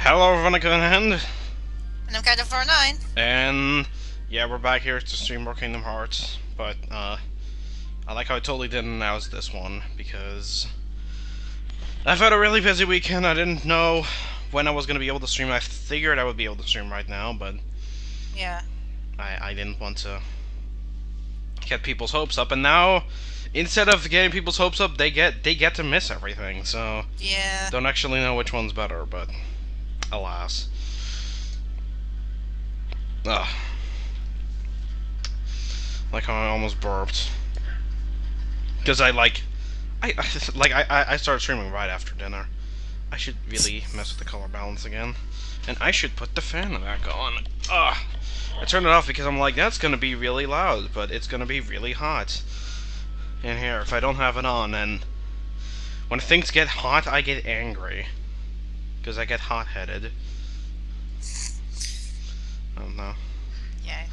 Hello everyone again, And I'm kind of 49. and yeah, we're back here to stream more Kingdom Hearts, but I like how I totally didn't announce this one, because I've had a really busy weekend. I didn't know when I was going to be able to stream. I figured I would be able to stream right now, but Yeah. I didn't want to get people's hopes up, and now, instead of getting people's hopes up, they get to miss everything, so Yeah. don't actually know which one's better, but alas. Ugh. Like how I almost burped. Because I started streaming right after dinner. I should really mess with the color balance again. And I should put the fan back on. Ugh. I turned it off because I'm like, that's gonna be really loud, but it's gonna be really hot in here if I don't have it on. And when things get hot, I get angry. Because I get hot-headed. I don't know. Yeah.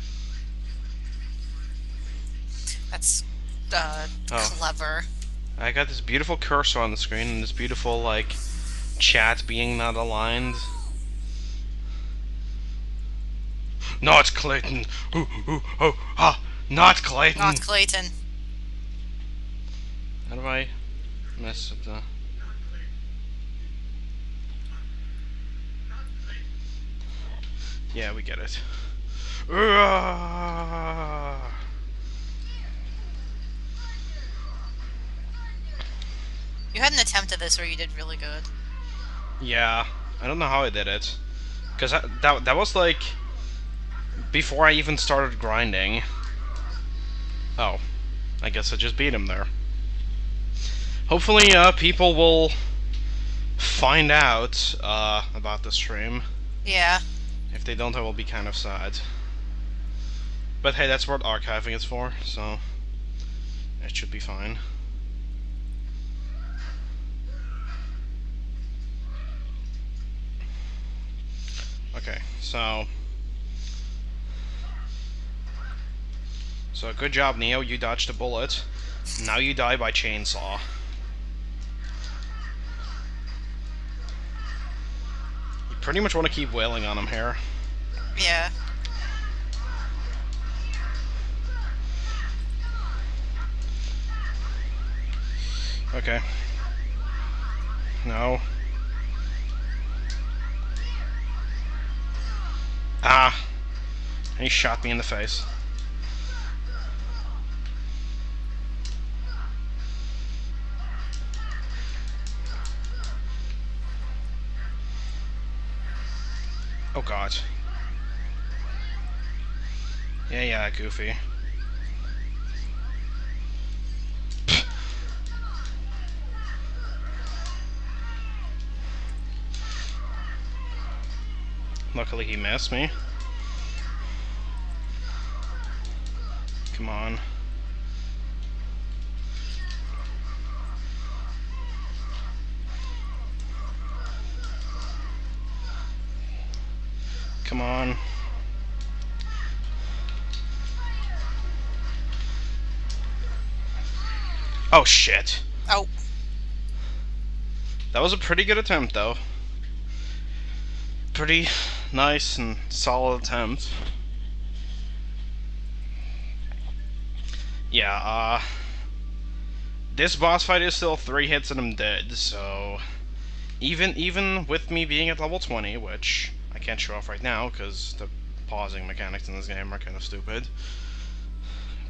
That's, Oh. clever. I got this beautiful cursor on the screen and this beautiful, like, chat being not aligned. Not Clayton! Ooh, ooh, oh, ha! Not Clayton! Not Clayton. How do I mess with the... Yeah, we get it. You had an attempt at this where you did really good. Yeah, I don't know how I did it. Because that was like... before I even started grinding. Oh. I guess I just beat him there. Hopefully, people will find out, about the stream. Yeah. If they don't, I will be kind of sad. But hey, that's what archiving is for, so... it should be fine. Okay, so... So, good job, Neo, you dodged a bullet. Now you die by chainsaw. You pretty much want to keep wailing on him here. Yeah. Okay. No. Ah! And he shot me in the face. Oh god. Yeah, Goofy. Luckily he missed me. Come on. Come on. Oh shit. Oh. That was a pretty good attempt though. Pretty nice and solid attempt. Yeah, this boss fight is still 3 hits and I'm dead, so... Even with me being at level 20, which I can't show off right now, because the pausing mechanics in this game are kind of stupid.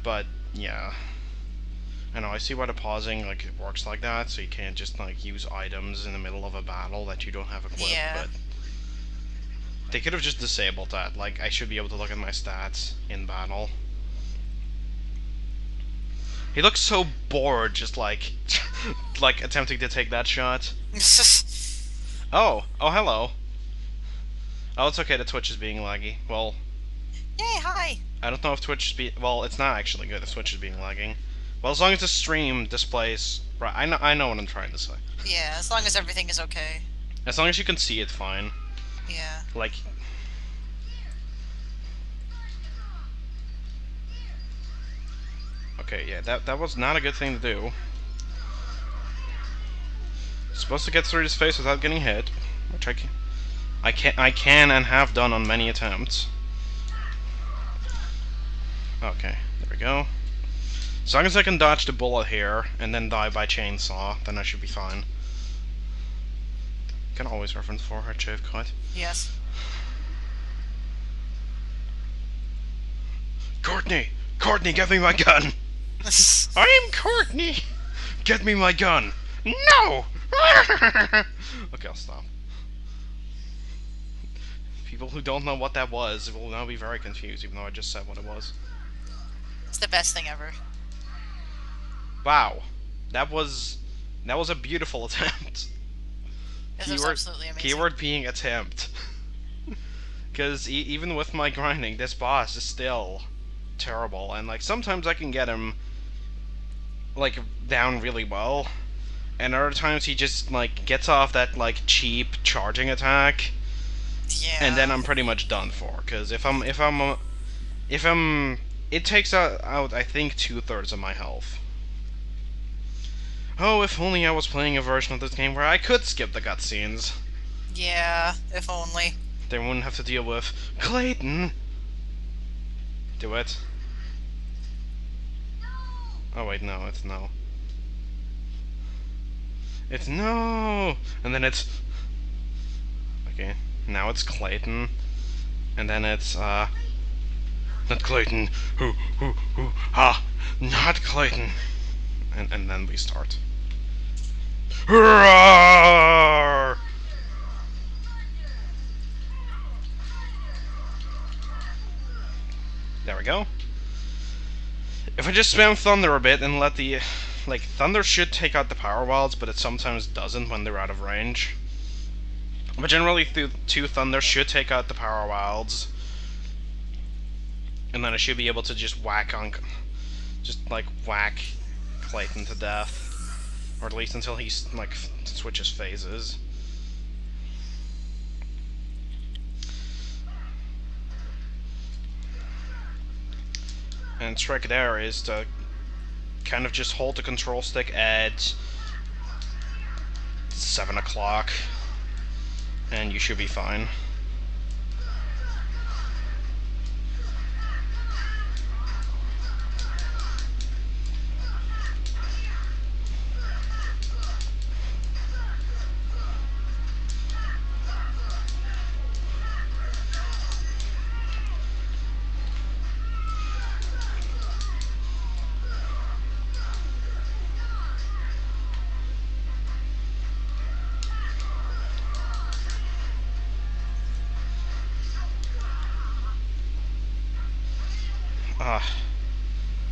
But, yeah. I know, I see why the pausing, like, it works like that, so you can't just, like, use items in the middle of a battle that you don't have equipped, Yeah. but... They could have just disabled that, like, I should be able to look at my stats in battle. He looks so bored, just like, like, attempting to take that shot. Oh, hello. Oh, it's okay, the Twitch is being laggy. Well, Yay, hi. I don't know if Twitch is well, it's not actually good if Twitch is being lagging. Well, as long as the stream displays... Right, I know what I'm trying to say. Yeah, as long as everything is okay. As long as you can see it, fine. Yeah. Like... Okay, yeah, that was not a good thing to do. Supposed to get through his face without getting hit, which I can... I can and have done on many attempts. Okay, there we go. As long as I can dodge the bullet here and then die by chainsaw, then I should be fine. You can always reference forehead shave cut. Yes. Courtney! Courtney, get me my gun! I'm Courtney! Get me my gun! No! Okay, I'll stop. People who don't know what that was will now be very confused, even though I just said what it was. It's the best thing ever. Wow. That was a beautiful attempt. This was absolutely amazing. Keyword being attempt. Because even with my grinding, this boss is still terrible, and like sometimes I can get him like down really well, and other times he just like gets off that like cheap charging attack, Yeah. and then I'm pretty much done for. Because if I'm it takes out I think 2/3 of my health. Oh, if only I was playing a version of this game where I could skip the cutscenes. Yeah, if only. They wouldn't have to deal with Clayton. Do it. Oh wait, no, it's no. It's no! And then it's... Okay, now it's Clayton. And then it's, not Clayton. Not Clayton. And then we start. Roar! There we go. If I just spam Thunder a bit and let the... Like, Thunder should take out the power wilds, but it sometimes doesn't when they're out of range. But generally, 2 Thunder should take out the power wilds. And then I should be able to just whack Clayton to death. Or at least until he, like, switches phases. And the trick there is to kind of just hold the control stick at 7 o'clock, and you should be fine.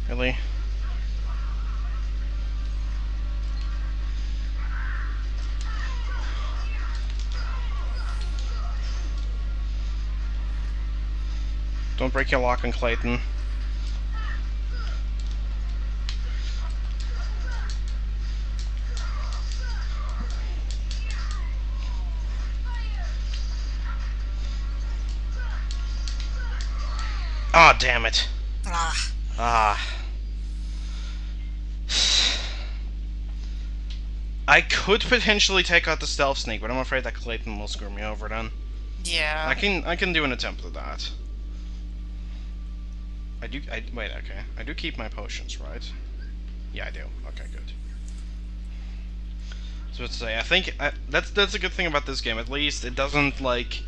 Really? Don't break your lock on Clayton. Ah, damn it. I could potentially take out the stealth snake, but I'm afraid that Clayton will screw me over then. Yeah. I can do an attempt at that. Wait, okay. I do keep my potions, right? Yeah, I do. Okay, good. So to say, I think that's a good thing about this game. At least it doesn't like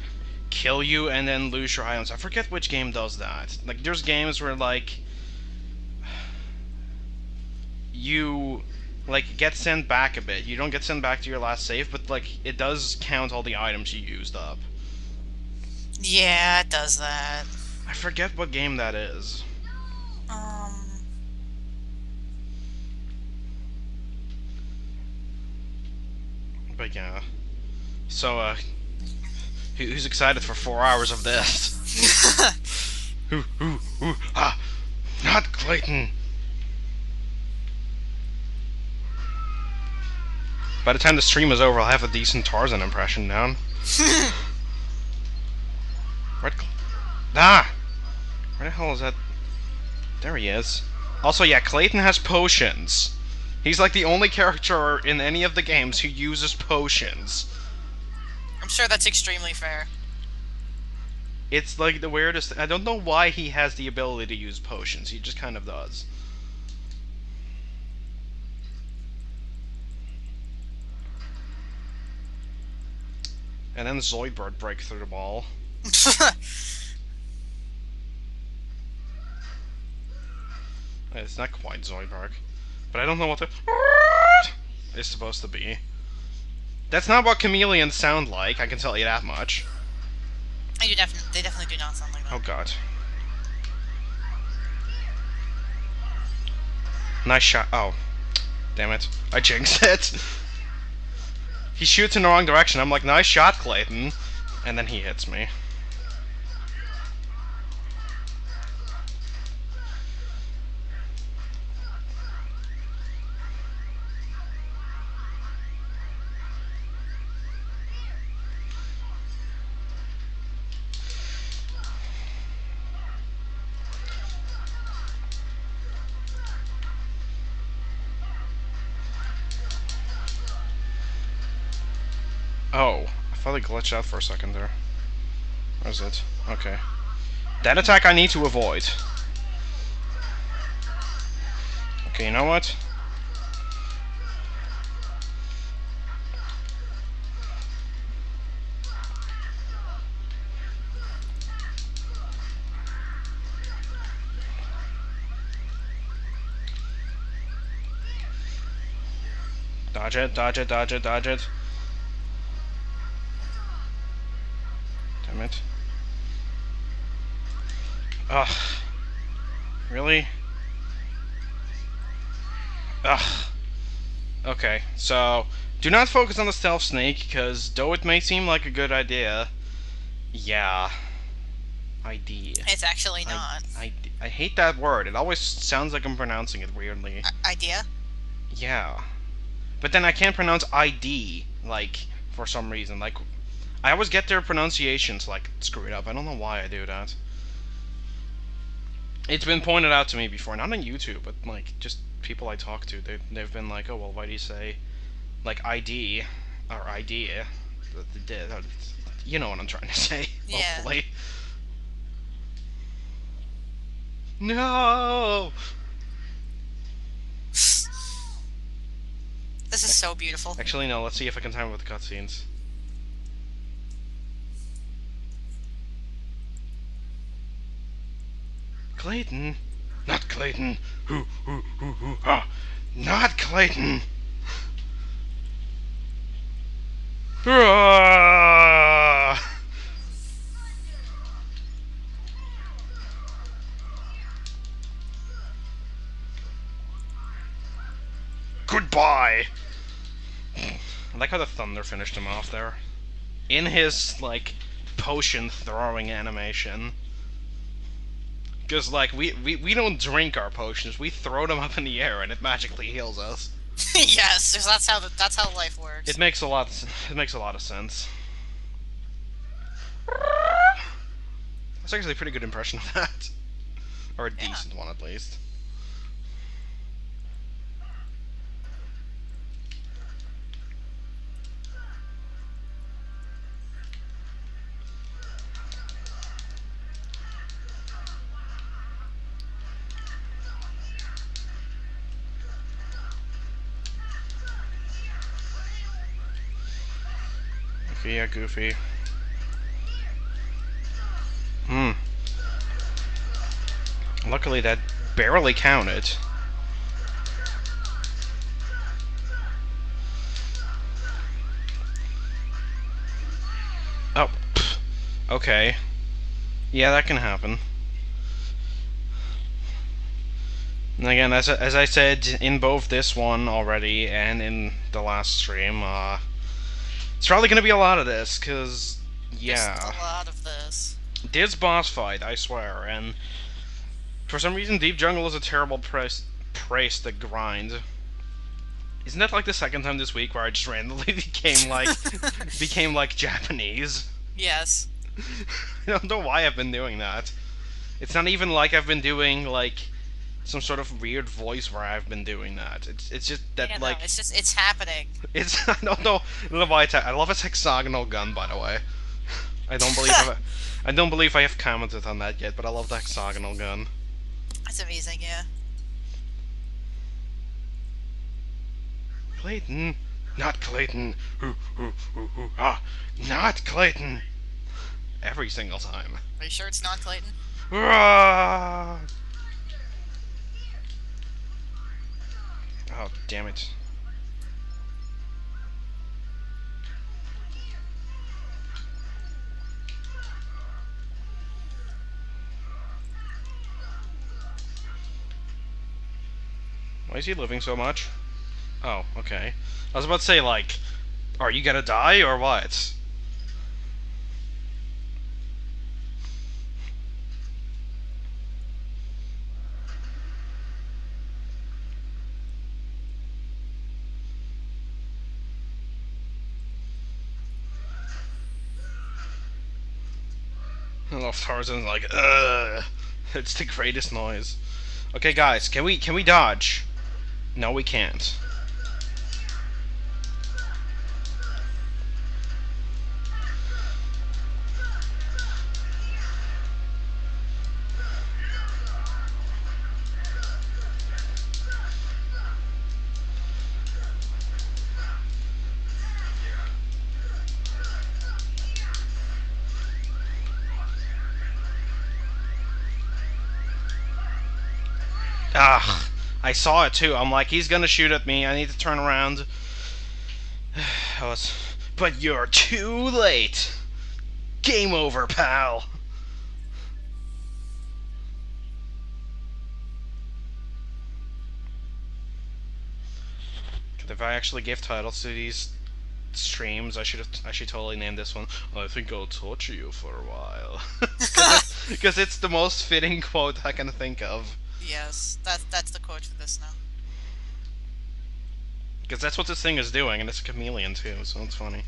kill you and then lose your items. I forget which game does that. Like, there's games where like you like get sent back a bit. You don't get sent back to your last save, but like it does count all the items you used up. Yeah, it does that. I forget what game that is. But yeah. So, who's excited for 4 hours of this? Not Clayton! By the time the stream is over, I'll have a decent Tarzan impression down. Where the hell is that? There he is. Also, yeah, Clayton has potions. He's like the only character in any of the games who uses potions. sure that's extremely fair. It's like the weirdest. I don't know why he has the ability to use potions. He just kind of does. And then Zoidberg break through the wall. It's not quite Zoidberg, but I don't know what the is supposed to be. That's not what chameleons sound like. I can tell you that much. They definitely do not sound like that. Oh god. Nice shot. Oh. Damn it. I jinxed it. He shoots in the wrong direction. I'm like, nice shot, Clayton. And then he hits me. Oh, I thought it glitched out for a second there. Where's it? Okay. That attack I need to avoid. Okay, you know what? Dodge it, dodge it, dodge it, dodge it. Damn it. Ugh. Really? Ugh. Okay, so do not focus on the stealth snake, because though it may seem like a good idea, yeah. Idea. It's actually not. I hate that word. It always sounds like I'm pronouncing it weirdly. Idea? Yeah. But then I can't pronounce ID, like, for some reason. Like, I always get their pronunciations, like, screwed up. I don't know why I do that. It's been pointed out to me before, not on YouTube, but, like, just people I talk to. They've been like, oh, well, why do you say, like, ID, or idea? You know what I'm trying to say, Yeah. hopefully. No! This is so beautiful. Actually, no, let's see if I can time it with the cutscenes. Clayton? Not Clayton! Ah! Not Clayton! Ah! Goodbye! I like how the thunder finished him off there. In his, like, potion throwing animation. Because, like, we don't drink our potions, we throw them up in the air and it magically heals us. Yes, 'cause that's how life works. It makes a lot of sense. That's actually a pretty good impression of that. Or a decent one, at least. Yeah, Goofy. Luckily, that barely counted. Oh, pff. Okay. Yeah, that can happen. And again, as I said in both this one already and in the last stream, it's probably going to be a lot of this, because, yeah. Just a lot of this. This boss fight, I swear, and for some reason Deep Jungle is a terrible place to grind. Isn't that like the second time this week where I just randomly became like Japanese? Yes. I don't know why I've been doing that. It's not even like I've been doing, like, some sort of weird voice where I've been doing that. It's just Yeah, that no, like it's happening. it's I don't know why I love its hexagonal gun, by the way. I don't believe I don't believe I have commented on that yet, but I love the hexagonal gun. That's amazing, yeah. Clayton, not Clayton. Not Clayton. Every single time. Are you sure it's not Clayton? Ah! Oh, damn it. Why is he living so much? Oh, okay. I was about to say, like, are you gonna die or what? I love Tarzan's like, ugh. It's the greatest noise. Okay, guys, can we dodge? No, we can't. Ah, I saw it too. I'm like, he's gonna shoot at me. I need to turn around. But you're too late. Game over, pal. If I actually give titles to these streams, I should totally name this one. I think I'll torture you for a while, because it's the most fitting quote I can think of. Yes, that's the quote for this now. Because that's what this thing is doing, and it's a chameleon too, so it's funny.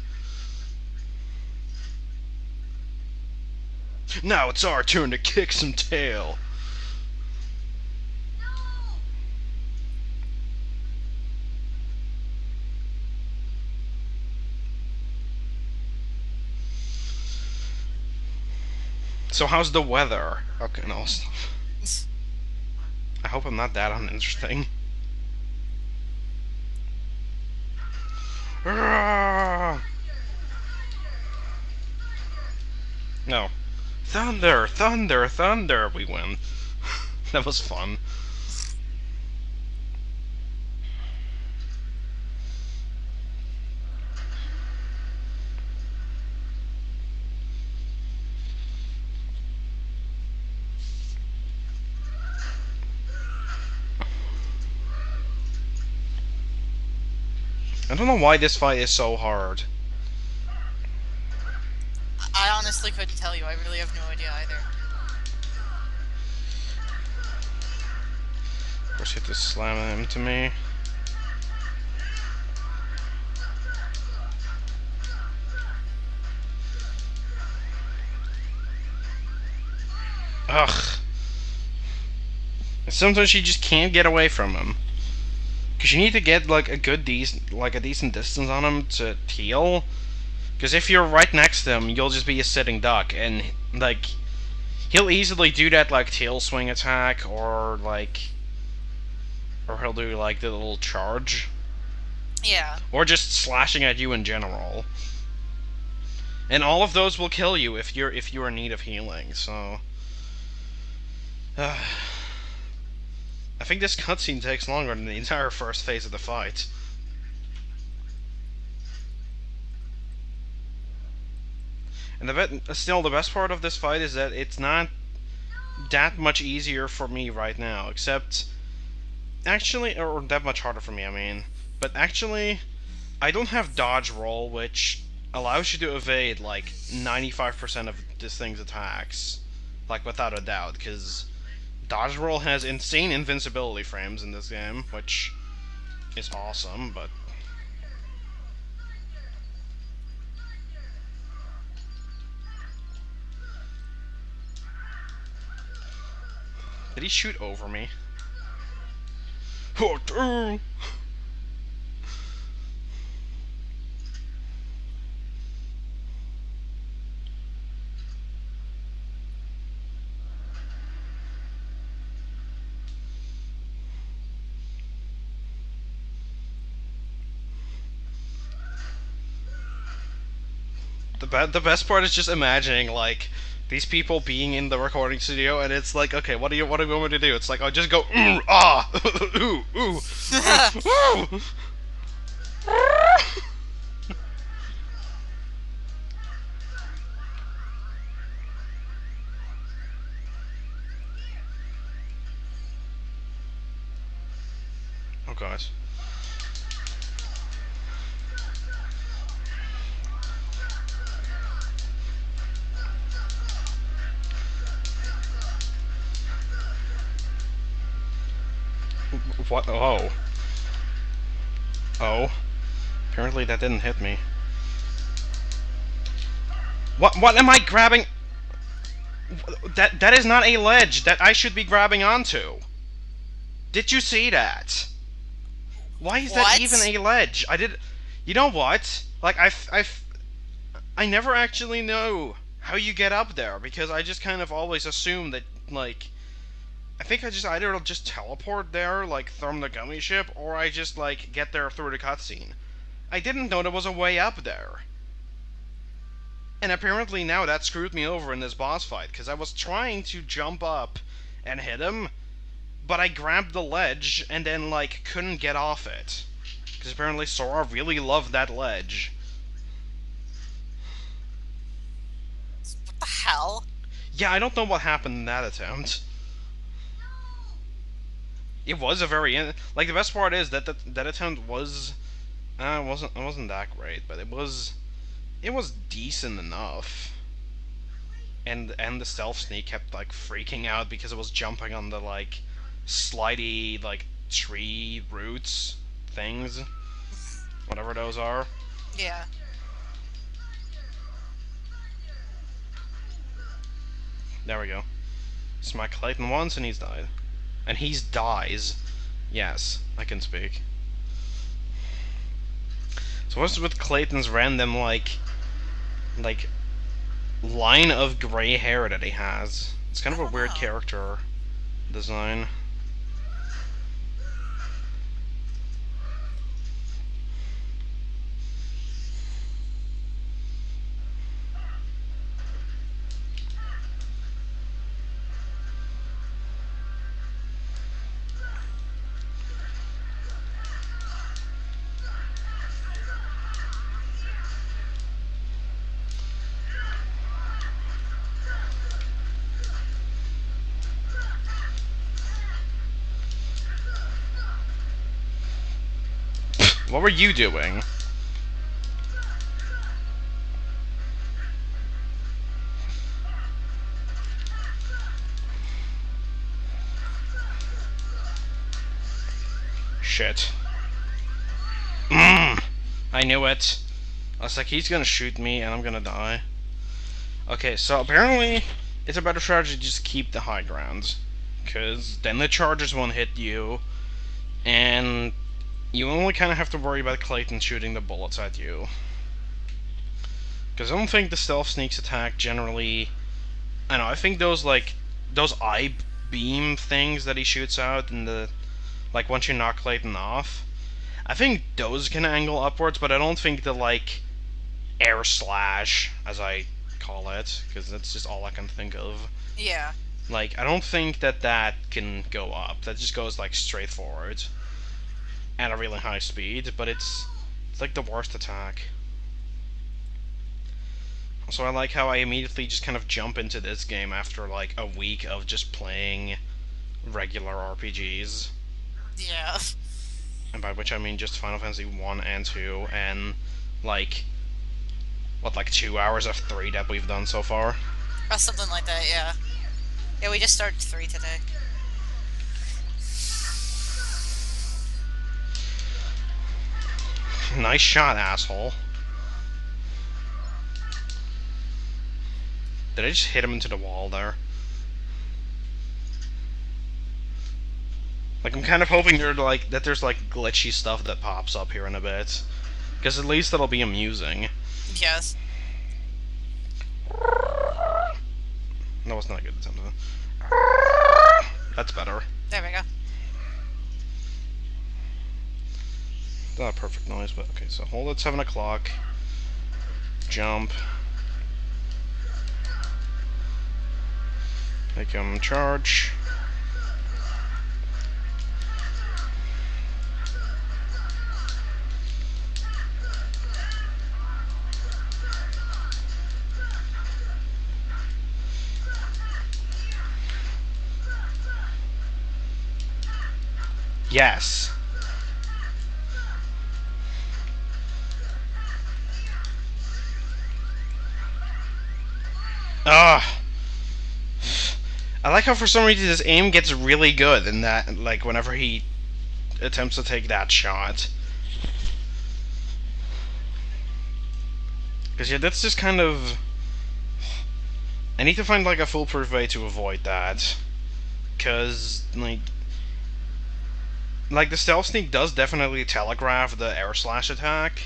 Now it's our turn to kick some tail. So how's the weather? Okay, no. I hope I'm not that uninteresting. No. Thunder, thunder, thunder, we win. That was fun. I don't know why this fight is so hard. I honestly couldn't tell you. I really have no idea either. First, you have to slam him to me. Ugh. And sometimes you just can't get away from him. Because you need to get like a decent distance on him to heal. Because if you're right next to him, you'll just be a sitting duck, and like he'll easily do that like tail swing attack, or he'll do like the little charge. Yeah. Or just slashing at you in general. And all of those will kill you if you're in need of healing. So. I think this cutscene takes longer than the entire first phase of the fight. And still, the best part of this fight is that it's not that much easier for me right now, except actually, or that much harder for me, I mean. But actually, I don't have dodge roll, which allows you to evade like 95% of this thing's attacks, like without a doubt, because dodge roll has insane invincibility frames in this game, which is awesome, but did he shoot over me? The best part is just imagining like these people being in the recording studio, and it's like, okay, what do you want me to do? It's like, oh, just go ah ooh ooh ooh. Oh gosh. What? Oh. Oh. Apparently that didn't hit me. What am I grabbing? That is not a ledge that I should be grabbing onto. Did you see that? Why is that even What? a ledge? I did. You know what? Like I never actually know how you get up there because I just kind of always assume that like I think I just either just teleport there like from the gummy ship or I just like get there through the cutscene. I didn't know there was a way up there. And apparently now that screwed me over in this boss fight because I was trying to jump up and hit him, but I grabbed the ledge and then like couldn't get off it. Because apparently Sora really loved that ledge. What the hell? Yeah, I don't know what happened in that attempt. It was a very like the best part is that that attempt was it wasn't that great, but it was decent enough. And the stealth sneak kept like freaking out because it was jumping on the like slidey like tree roots things, whatever those are. Yeah. There we go. Smack Clayton once and he's died. And he's dies. Yes, I can speak. So what's with Clayton's random like line of gray hair that he has? It's kind of a weird character design. What were you doing? Shit. I knew it. I was like, he's gonna shoot me and I'm gonna die. Okay, so apparently it's a better strategy to just keep the high ground. Because then the chargers won't hit you, and you only kind of have to worry about Clayton shooting the bullets at you. Because I don't think the stealth sneaks attack generally. I know, I think those eye beam things that he shoots out in the like once you knock Clayton off, I think those can angle upwards, but I don't think the like air slash, as I call it, because that's just all I can think of. Yeah. Like, I don't think that can go up. That just goes like straight forward at a really high speed, but it's like the worst attack. So I like how I immediately just kind of jump into this game after like a week of just playing regular RPGs. Yeah. And by which I mean just Final Fantasy 1 and 2 and like what, like 2 hours of 3 that we've done so far. Or something like that, yeah. Yeah, we just started 3 today. Nice shot, asshole. Did I just hit him into the wall there? Like, I'm kind of hoping that there's like glitchy stuff that pops up here in a bit, because at least it'll be amusing. Yes. No, it's not a good attempt. That's better. There we go. Not a perfect noise, but okay. So hold at 7 o'clock. Jump. Make him charge. Yes. Ugh. I like how for some reason his aim gets really good in that, like, whenever he attempts to take that shot. Because, yeah, that's just kind of... I need to find, like, a foolproof way to avoid that. Because, like, the stealth sneak does definitely telegraph the air slash attack.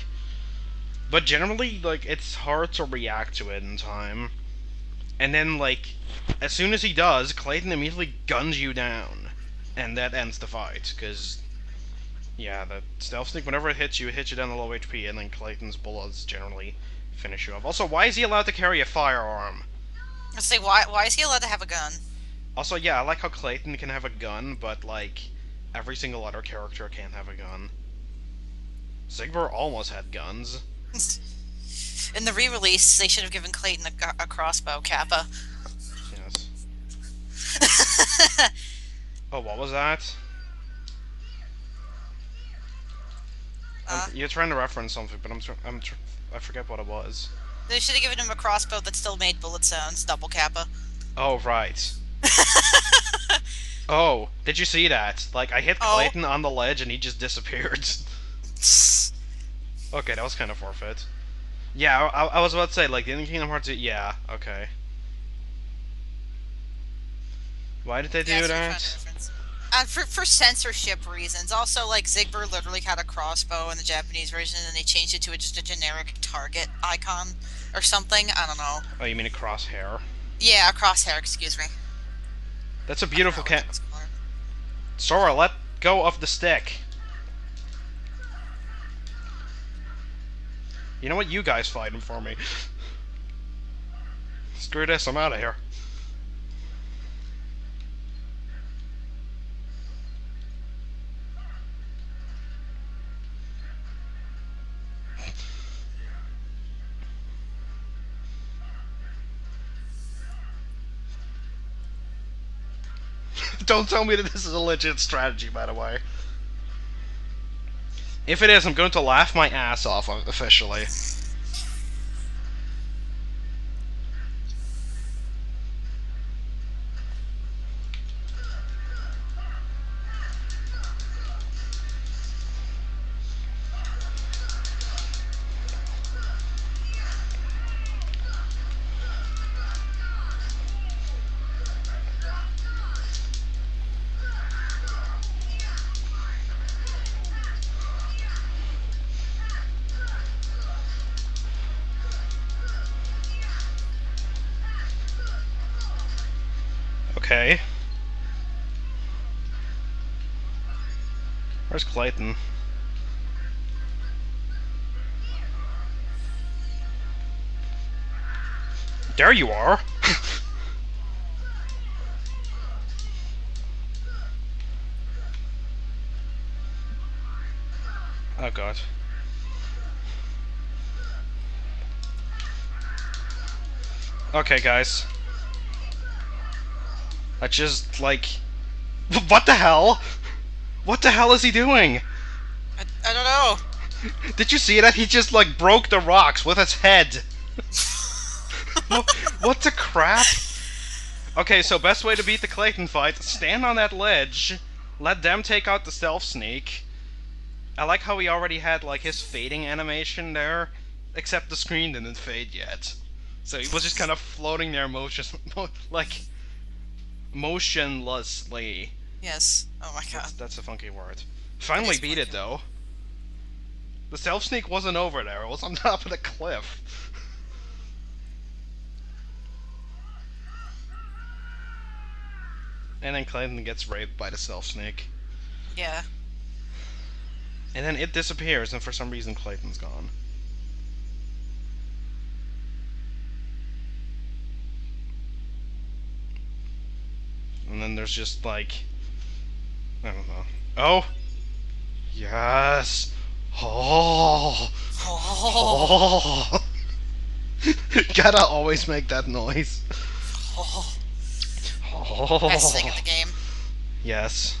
But generally, like, it's hard to react to it in time. And then, like, as soon as he does, Clayton immediately guns you down. And that ends the fight, because, yeah, the stealth sneak, whenever it hits you down to low HP, and then Clayton's bullets generally finish you off. Also, why is he allowed to carry a firearm? Let's say, why is he allowed to have a gun? Also, yeah, I like how Clayton can have a gun, but, like, every single other character can't have a gun. Sigbert almost had guns. In the re-release, they should have given Clayton a crossbow, Kappa. Yes. Oh, what was that? You're trying to reference something, but I forget what it was. They should have given him a crossbow that still made bullet sounds, double Kappa. Oh, right. Oh, did you see that? Like, I hit Clayton on the ledge and he just disappeared. Okay, that was kind of forfeit. Yeah, I was about to say, like, in Kingdom Hearts 2, yeah, okay. Why did they do that? For censorship reasons. Also, like, Sigbert literally had a crossbow in the Japanese version, and they changed it to just a generic target icon or something. I don't know. Oh, you mean a crosshair? Yeah, a crosshair, excuse me. That's a beautiful Sora, let go of the stick. You know what? You guys fighting for me. Screw this, I'm out of here. Don't tell me that this is a legit strategy, by the way. If it is, I'm going to laugh my ass off officially. Okay. Where's Clayton? There you are! Oh god. Okay, guys. I just, like... What the hell? What the hell is he doing? I don't know. Did you see that? He just, like, broke the rocks with his head. What the crap? Okay, so best way to beat the Clayton fight, stand on that ledge, let them take out the stealth sneak. I like how he already had, like, his fading animation there, except the screen didn't fade yet. So he was just kind of floating there motionlessly. Yes. Oh my god. That's a funky word. That Finally is beat it funky. though. The self sneak wasn't over there. It was on top of the cliff. And then Clayton gets raped by the self sneak. Yeah. And then it disappears, and for some reason Clayton's gone. And then there's just like, I don't know. Oh, yes. Oh, Oh. oh. Gotta always make that noise. Oh. Best thing in the Oh, game. yes.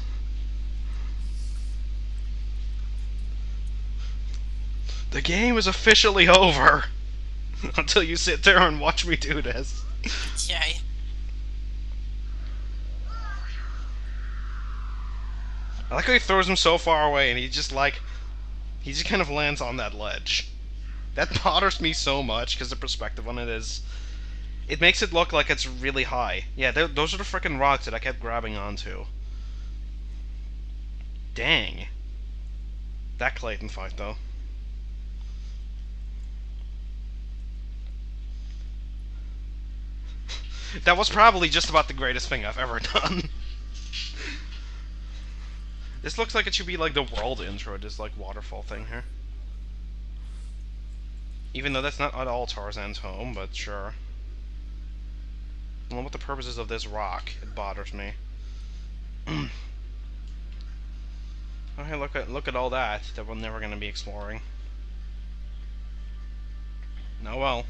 The game is officially over. Until you sit there and watch me do this. Yeah. I like how he throws him so far away, and he just kind of lands on that ledge. That bothers me so much because the perspective on it is, it makes it look like it's really high. Yeah, those are the freaking rocks that I kept grabbing onto. Dang. That Clayton fight though. That was probably just about the greatest thing I've ever done. This looks like it should be like the world intro, this like waterfall thing here. Even though that's not at all Tarzan's home, but sure. I don't know what the purposes of this rock. It bothers me. Okay, look at all that we're never gonna be exploring. No, well.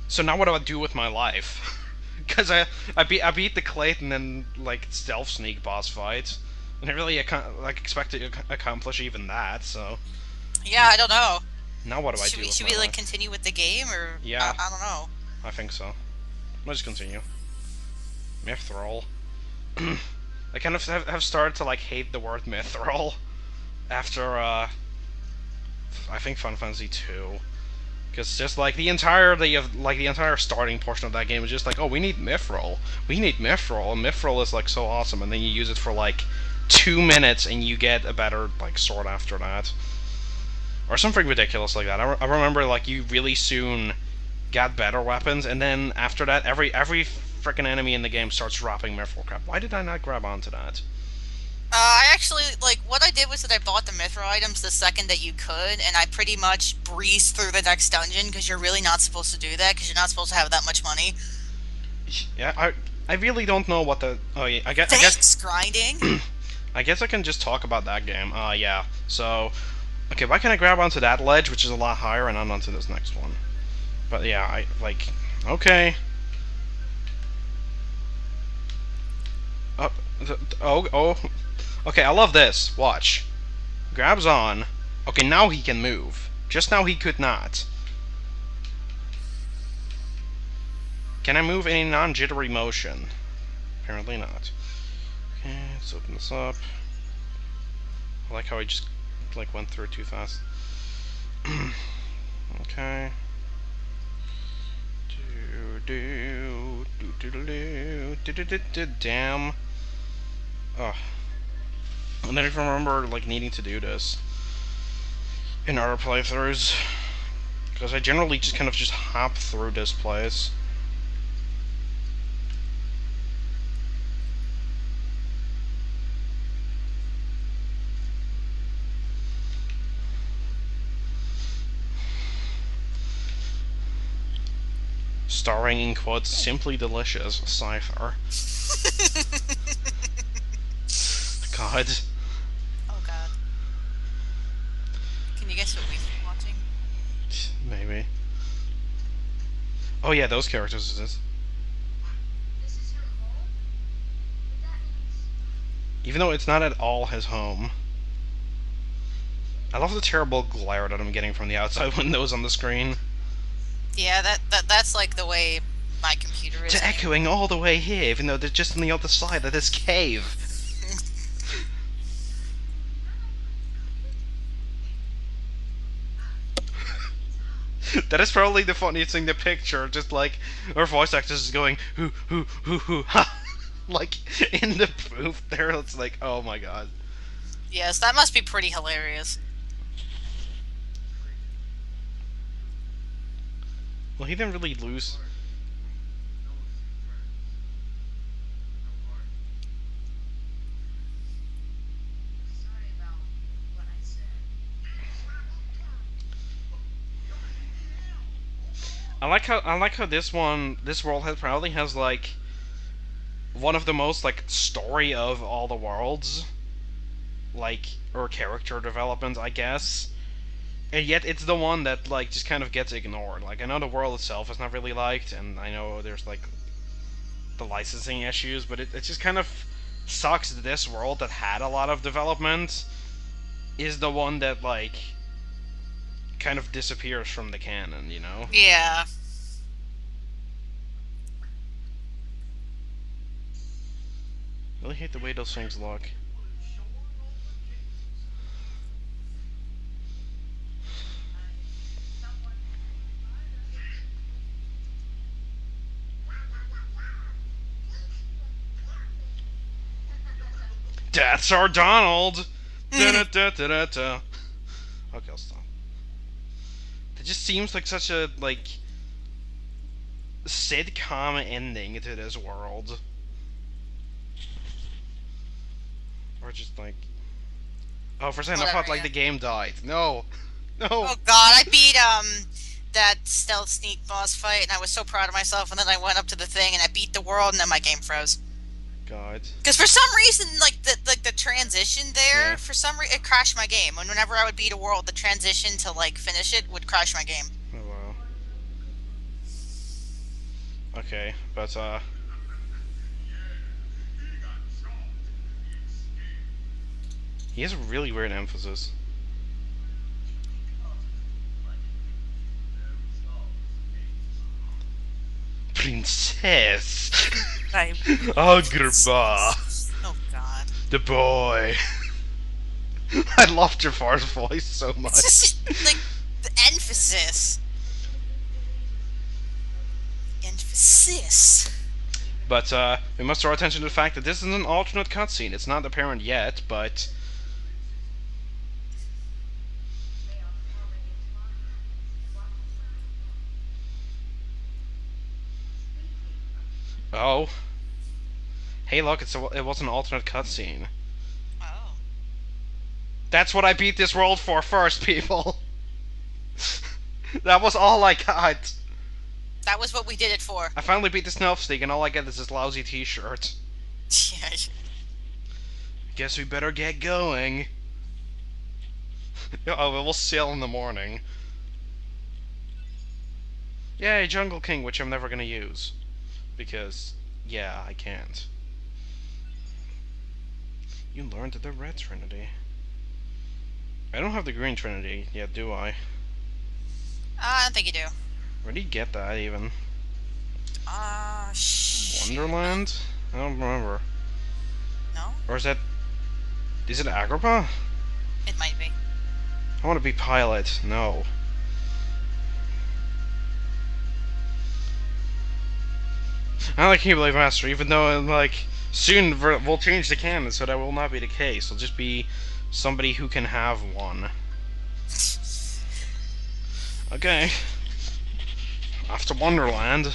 So now what do I do with my life? Because I beat the Clayton and like stealth sneak boss fight, and I really like expect to accomplish even that. So Yeah, I don't know. now what do I Should do we with should my we like life? continue with the game or Yeah, I don't know. I think so. Let's just continue. Mithril. I kind of have started to like hate the word mithril after I think Final Fantasy 2. Because just like the entire starting portion of that game is just like, oh, we need mithril, and mithril is like so awesome, and then you use it for like 2 minutes and you get a better like sword after that, or something ridiculous like that. I remember like you really soon got better weapons, and then after that, every freaking enemy in the game starts dropping mithril crap. Why did I not grab onto that? I actually, like, what I did was that I bought the mithril items the second that you could, and I pretty much breezed through the next dungeon, because you're really not supposed to do that, because you're not supposed to have that much money. Yeah, I really don't know what the. Oh yeah, Thanks, grinding! I guess I can just talk about that game. Yeah. So, okay, why can't I grab onto that ledge, which is a lot higher, and not onto this next one? But yeah, I like. Okay. Oh. Okay, I love this. Watch. Grabs on. Okay, now he can move. Just now he could not. Can I move in a non-jittery motion? Apparently not. Okay, let's open this up. I like how I just like went through it too fast. Okay. Damn. Ugh. And I don't remember like needing to do this in other playthroughs, because I generally just kind of just hop through this place. Starring in quotes simply delicious Cypher. God. Oh god. Can you guess what we've been watching? Maybe. Oh yeah, those characters is this. Even though it's not at all his home. I love the terrible glare that I'm getting from the outside windows on the screen. Yeah, that's like the way my computer is To anyway. echoing all the way here, even though they're just on the other side of this cave. That is probably the funniest thing. The picture, just like our voice actors is going hoo ha, like in the booth there. It's like, oh my god. Yes, that must be pretty hilarious. Well, he didn't really lose. I like how this world probably has like one of the most like story of all the worlds, like, or character development, I guess. And yet it's the one that like just kind of gets ignored. Like, I know the world itself is not really liked, and I know there's like the licensing issues, but it just kind of sucks that this world that had a lot of development is the one that like kind of disappears from the canon, you know? Yeah. I really hate the way those things look. That's our Donald! Da-da-da-da-da-da. Okay, I'll stop. It just seems like such a, like, sitcom ending to this world. Or just like... Oh, for a second I thought, like, the game died. No! No! Oh god, I beat that stealth sneak boss fight, and I was so proud of myself. And then I went up to the thing, and I beat the world, and then my game froze. God. Because for some reason, like the transition there, Yeah. for some reason, it crashed my game. And whenever I would beat a world, the transition to like finish it would crash my game. Oh, wow. Okay, but, he has a really weird emphasis. Princess! I... Agrabah! Oh god. The boy! I loved your farce voice so much. It's just like the emphasis. Emphasis. But, we must draw attention to the fact that this is an alternate cutscene. It's not apparent yet, but... Oh. Hey, look, it was an alternate cutscene. Oh. That's what I beat this world for first, people! That was all I got! That was what we did it for. I finally beat the Snelf Stick, and all I get is this lousy t-shirt. Yeah. Guess we better get going. Oh, we'll sail in the morning. Yay, Jungle King, which I'm never gonna use. Because, yeah, I can't. You learned the Red Trinity. I don't have the Green Trinity yet, do I? I don't think you do. Where do you get that, even? Shit. Wonderland? I don't remember. No? Or is that... Is it Agrabah? It might be. I want to be pilot. No. I like Keyblade Master, even though, like, soon we'll change the canon, so that will not be the case. It'll just be somebody who can have one. Okay. Off to Wonderland.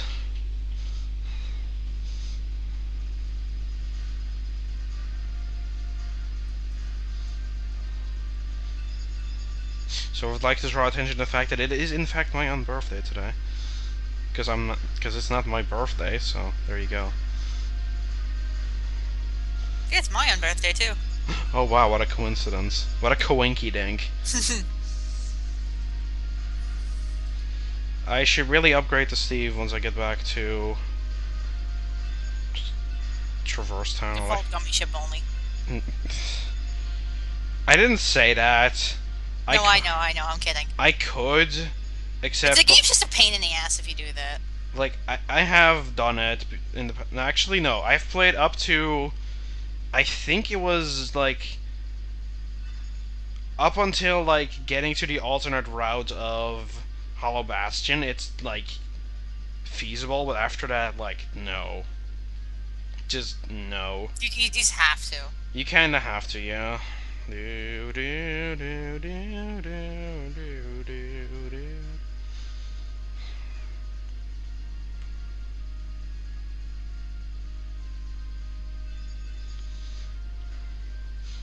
So I would like to draw attention to the fact that it is in fact my own birthday today. Because it's not my birthday, so there you go. Yeah, it's my own birthday too. Oh wow, what a coincidence. What a coinky dink. I should really upgrade to Steve once I get back to Traverse Town. Default gummy ship only. I didn't say that. No, I know, I'm kidding. I could, except The game's just a pain in the ass if you do that. like I have done it in the no, actually no, I've played up to I think it was like up until like getting to the alternate route of Hollow Bastion, it's like feasible, but after that, like, no. Just no. You just have to. You kinda have to, yeah. Do, do, do, do, do, do, do, do.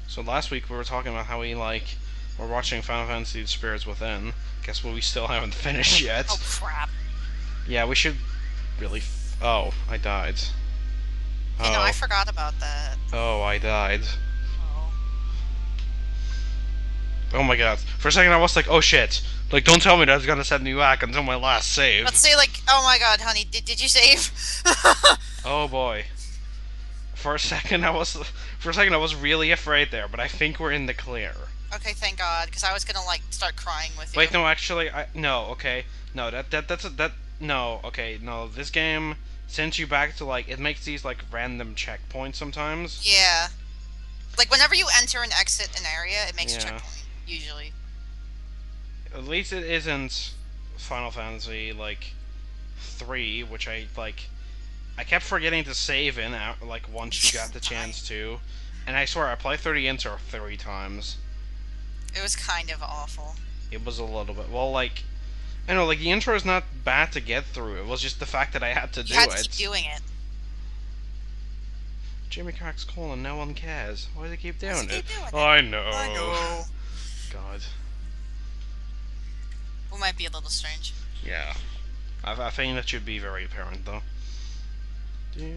So last week we were talking about how we're watching Final Fantasy The Spirits Within. Guess what we still haven't finished yet. Oh crap. Yeah, we should really... Oh, I died. You know, I Oh. forgot about that. Oh, I died. Oh. Oh my god. For a second I was like, oh shit. Like, don't tell me that's gonna set me back until my last save. Let's say, like, oh my god, honey, did you save? Oh boy. For a second I was really afraid there, but I think we're in the clear. Okay, thank God, because I was gonna, like, start crying with you. Wait, no, actually, no, okay. No, no, okay, no, this game sends you back to, like, it makes these, like, random checkpoints sometimes. Yeah. Like, whenever you enter and exit an area, it makes a Yeah. checkpoint, usually. At least it isn't Final Fantasy, like, 3, which I kept forgetting to save in, like, once you got the chance to. And I swear, I played through the intro 3 times. It was kind of awful. It was a little bit, well, like, I know, like, the intro is not bad to get through. It was just the fact that I had to do You had to it. keep doing it. Jimmy cracks cool and no one cares. Why do they keep doing it? Keep doing it? I know. I know. God. We might be a little strange. Yeah. I think that should be very apparent, though. Do.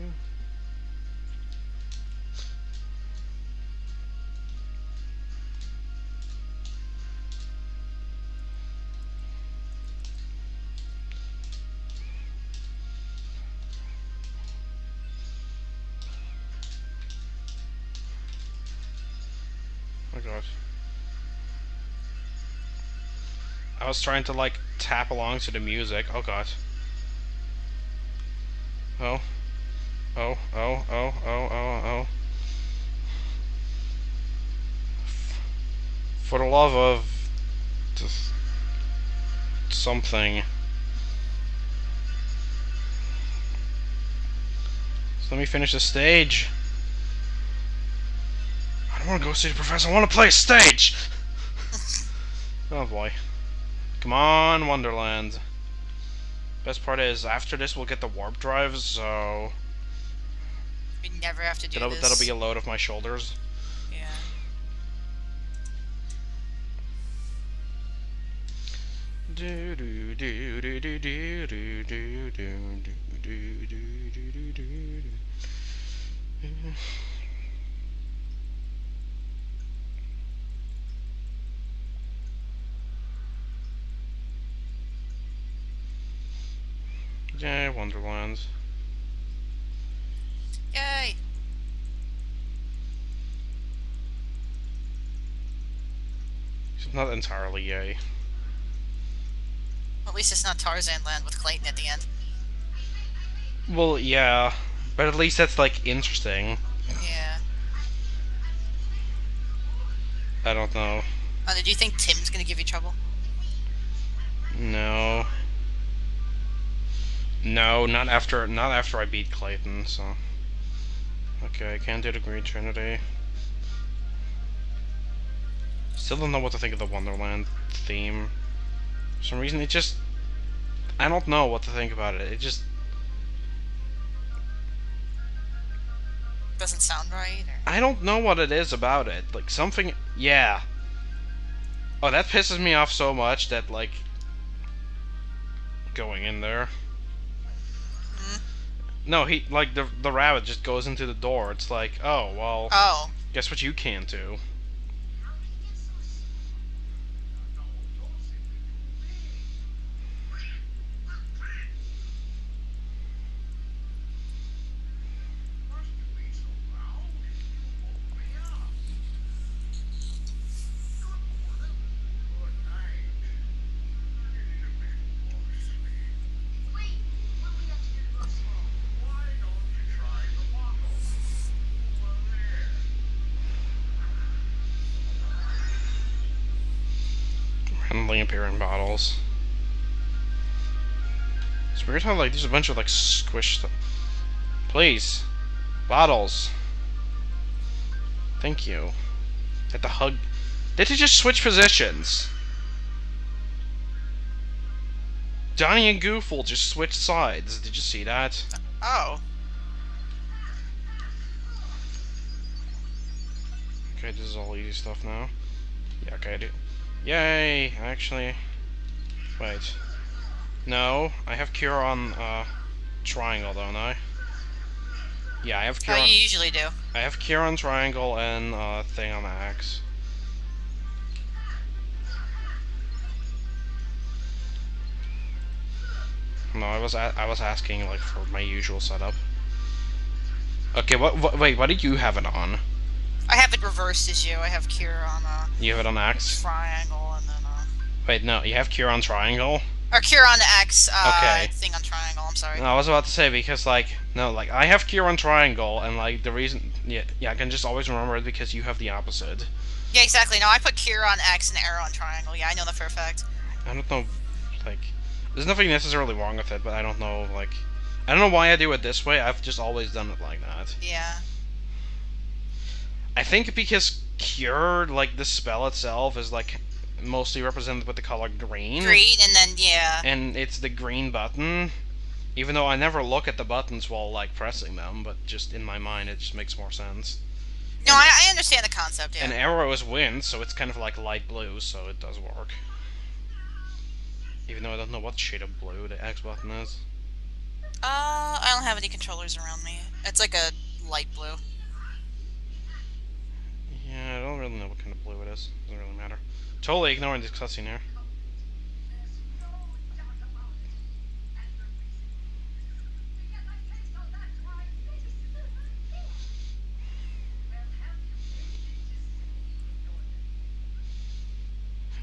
Oh god. I was trying to, like, tap along to the music. Oh god. Oh. Oh, oh, oh, oh, oh, oh. For the love of... just something. So let me finish the stage. I don't want to go see the professor. I want to play a stage! Oh boy. Come on, Wonderland. Best part is, after this we'll get the warp drives, so... We never have to do this. That'll be a load off my shoulders. Yeah. Do do do do do do do do do do do do do. Yay, Wonderland. Yay! It's not entirely yay. At least it's not Tarzan Land with Clayton at the end. Well, yeah, but at least that's, like, interesting. Yeah. I don't know. Did you think Tim's gonna give you trouble? No. No, not after I beat Clayton, so. Okay, I can't do the Green Trinity. Still don't know what to think of the Wonderland theme. For some reason, it just... I don't know what to think about it. It just... Doesn't sound right, or... I don't know what it is about it. Like, something... Yeah. Oh, that pisses me off so much that, like... Going in there. No, like, the rabbit just goes into the door. It's like, oh, well... Oh. Guess what you can't do? Randomly appearing bottles. weird how, like, there's a bunch of, like, squished stuff. Please. Bottles. Thank you. Had to hug. Did he just switch positions? Donnie and Goofle just switched sides. Did you see that? Oh. Okay, this is all easy stuff now. Yeah, okay, I do. Yay! Actually... Wait. No, I have cure on, triangle, don't I? Yeah, I have cure How on... you usually do. I have cure on triangle and, thing on the axe. No, I was asking, like, for my usual setup. Okay, wait, what did you have it on? I have it reversed as you. I have cure on You have it on axe? triangle and then Wait, no, you have cure on triangle? or cure on X Okay. thing on triangle, I'm sorry. No, I was about to say, because, like, no, like, I have cure on triangle, and, like, the reason, yeah, I can just always remember it because you have the opposite. Yeah, exactly. No, I put cure on X and arrow on triangle. Yeah, I know that for a fact. I don't know, like, there's nothing necessarily wrong with it, but I don't know, like, I don't know why I do it this way, I've just always done it like that. Yeah. I think because cure, like, the spell itself is, like, mostly represented with the color green. Green, and then, yeah. And it's the green button. Even though I never look at the buttons while, like, pressing them, but just in my mind it just makes more sense. No, I understand the concept, yeah. An arrow is wind, so it's kind of like light blue, so it does work. Even though I don't know what shade of blue the X button is. I don't have any controllers around me. It's like a light blue. Yeah, I don't really know what kind of blue it is. Doesn't really matter. Totally ignoring this cutscene here.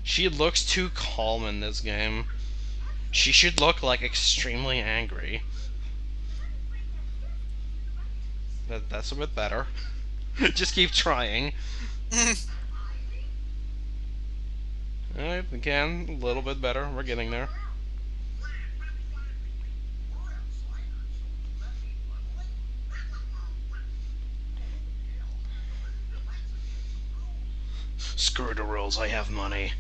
She looks too calm in this game. She should look, like, extremely angry. That's a bit better. Just keep trying. Alright, again, a little bit better. We're getting there. Screw the rules, I have money.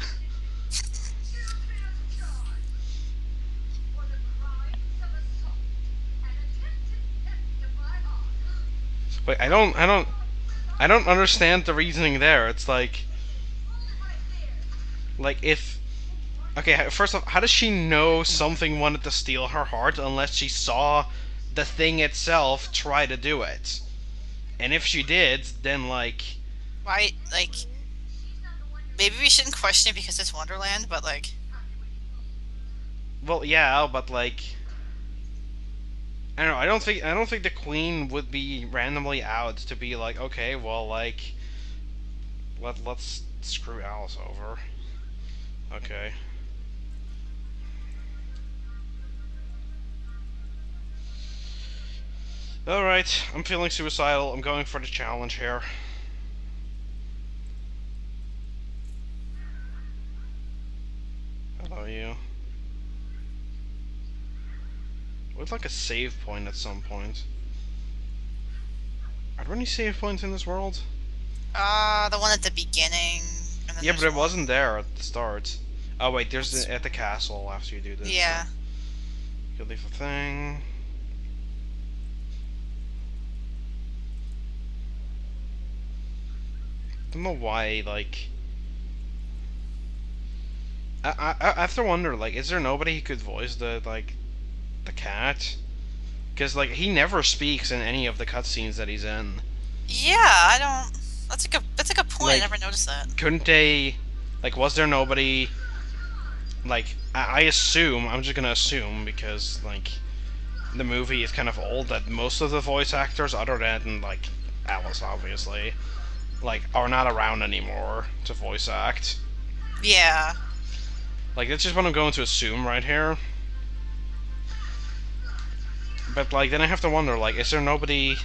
Wait, I don't understand the reasoning there. It's like if... Okay, first off, how does she know something wanted to steal her heart unless she saw the thing itself try to do it? And if she did, then, like... Right, like... Maybe we shouldn't question it because it's Wonderland, but, like... Well, yeah, but, like... I don't know, I don't think the queen would be randomly out to be like, okay, well, like... Let's screw Alice over. Okay. Alright, I'm feeling suicidal. I'm going for the challenge here. Hello, you. Would like a save point at some point. Are there any save points in this world? The one at the beginning. And then Yeah, but it one. wasn't there at the start. Oh wait, there's at the castle after you do this. Yeah. So. You leave a thing. I don't know why, like... I have to wonder, like, is there nobody who could voice the cat? Because, like, he never speaks in any of the cutscenes that he's in. Yeah, I don't... That's a good point, Like, I never noticed that. Couldn't they... Like, was there nobody... Like, I assume, I'm just gonna assume, because, like, the movie is kind of old, that most of the voice actors, other than, like, Alice, obviously, like, are not around anymore to voice act. Yeah. Like, that's just what I'm going to assume right here. But, like, then I have to wonder, like, is there nobody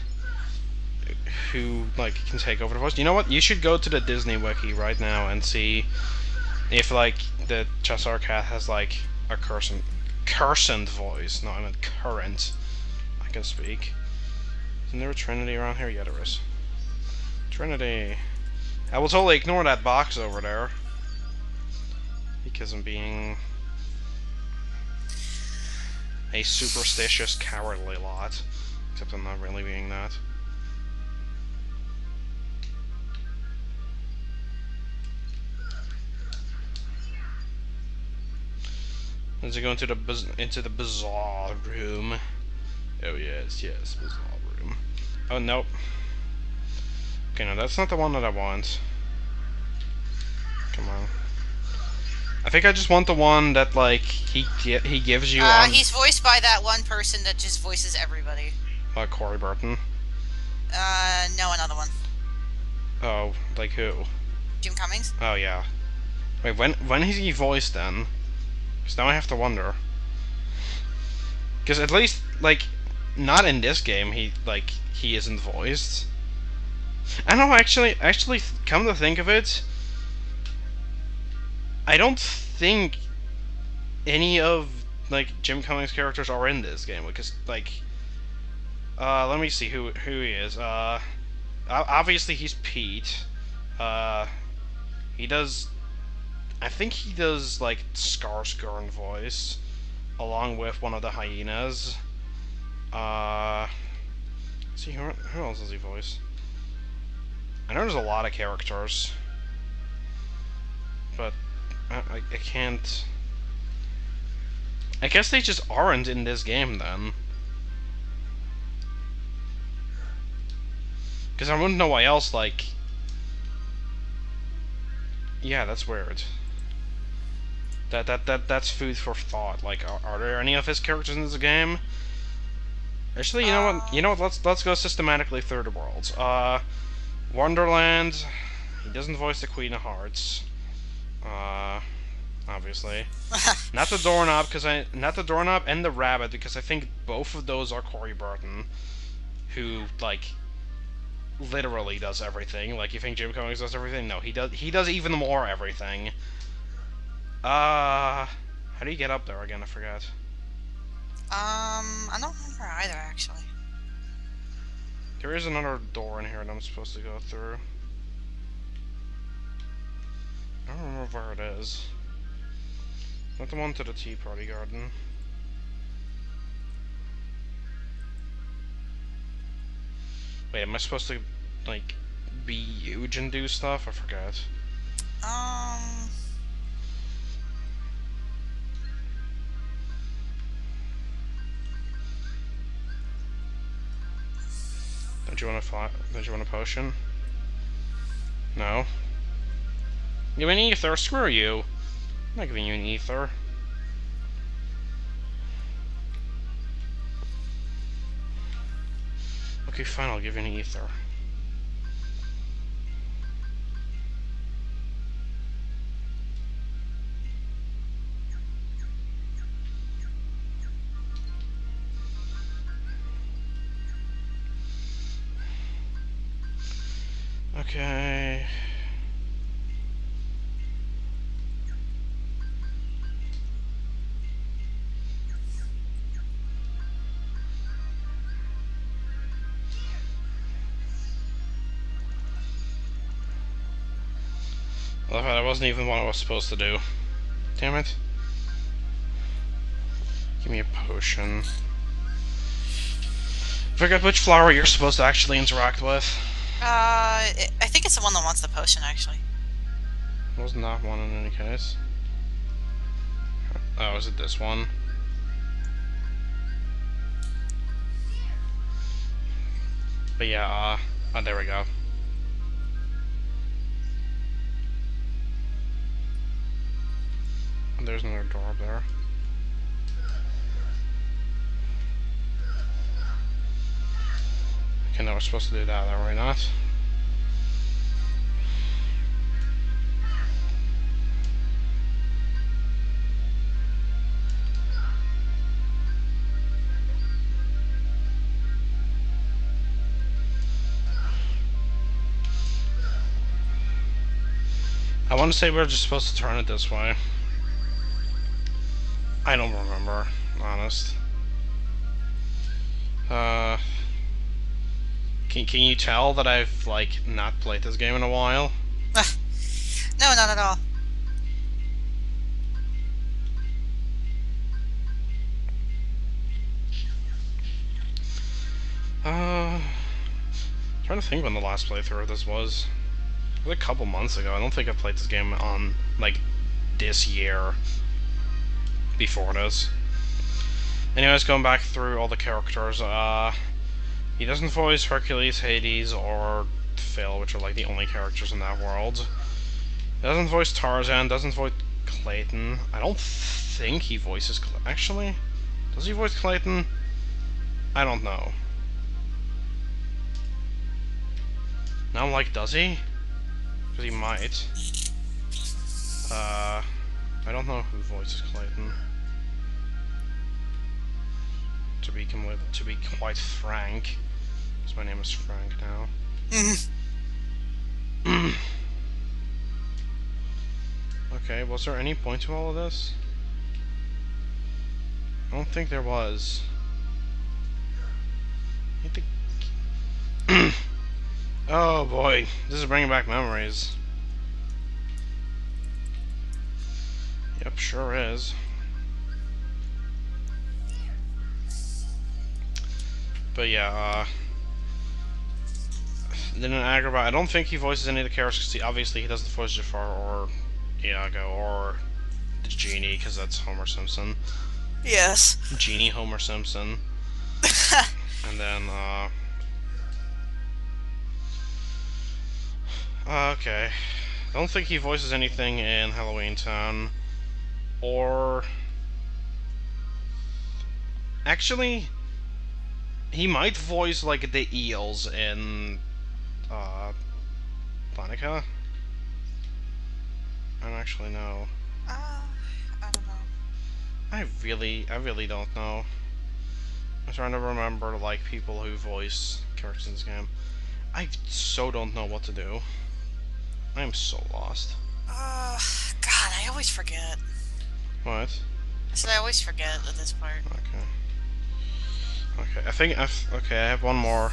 who, like, can take over the voice? You know what? You should go to the Disney Wiki right now and see if, like, the Cheshire Cat has, like, a Cursant voice. No, I meant current. I can speak. Isn't there a Trinity around here? Yeah, there is. Trinity. I will totally ignore that box over there. Because I'm being a superstitious, cowardly lot. Except I'm not really being that. Let's go into the bizarre room. Oh yes, yes, bizarre room. Oh nope. Okay, no, that's not the one that I want. Come on. I think I just want the one that like he gives you on. He's voiced by that one person that just voices everybody. Corey Burton. No, another one. Oh, like who? Jim Cummings? Oh yeah. Wait, when is he voiced then? Because now I have to wonder. Because at least like, not in this game he isn't voiced. I don't know. Actually, come to think of it, I don't think any of like Jim Cummings' characters are in this game because like, let me see who he is. Obviously he's Pete. He does. I think he does like Skarsgård voice, along with one of the hyenas. See who else does he voice? I know there's a lot of characters, but I can't. I guess they just aren't in this game then. Because I wouldn't know why else, like... Yeah, that's weird. That's food for thought. Like, are there any of his characters in this game? Actually, you know what? You know what? Let's go systematically through the worlds. Wonderland. He doesn't voice the Queen of Hearts. Obviously. Not the doorknob, not the doorknob and the rabbit, because I think both of those are Corey Burton, who like literally does everything. Like, you think Jim Cummings does everything? No, he does. He does even more everything. How do you get up there again? I forgot. I don't remember either, actually. There is another door in here that I'm supposed to go through. I don't remember where it is. Not the one to the Tea Party Garden. Wait, am I supposed to, like, be huge and do stuff? I forgot. Don't you want a potion? No? Give me an ether? Screw you. I'm not giving you an ether. Okay, fine, I'll give you an ether. Okay. I love how that wasn't even what I was supposed to do. Damn it. Give me a potion. Forget which flower you're supposed to actually interact with. I think it's the one that wants the potion, actually. It was not one in any case. Oh, is it this one? But yeah, oh, there we go. Oh, there's another door up there. Okay, now we're supposed to do that, are we not? I want to say we're just supposed to turn it this way. I don't remember, honest. Uh, can you tell that I've, like, not played this game in a while? No, not at all. Trying to think when the last playthrough of this was. It was a couple months ago. I don't think I played this game on, like, this year before this. Anyways, going back through all the characters, he doesn't voice Hercules, Hades, or Phil, which are, like, the only characters in that world. He doesn't voice Tarzan, doesn't voice Clayton. I don't think he voices actually? Does he voice Clayton? I don't know. Now I'm like, does he? Because he might. I don't know who voices Clayton. To be quite frank, because my name is Frank now. Okay, was there any point to all of this? I don't think there was. Oh boy, this is bringing back memories. Yep, sure is. But yeah, then in Agrabah, I don't think he voices any of the characters, because obviously he doesn't voice Jafar or Iago or the Genie, because that's Homer Simpson. Yes. Genie Homer Simpson. And then, okay. I don't think he voices anything in Halloween Town. Or... Actually, he might voice, like, the eels in, Planica? I don't actually know. I don't know. I really don't know. I'm trying to remember, like, people who voice characters in this game. I so don't know what to do. I am so lost. God, I always forget. What? I said I always forget at this part. Okay. Okay, okay, I have one more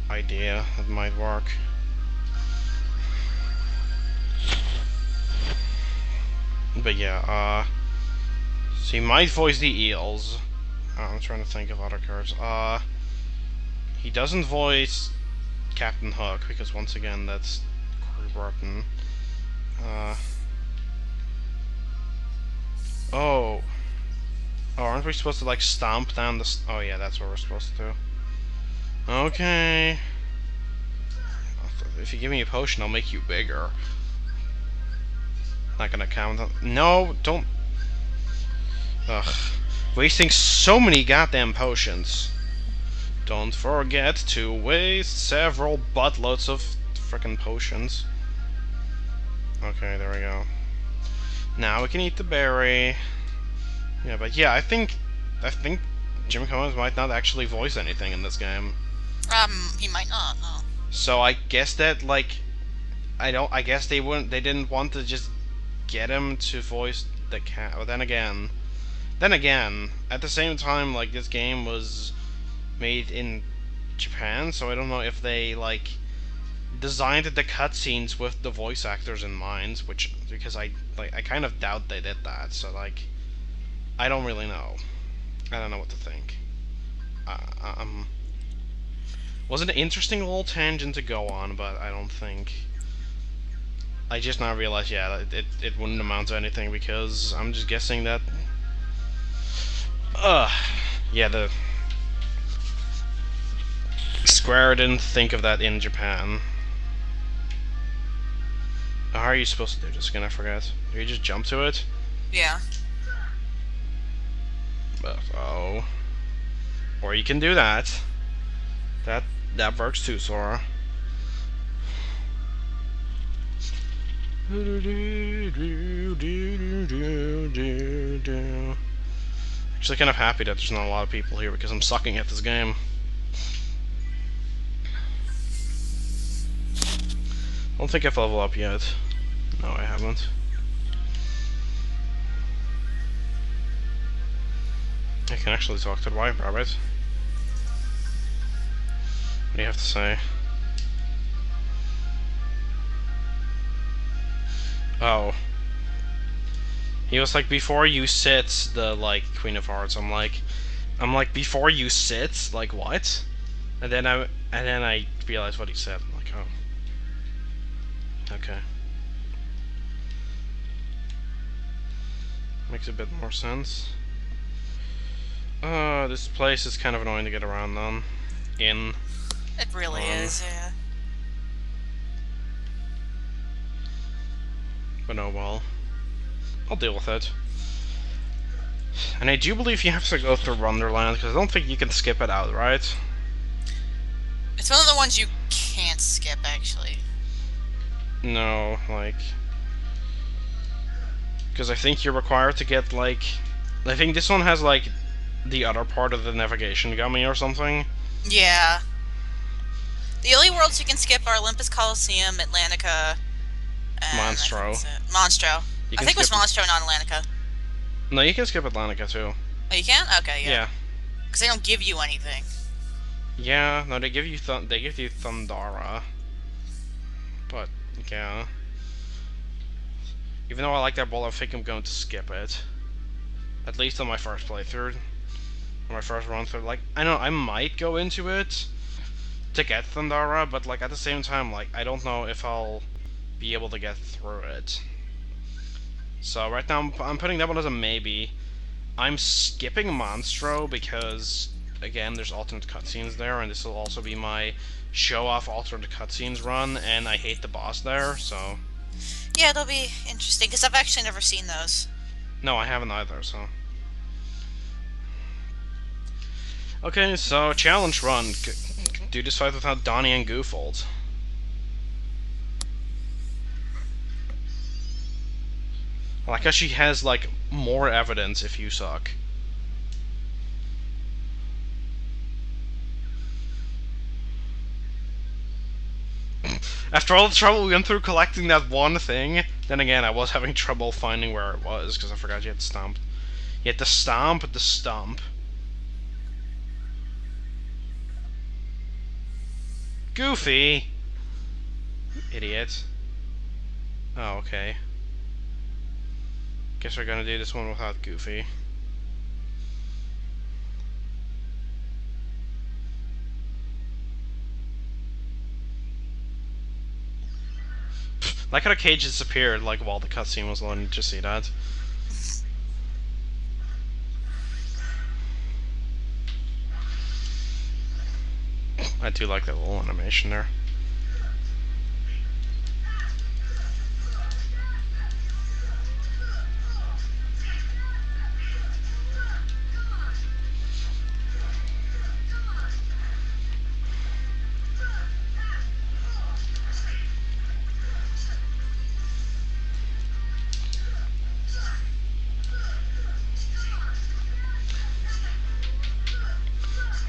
idea that might work. But yeah, so he might voice the eels. I'm trying to think of other cards. He doesn't voice Captain Hook, because once again, that's Corey Burton. Oh, aren't we supposed to, like, stomp down the... Oh yeah, that's what we're supposed to do. Okay. If you give me a potion, I'll make you bigger. Not gonna count on... No, don't... Ugh. Wasting so many goddamn potions. Don't forget to waste several buttloads of frickin' potions. Okay, there we go. Now we can eat the berry. Yeah, but yeah, I think Jim Cummings might not actually voice anything in this game. He might not, no. So I guess that, like, I guess they didn't want to just get him to voice the cat. But then again, at the same time, like, this game was made in Japan, so I don't know if they, like, designed the cutscenes with the voice actors in mind, because I kind of doubt they did that. So, like, I don't really know. I don't know what to think. Was an interesting little tangent to go on, but I don't think... I just now realized, yeah, it wouldn't amount to anything, because I'm just guessing that... yeah, the... Square didn't think of that in Japan. How are you supposed to do this again? I forgot. Do you just jump to it? Yeah. But, oh. Or you can do that. That works too, Sora. Actually kind of happy that there's not a lot of people here, because I'm sucking at this game. I don't think I've leveled up yet. No, I haven't. I can actually talk to the white rabbit. What do you have to say? Oh. He was like, before you sit, the, like, Queen of Hearts. I'm like, before you sit? Like, what? And then I realized what he said. I'm like, oh. Okay. Makes a bit more sense. This place is kind of annoying to get around on. It really is, yeah. But oh well. I'll deal with it. And I do believe you have to go through Wonderland, because I don't think you can skip it outright. It's one of the ones you can't skip, actually. No, like... Because I think you're required to get, like... I think this one has, like, the other part of the navigation gummy or something. Yeah. The only worlds you can skip are Olympus Coliseum, Atlantica, and Monstro. Monstro. I think it was Monstro, not Atlantica. No, you can skip Atlantica, too. Oh, you can? Okay, yeah. Yeah. Because they don't give you anything. Yeah, no, they give you Thundara. But, yeah. Even though I like that ball, I think I'm going to skip it. At least on my first playthrough. On my first run through. Like, I know I might go into it to get Thundara, but, like, at the same time, like, I don't know if I'll be able to get through it. So, right now, I'm putting that one as a maybe. I'm skipping Monstro because, again, there's alternate cutscenes there, and this will also be my show-off alternate cutscenes run, and I hate the boss there, so... Yeah, it'll be interesting, because I've actually never seen those. No, I haven't either, so... Okay, so, challenge run. Do this fight without Donnie and Goofold. I like how she has, like, more evidence if you suck. After all the trouble we went through collecting that one thing, then again, I was having trouble finding where it was, because I forgot you had to stomp. You had to stomp the stump. Goofy! Idiot. Oh, okay. Guess we're gonna do this one without Goofy. Like how the cage disappeared, like, while the cutscene was on. Did you see that? I do like that little animation there.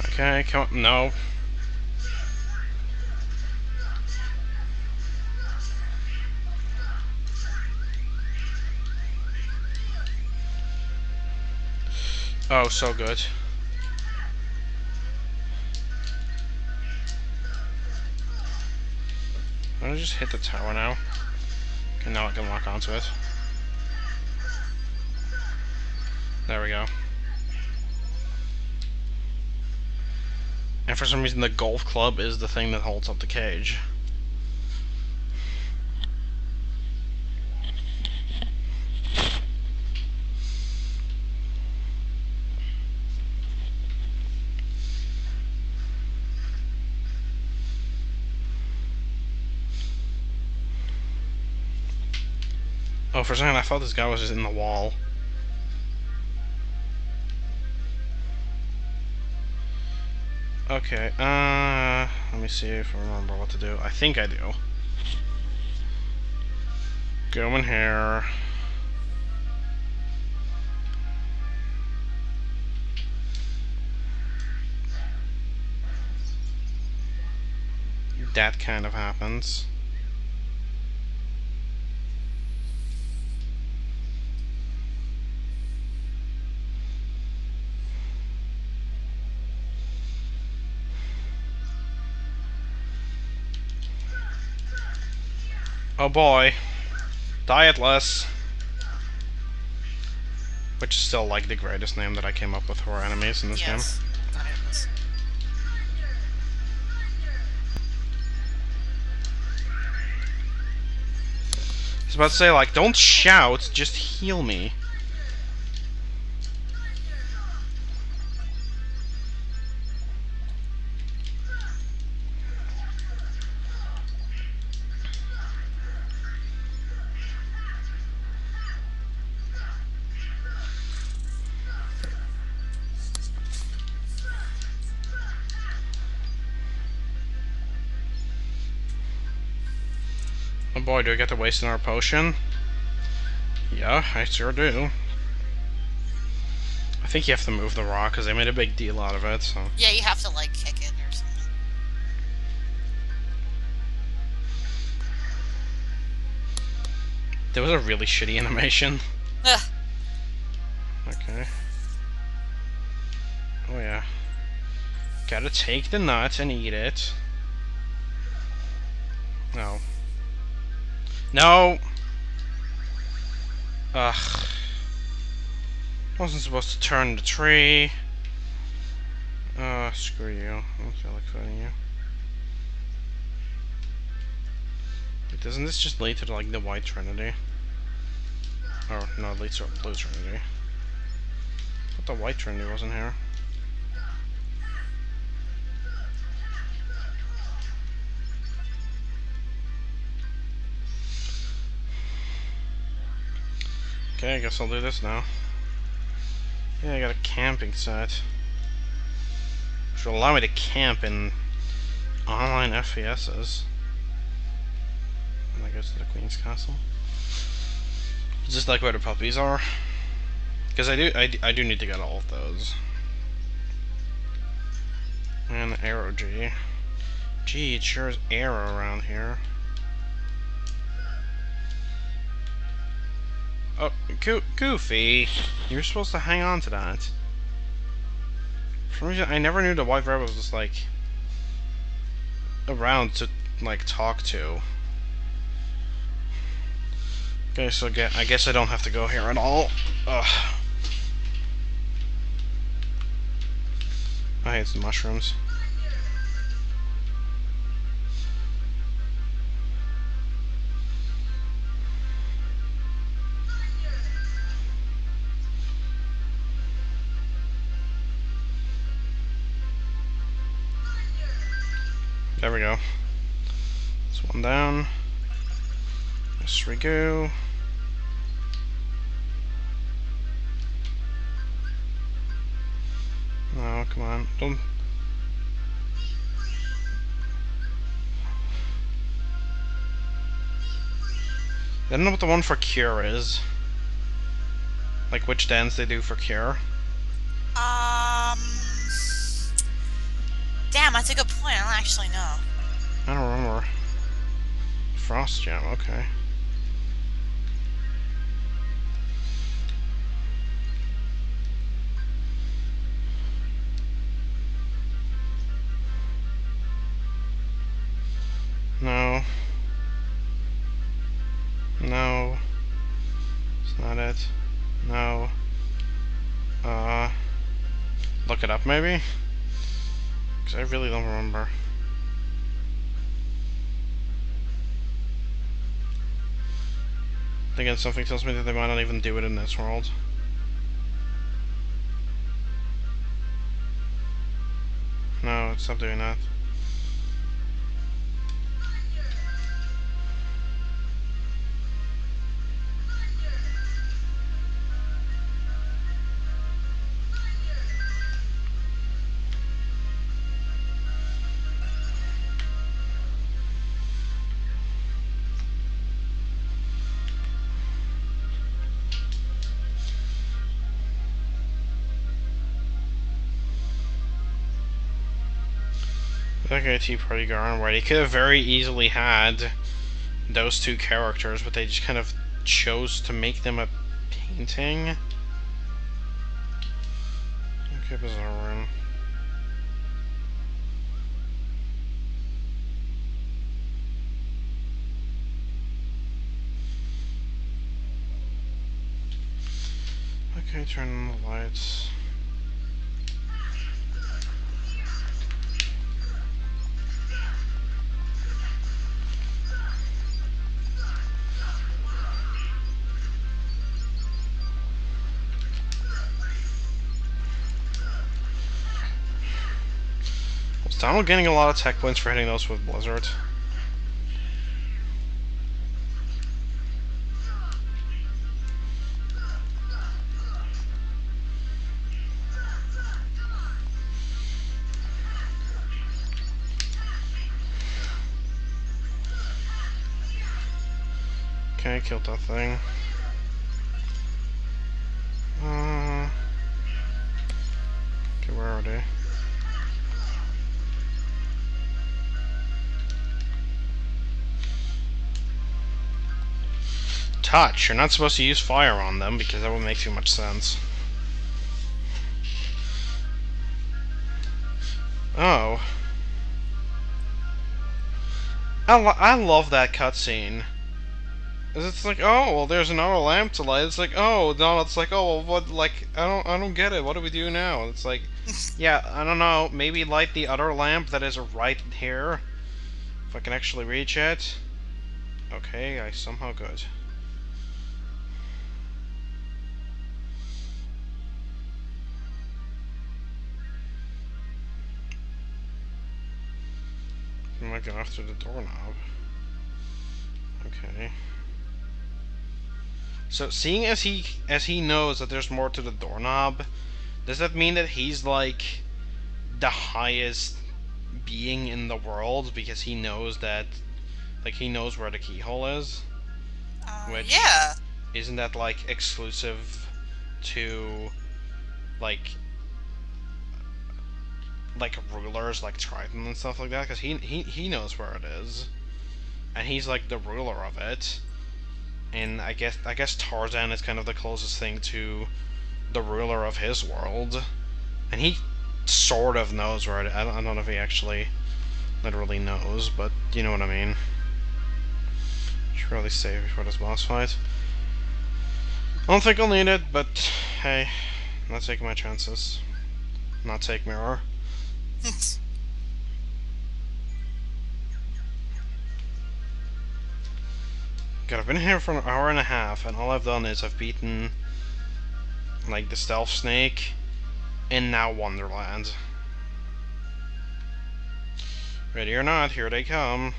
Okay, come on. No. Oh, so good. I'm gonna just hit the tower now. Okay, now I can lock onto it. There we go. And for some reason the golf club is the thing that holds up the cage. Oh, for a second I thought this guy was just in the wall. Okay, let me see if I remember what to do. I think I do. Go in here. That kind of happens. Oh boy. Dietless. Which is still like the greatest name that I came up with for enemies in this game. Yes. Dietless. I was about to say, like, don't shout, just heal me. Oh boy, do I get to waste another potion? Yeah, I sure do. I think you have to move the rock, because they made a big deal out of it, so... Yeah, you have to, like, kick it or something. There was a really shitty animation. Ugh. Okay. Oh yeah. Gotta take the nut and eat it. No. No! Ugh. Wasn't supposed to turn the tree. Screw you. I don't feel like fighting you. Wait, doesn't this just lead to, like, the White Trinity? Oh, no, it leads to a Blue Trinity. But the White Trinity wasn't here. Okay, I guess I'll do this now. Yeah, I got a camping set. Which will allow me to camp in online FPSs. And I go to the Queen's Castle. Just like where the puppies are. Because I do need to get all of those. And arrow G. Gee, it sure is arrow around here. Oh, Goofy! You're supposed to hang on to that. For some reason, I never knew the White Rabbit was just, like, around to, like, talk to. Okay, so I guess I don't have to go here at all. Ugh. I hate the mushrooms. There we go. That's one down. Yes, we go. No, come on. Don't. I don't know what the one for cure is. Like which dance they do for cure. Damn, that's a good point. I don't actually know. I don't remember. Frost Gem, okay. No. No. It's not it. No. Look it up maybe? Because I really don't remember. Again, something tells me that they might not even do it in this world. No, stop doing that. Okay, Tea Party Garden, right? He could have very easily had those two characters, but they just kind of chose to make them a painting. Okay, Bizarre Room. Okay, turn on the lights. Was Donald getting a lot of tech points for hitting those with Blizzard? Okay, killed that thing. Okay, where are they? Touch. You're not supposed to use fire on them because that would make too much sense. Oh. I love that cutscene. It's like, oh, well, there's another lamp to light. It's like, oh, no, it's like, oh, well, what, like, I don't get it. What do we do now? It's like, yeah, I don't know. Maybe light the other lamp that is right here. If I can actually reach it. Okay, I somehow could. I might go after the doorknob. Okay. So, seeing as he knows that there's more to the doorknob, does that mean that he's like the highest being in the world because he knows that, like, he knows where the keyhole is? Which Yeah. isn't that like exclusive to like rulers like Triton and stuff like that? Because he knows where it is, and he's like the ruler of it. And I guess Tarzan is kind of the closest thing to the ruler of his world, and he sort of knows where it is. I don't know if he actually literally knows, but you know what I mean. Should really save before this boss fight. I don't think I'll need it, but hey, I'm not taking my chances. Not take mirror. God, I've been here for an hour and a half, and all I've done is I've beaten like the stealth snake, and now Wonderland. Ready or not, here they come.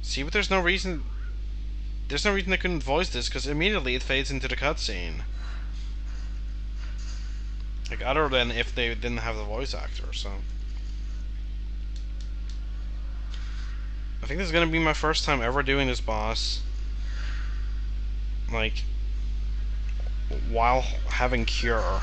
See, but there's no reason. There's no reason they couldn't voice this, because immediately it fades into the cutscene. Like, other than if they didn't have the voice actor, so. I think this is gonna be my first time ever doing this boss. Like, while having Cure.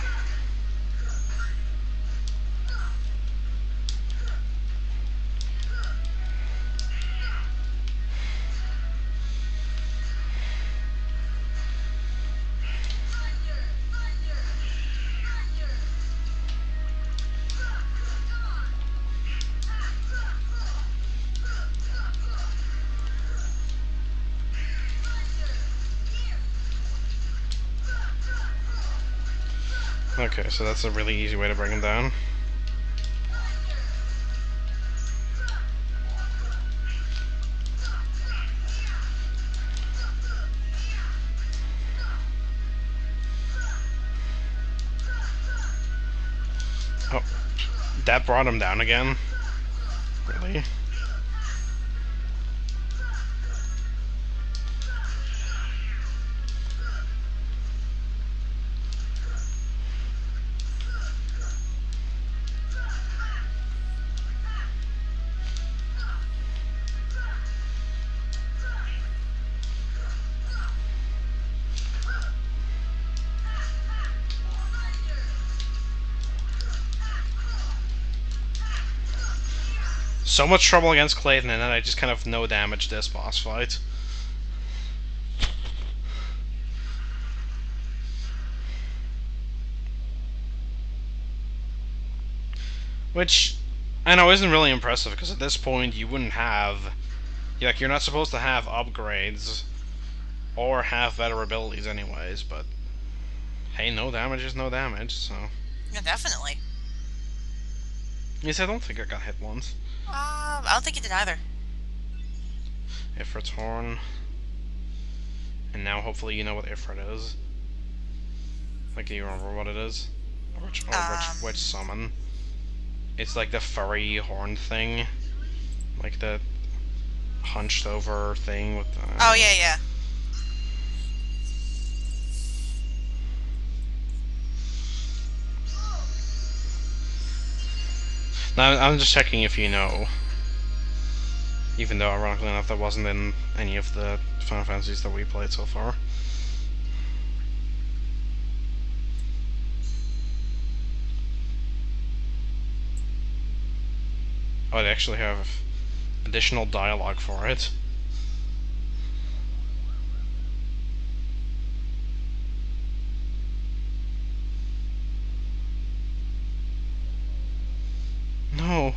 Okay, so that's a really easy way to bring him down. Oh, that brought him down again? Really? So much trouble against Clayton, and then I just kind of no damage this boss fight. Which I know isn't really impressive, because at this point you wouldn't have Like, you're not supposed to have upgrades or have better abilities anyways, but hey, no damage is no damage, so. Yeah, definitely. Yes, I don't think I got hit once. I don't think you did either. Ifrit's Horn. And now hopefully you know what Ifrit is. Like, do you remember what it is? Which summon? It's like the furry horn thing. Like the hunched over thing with the... Oh, yeah, yeah. Now, I'm just checking if you know. Even though, ironically enough, that wasn't in any of the Final Fantasies that we played so far. Oh, they actually have additional dialogue for it. No.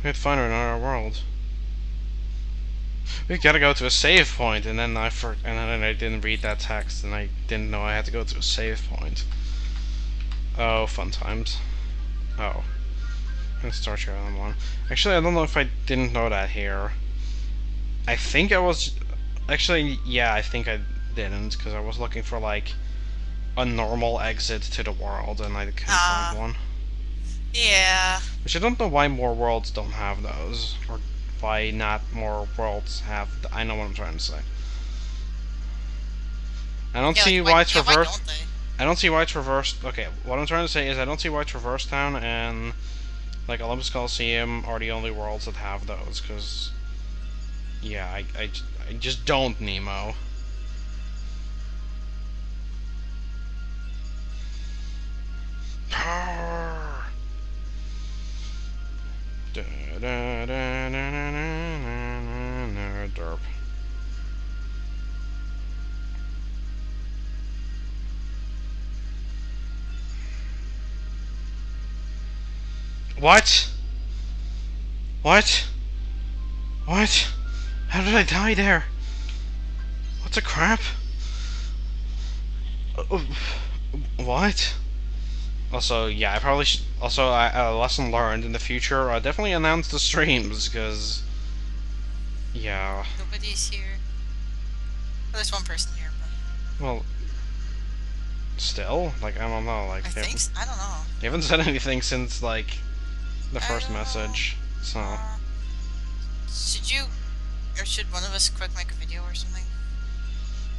We had to find her in our world. We gotta go to a save point, and then I didn't read that text, and I didn't know I had to go to a save point. Oh, fun times. Oh. Let's start your other one. Actually, I don't know if I didn't know that here. I think I was... Actually, yeah, I think I didn't, because I was looking for, like, a normal exit to the world, and I couldn't find one. Yeah. Which I don't know why more worlds don't have those, or why not more worlds have... I know what I'm trying to say. I don't see why it's reversed. I don't see why it's reversed. Okay, what I'm trying to say is I don't see why Traverse Town and like Olympus Coliseum are the only worlds that have those, because yeah, I just don't, Nemo. Power. Derp. What? What? What? How did I die there? What the crap? What? Also, yeah, I probably should... Also, lesson learned in the future, definitely announce the streams, because... Yeah. Nobody's here. Well, there's one person here, but... Well... Still? Like, I don't know, like... I don't know. They haven't said anything since, like, the first message, so... Should you... Or should one of us quick make a video or something?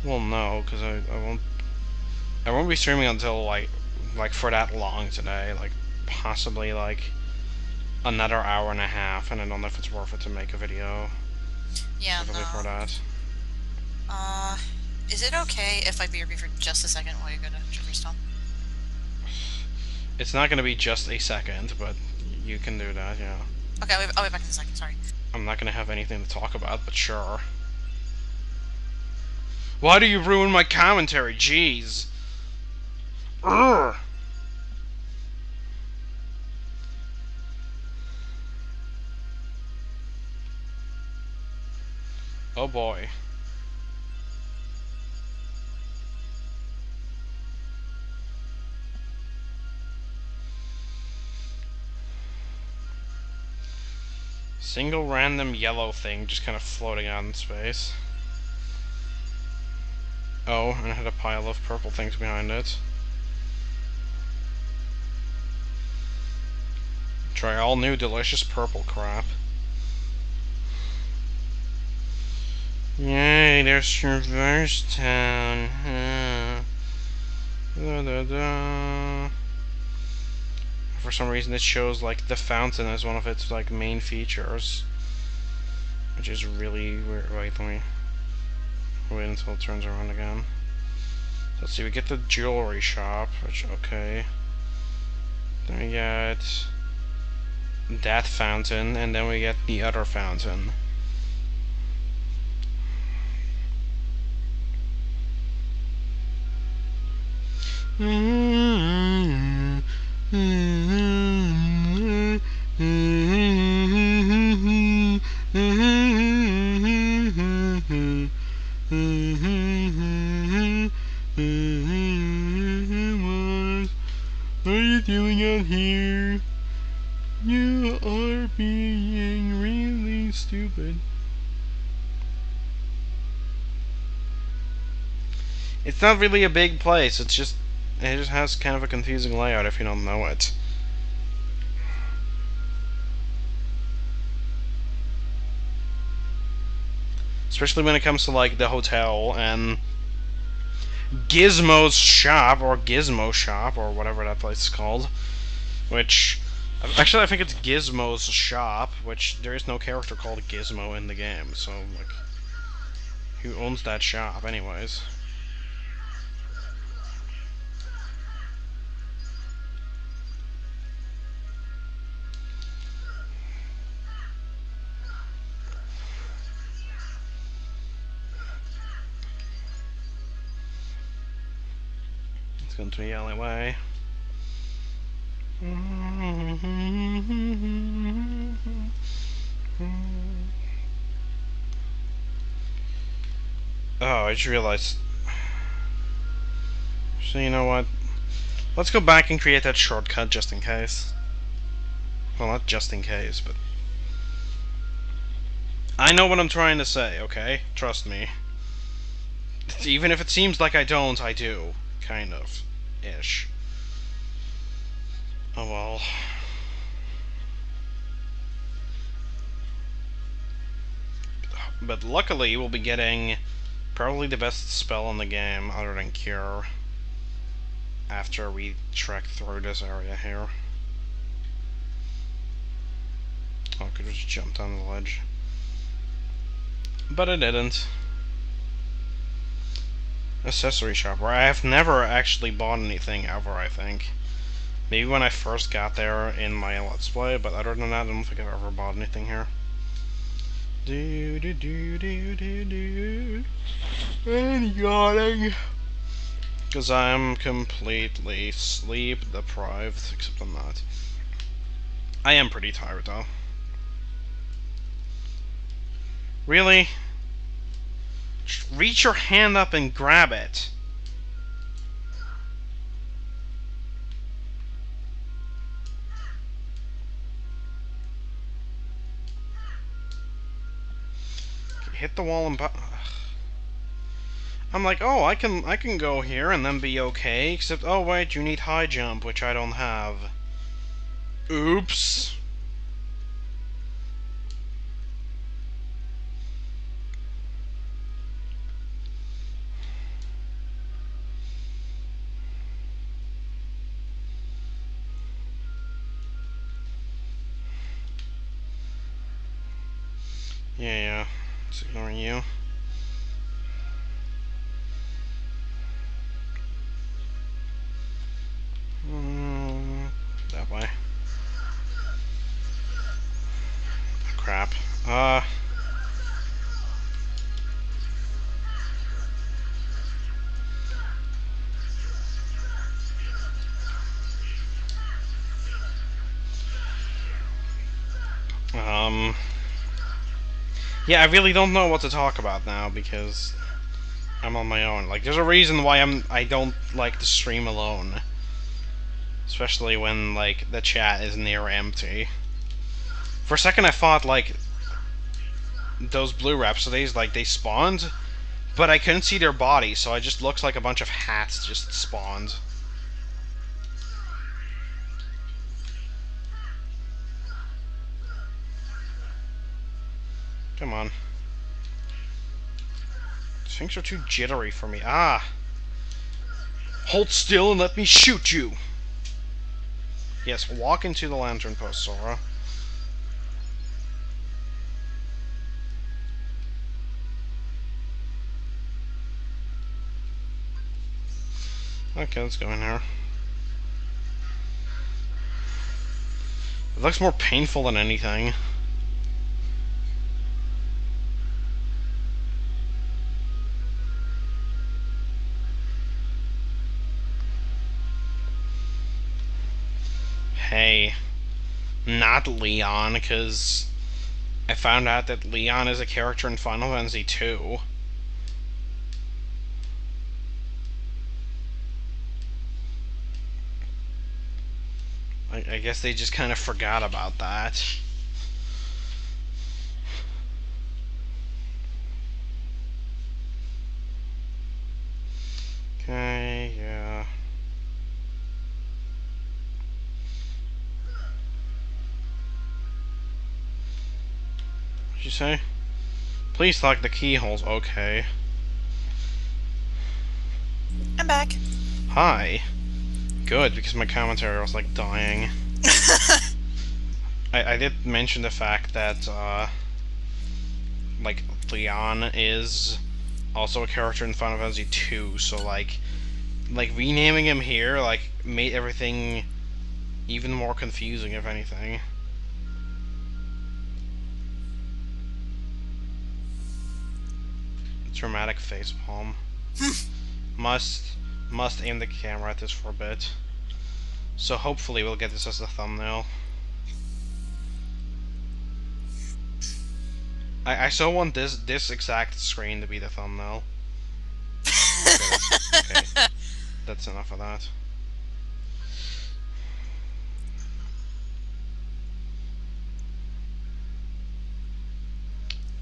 Well, no, because I won't... I won't be streaming until, like, for that long today, like, possibly, like, another hour and a half, and I don't know if it's worth it to make a video. Yeah, no. For that. Is it okay if I BRB for just a second while you go to Traverse Town? It's not gonna be just a second, but you can do that, yeah. Okay, I'll be back in a second, sorry. I'm not gonna have anything to talk about, but sure. Why do you ruin my commentary? Jeez. Urgh. Oh boy. Single random yellow thing just kind of floating out in space. Oh, and it had a pile of purple things behind it. Try all new delicious purple crap. Yay, there's Traverse Town. Da, da, da. For some reason it shows like the fountain as one of its like main features. Which is really weird. Wait, let me wait until it turns around again. So let's see, we get the jewelry shop, which okay. Then we get that fountain, and then we get the other fountain. stupid. It's not really a big place. It just has kind of a confusing layout if you don't know it. Especially when it comes to like the hotel and Gizmo's shop or Gizmo shop or whatever that place is called. Which actually I think it's Gizmo's shop, which there is no character called Gizmo in the game. So like, who owns that shop anyways? It's going to the alleyway. Oh, I just realized. So you know what? Let's go back and create that shortcut just in case. Well, not just in case, but I know what I'm trying to say, okay? Trust me. Even if it seems like I don't, I do. Kind of. Ish. Oh well. But luckily, we'll be getting probably the best spell in the game, other than Cure, after we trek through this area here. Oh, I could have just jumped on the ledge. But I didn't. Accessory shop, where I have never actually bought anything ever, I think. Maybe when I first got there in my Let's Play, but other than that, I don't think I've ever bought anything here. Do do do do do do. And yawning. Because I'm completely sleep deprived, except I'm not. I am pretty tired though. Really? Just reach your hand up and grab it. Hit the wall and I'm like, oh, I can go here and then be okay, except oh wait, you need high jump, which I don't have. Oops. Yeah, it's ignoring you. That way. Crap. Yeah, I really don't know what to talk about now because I'm on my own. Like, there's a reason why I don't like to stream alone. Especially when, like, the chat is near empty. For a second I thought, like, those blue Rhapsodies, like, they spawned, but I couldn't see their bodies, so it just looks like a bunch of hats just spawned. Come on. Things are too jittery for me. Ah! Hold still and let me shoot you! Yes, walk into the lantern post, Sora. Okay, let's go in here. It looks more painful than anything. Hey, not Leon, because I found out that Leon is a character in Final Fantasy II. I guess they just kind of forgot about that. say? Please lock the keyholes. Okay. I'm back. Hi. Good, because my commentary was like dying. I did mention the fact that like Leon is also a character in Final Fantasy 2, so like renaming him here like made everything even more confusing, if anything. Dramatic facepalm. must aim the camera at this for a bit. So hopefully we'll get this as the thumbnail. I so want this exact screen to be the thumbnail. Okay, that's enough of that.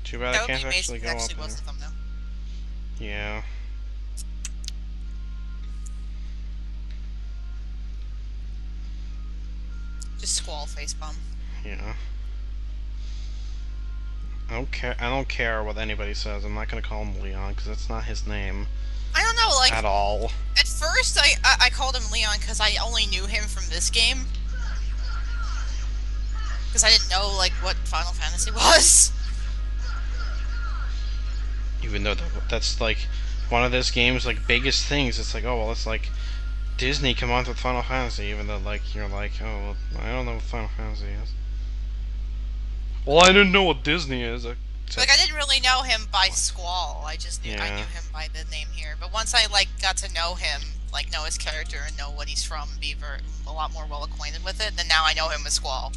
Too bad I can't actually go up there. Yeah. Just squall facepalm. Yeah. I don't care what anybody says. I'm not gonna call him Leon because that's not his name. I don't know, like at all. At first, I called him Leon because I only knew him from this game. Because I didn't know like what Final Fantasy was. Even though that's like one of this game's like biggest things. It's like, oh well, it's like Disney come on with Final Fantasy. Even though like you're like, oh well, I don't know what Final Fantasy is. Well, I didn't know what Disney is. Like I didn't really know him by Squall. I just knew I knew him by the name here. But once I like got to know him, like know his character and know what he's from, and be a lot more well acquainted with it, then now I know him as Squall.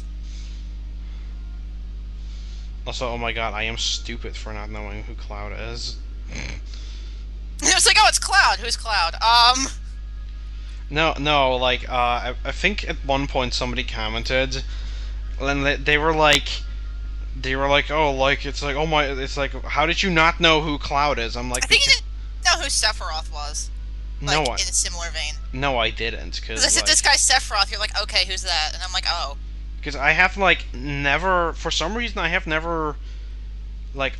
Also, oh my god, I am stupid for not knowing who Cloud is. I was like, oh, it's Cloud. Who's Cloud? No, like, I think at one point somebody commented, and they were like, oh, like, it's like, oh my, it's like, how did you not know who Cloud is? I'm like, I think you didn't know who Sephiroth was. Like, in a similar vein. No, I didn't. Because I said, this guy's Sephiroth, you're like, okay, who's that? And I'm like, oh. Because I have, like, never, for some reason, I have never, like,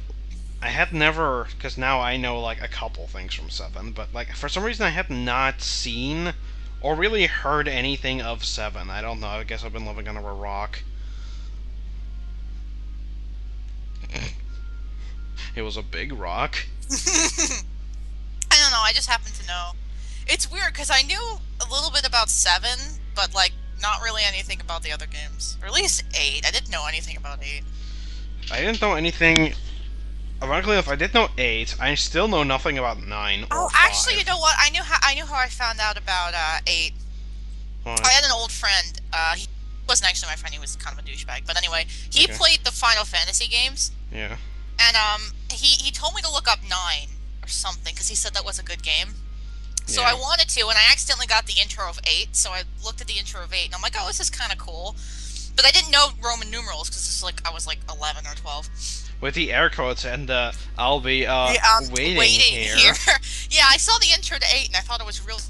because now I know, like, a couple things from 7, but, like, for some reason I have not seen or really heard anything of 7. I don't know, I guess I've been living under a rock. It was a big rock. I don't know, I just happen to know. It's weird, because I knew a little bit about 7, but, like, not really anything about the other games. Or at least 8. I didn't know anything about 8. I didn't know anything... Ironically enough, I did know 8. I still know nothing about 9 or 5. Actually, you know what? I knew how I found out about 8. What? I had an old friend. He wasn't actually my friend. He was kind of a douchebag. But anyway, he played the Final Fantasy games. Yeah. And he told me to look up 9 or something because he said that was a good game. So I wanted to, and I accidentally got the intro of 8. So I looked at the intro of 8, and I'm like, oh, this is kind of cool. But I didn't know Roman numerals because this is like I was like 11 or 12. With the air quotes and I'll be waiting here. Yeah, I saw the intro to 8 and I thought it was really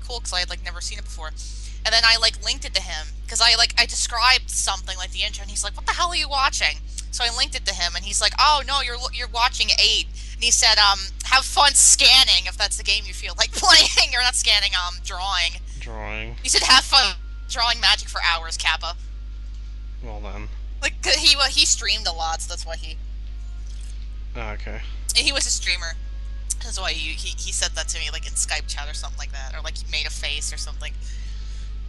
cool because I had like never seen it before. And then I like linked it to him because I described something like the intro and he's like, "What the hell are you watching?" So I linked it to him and he's like, "Oh no, you're watching 8." And he said, "Have fun scanning if that's the game you feel like playing." Or not scanning, drawing. Drawing. He said, "Have fun drawing magic for hours, Kappa." Well then. Like he streamed a lot, so that's why he. Oh, okay. He was a streamer. That's why he said that to me, like in Skype chat or something like that, or like he made a face or something.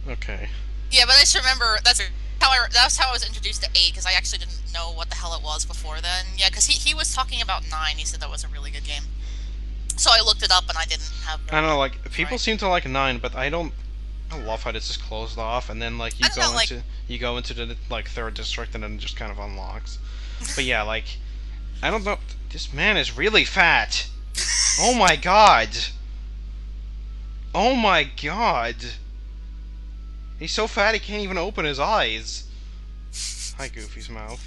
Okay. Yeah, but I just remember that's how I was introduced to 8 because I actually didn't know what the hell it was before then. Yeah, because he was talking about 9. He said that was a really good game. So I looked it up and I didn't have. I don't know, like people seem to like 9, but I don't. I love how it's just closed off, and then like you go into the like 3rd district, and then it just kind of unlocks. But yeah, like. I don't know. This man is really fat. Oh my god. Oh my god. He's so fat he can't even open his eyes. Hi, Goofy's mouth.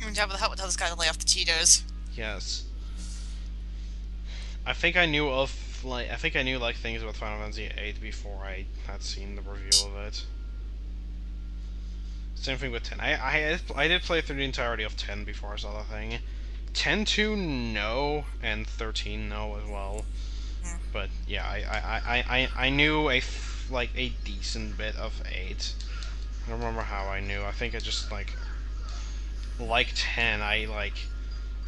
You're in Jabba the Hutt would tell this guy to lay off the Cheetos. Yes. I think I knew like things about Final Fantasy VIII before I had seen the review of it. Same thing with 10. I did play through the entirety of 10 before I saw the thing. 10 2 no, and 13 no as well. Mm. But yeah, I knew like a decent bit of 8. I don't remember how I knew. I think I just like 10. I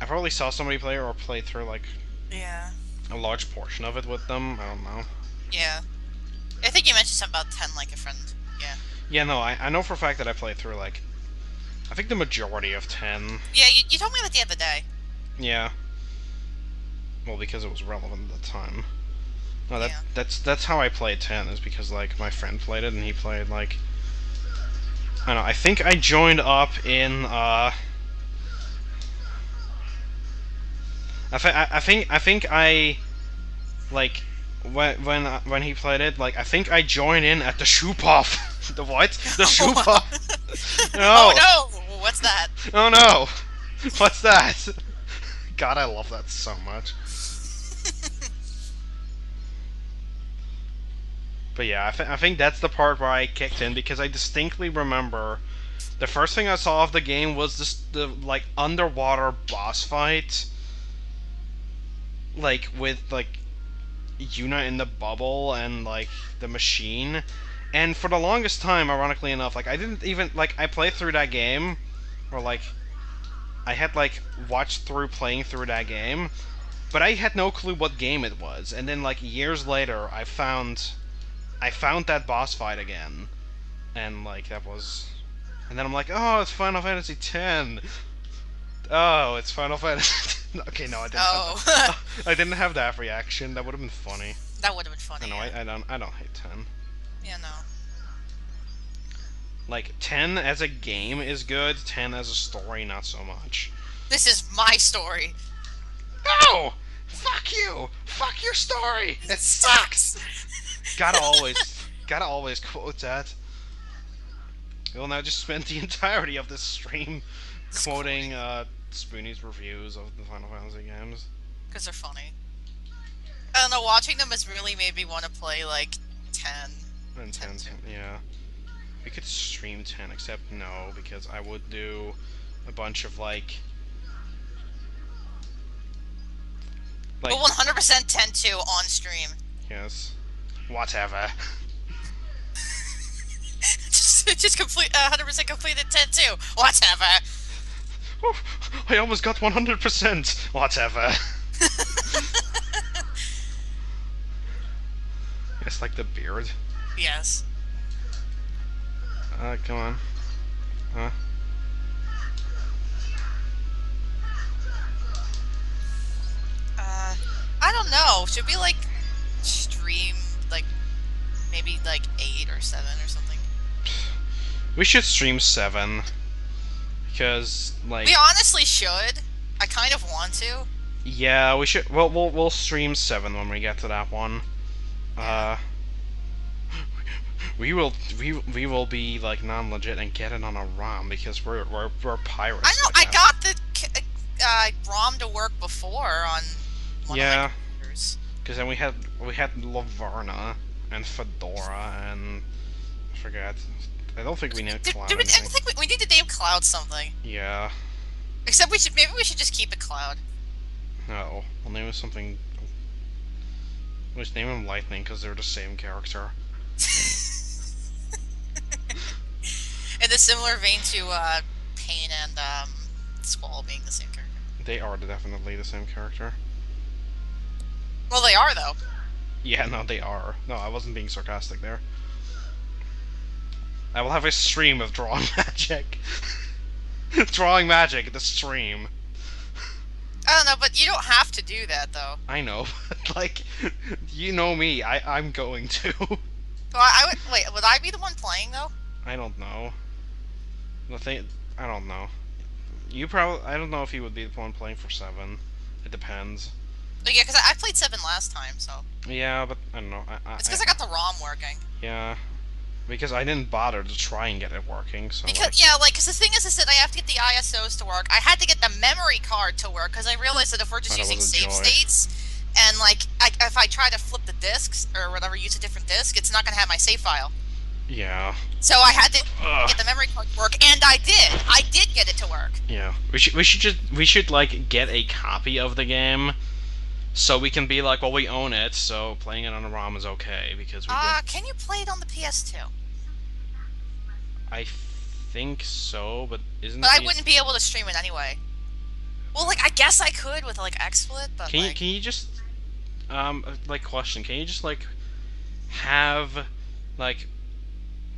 probably saw somebody play or play through like Yeah. a large portion of it with them. I don't know. Yeah. I think you mentioned something about 10 like a friend. Yeah. Yeah, no, I know for a fact that I played through like I think the majority of 10. Yeah, you told me that the other day. Yeah. Well, because it was relevant at the time. No, Yeah. that's how I played 10 is because like my friend played it and he played like I don't know. I think I joined up in I think I like when he played it like I think I joined in at the shoop off. The what? The shoop off. No. Oh no! What's that? Oh no. What's that? God, I love that so much. But yeah, I think that's the part where I kicked in because I distinctly remember the first thing I saw of the game was the like underwater boss fight, like with like Yuna in the bubble and like the machine. And for the longest time, ironically enough, like I didn't even like I played through that game, or like I had like watched through playing through that game, but I had no clue what game it was. And then like years later, I found that boss fight again, and like that was, and then I'm like, oh, it's Final Fantasy X. Oh, it's Final Fantasy. Okay, no, I didn't. Oh. I didn't have that reaction. That would have been funny. That would have been funny. I know. Yeah. I don't hate 10. Yeah, no. Like 10 as a game is good. 10 as a story, not so much. This is my story. No! Fuck you! Fuck your story! It sucks! gotta always quote that. We'll now just spend the entirety of this stream quoting Spoonie's reviews of the Final Fantasy games. Because they're funny. I don't know, watching them has really made me want to play, like, 10. And 10, yeah. We could stream 10, except no, because I would do a bunch of, like... But 100% 10-2 on stream. Yes. Whatever. just complete 100% completed 10-2. Whatever. Oh, I almost got 100%. Whatever. It's like the beard. Yes. Come on. Huh? I don't know. Should we, like, stream, like, maybe, like, 8 or 7 or something? We should stream 7. Because, like... We honestly should. I kind of want to. Yeah, we should... Well, we'll stream 7 when we get to that one. We will be, like, non-legit and get it on a ROM because we're pirates. I know, like I got the ROM to work before on one of my computers. Because then we had Lavarna and Fedora and I forget. I don't think we need Cloud. I think we need to name Cloud something. Yeah. Except maybe we should just keep it Cloud. No, we'll name it something. We'll just name him Lightning because they're the same character. In a similar vein to Pain and Squall being the same character. They are definitely the same character. Well, they are, though. Yeah, no, they are. No, I wasn't being sarcastic there. I will have a stream of drawing magic. Drawing magic, the stream. I don't know, but you don't have to do that, though. I know, but, like, you know me, I'm going to. Well, would I be the one playing, though? I don't know. I don't know. I don't know if you would be the one playing for 7. It depends. Yeah, because I played 7 last time, so... Yeah, but I don't know. It's because I got the ROM working. Yeah. Because I didn't bother to try and get it working, so... Because the thing is that I have to get the ISOs to work. I had to get the memory card to work, because I realized that if we're just using save states, and, like, if I try to flip the discs, or whatever, use a different disc, it's not going to have my save file. Yeah. So I had to Ugh. get the memory card to work, and I did. I did get it to work. Yeah. We should like get a copy of the game so we can be like, well, we own it, so playing it on a ROM is okay because we did. Can you play it on the PS2? I think so, but isn't But it? I wouldn't be able to stream it anyway. Well, like I guess I could with like XSplit, but Can you like can you just like question? Can you just like have like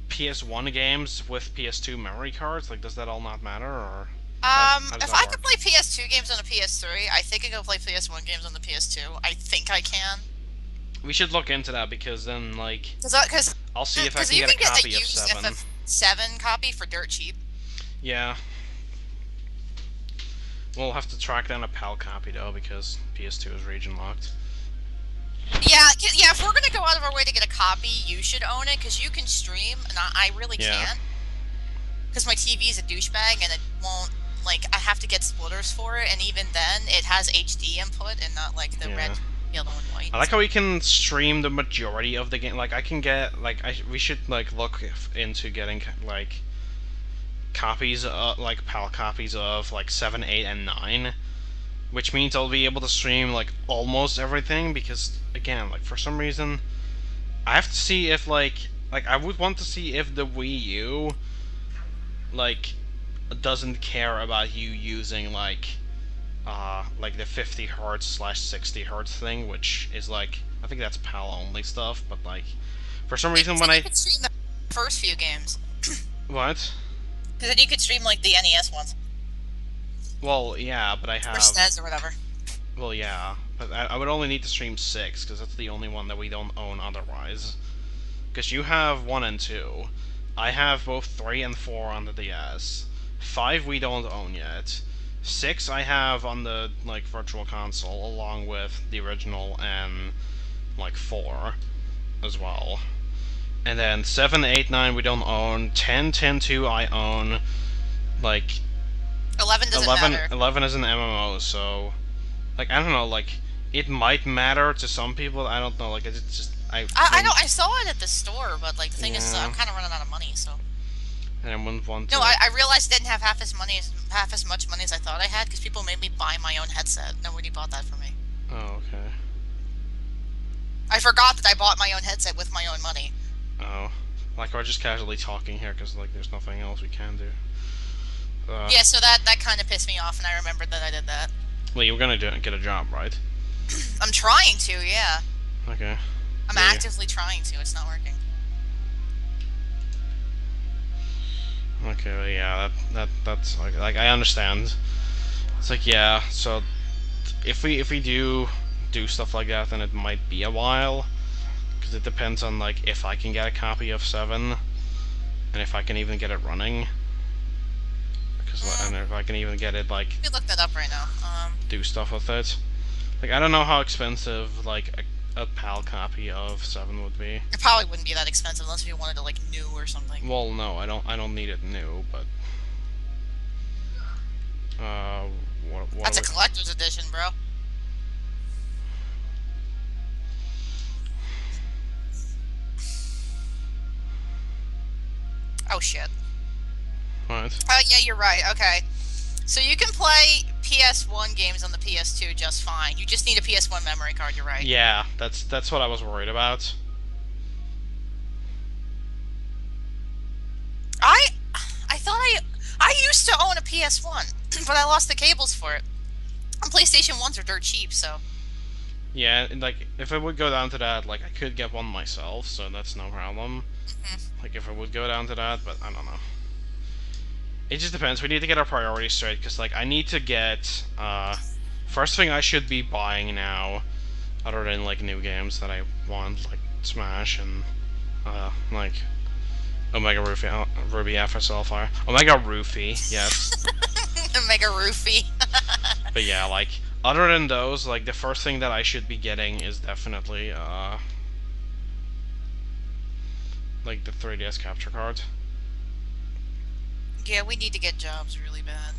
PS1 games with PS2 memory cards? Like, does that all not matter, or how does if that I work? could play PS2 games on a PS3, I think I can play PS1 games on the PS2. I think I can. We should look into that because then like Because I'll see if I can you get a can get a copy of used 7. FF7 copy for dirt cheap. Yeah. We'll have to track down a PAL copy though because PS2 is region locked. Yeah, yeah. If we're gonna go out of our way to get a copy, you should own it because you can stream, and I really Yeah. can't. Because my TV's a douchebag, and it won't. Like, I have to get splitters for it, and even then, it has HD input and not like the Yeah. red, yellow, and white. I like how we can stream the majority of the game. Like I can get like we should like look into getting like copies like PAL copies of like 7, 8, and 9, which means I'll be able to stream like almost everything because again, like for some reason I have to see if like I would want to see if the Wii U like doesn't care about you using like the 50 hertz slash 60 hertz thing, which is like I think that's PAL only stuff, but like for some reason So when you I could stream the first few games, what? because then you could stream like the NES ones Well, yeah, but I or have SNES or whatever. well, yeah, but I would only need to stream 6 because that's the only one that we don't own otherwise. Because you have 1 and 2, I have both 3 and 4 on the DS. 5 we don't own yet. 6 I have on the like virtual console along with the original and like 4 as well. And then 7, 8, 9 we don't own. 10, 10, 2 I own. Like 11 doesn't 11, matter. 11 is an MMO, so like I don't know, like it might matter to some people. I don't know, like it's just I know I saw it at the store, but like the thing is, Yeah. I'm kind of running out of money, so. and I wouldn't want to. No, I realized I didn't have half as much money as I thought I had because people made me buy my own headset. Nobody bought that for me. Oh, okay. I forgot that I bought my own headset with my own money. Oh, like we're just casually talking here because like there's nothing else we can do. Yeah, so that kind of pissed me off, and I remembered that I did that. Well, you were gonna get a job, right? I'm trying to, yeah. Okay. I'm Yeah. actively trying to. It's not working. Okay, well, yeah, that's like I understand. It's like yeah, so if we do stuff like that, then it might be a while because it depends on like if I can get a copy of 7 and if I can even get it running. Because and if I can even get it like Let me look that up right now. do stuff with it. Like I don't know how expensive like a PAL copy of 7 would be. It probably wouldn't be that expensive unless you wanted to like new or something. Well, no, I don't need it new, but what That's a collector's edition, bro. Oh shit. what? Oh yeah, you're right. Okay. So you can play PS1 games on the PS2 just fine. You just need a PS1 memory card, you're right. Yeah, that's what I was worried about. I thought I used to own a PS1, but I lost the cables for it. And PlayStation 1s are dirt cheap, so. Yeah, and, like if it would go down to that, like I could get one myself, so that's no problem. Like if it would go down to that, but I don't know. It just depends. We need to get our priorities straight because like I need to get first thing I should be buying now, other than like new games that I want, like Smash and like Omega Ruby Alpha Sapphire, Omega Roofy, yes. Mega roofie. But yeah, like other than those, like the first thing that I should be getting is definitely like the 3DS capture card. Yeah, we need to get jobs really bad.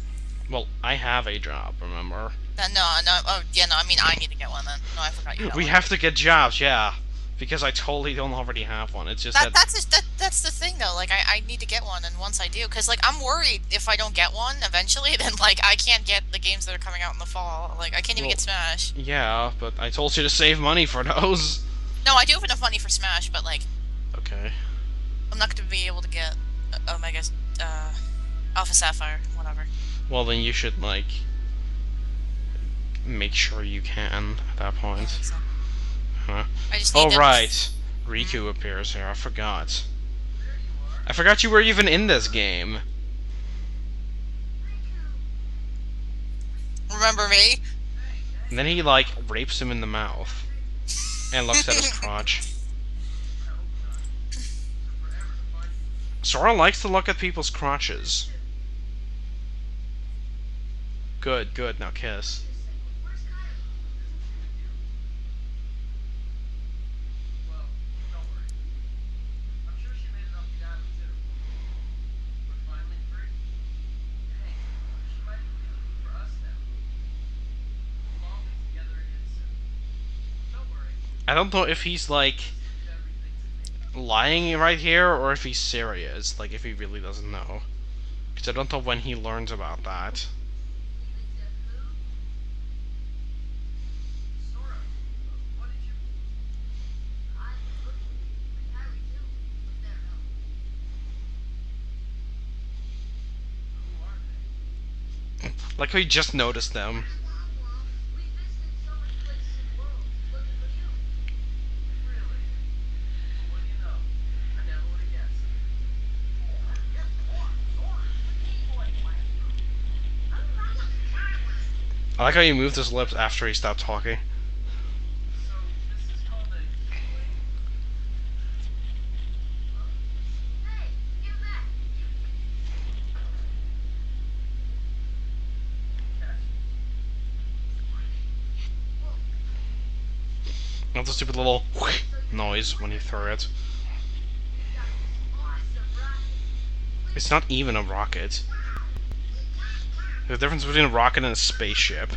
Well, I have a job, remember? No, oh, yeah, no, I mean, I need to get one then. No, I forgot you got We one. have to get jobs, yeah. Because I totally don't already have one. It's just that... That's the thing though. Like I need to get one, and once I do, because like I'm worried if I don't get one eventually, then like I can't get the games that are coming out in the fall. Like I can't even get Smash. Yeah, but I told you to save money for those. No, I do have enough money for Smash, but like Okay. I'm not going to be able to get Omega, Alpha Sapphire, whatever. Well, then you should like make sure you can at that point. Yeah, exactly. Huh. I just need Oh to... right, Riku appears here. I forgot. I forgot you were even in this game. Remember me? And then he like rapes him in the mouth and looks at his crotch. Sora likes to look at people's crotches. Good, good. Now kiss. I don't know if he's like lying right here or if he's serious, like if he really doesn't know. Because I don't know when he learns about that. Like how he just noticed them. I like how he moved his lips after he stopped talking. Not the stupid little noise when he threw it. It's not even a rocket. There's a difference between a rocket and a spaceship.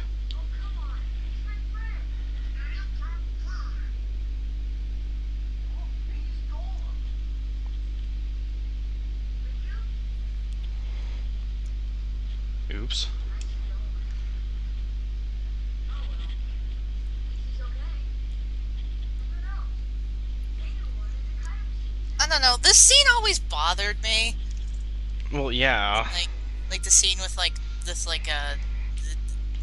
Oops. I don't know. This scene always bothered me. Well, yeah. Like the scene with like this I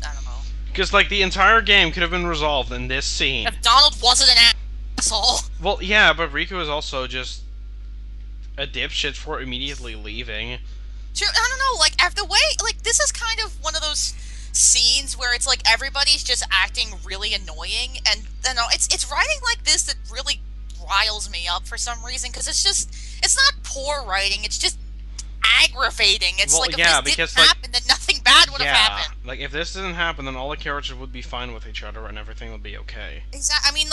don't know. Because like the entire game could have been resolved in this scene. If Donald wasn't an asshole. Well, yeah, but Riku is also just a dipshit for immediately leaving. True. I don't know. Like after the way, like this is kind of one of those scenes where it's like everybody's just acting really annoying, and you know it's writing like this that really riles me up for some reason, because it's not poor writing, it's just aggravating. It's well, like if yeah, this because, didn't happen, then nothing bad would have happened. Like if this didn't happen, then all the characters would be fine with each other and everything would be okay. Exactly. I mean,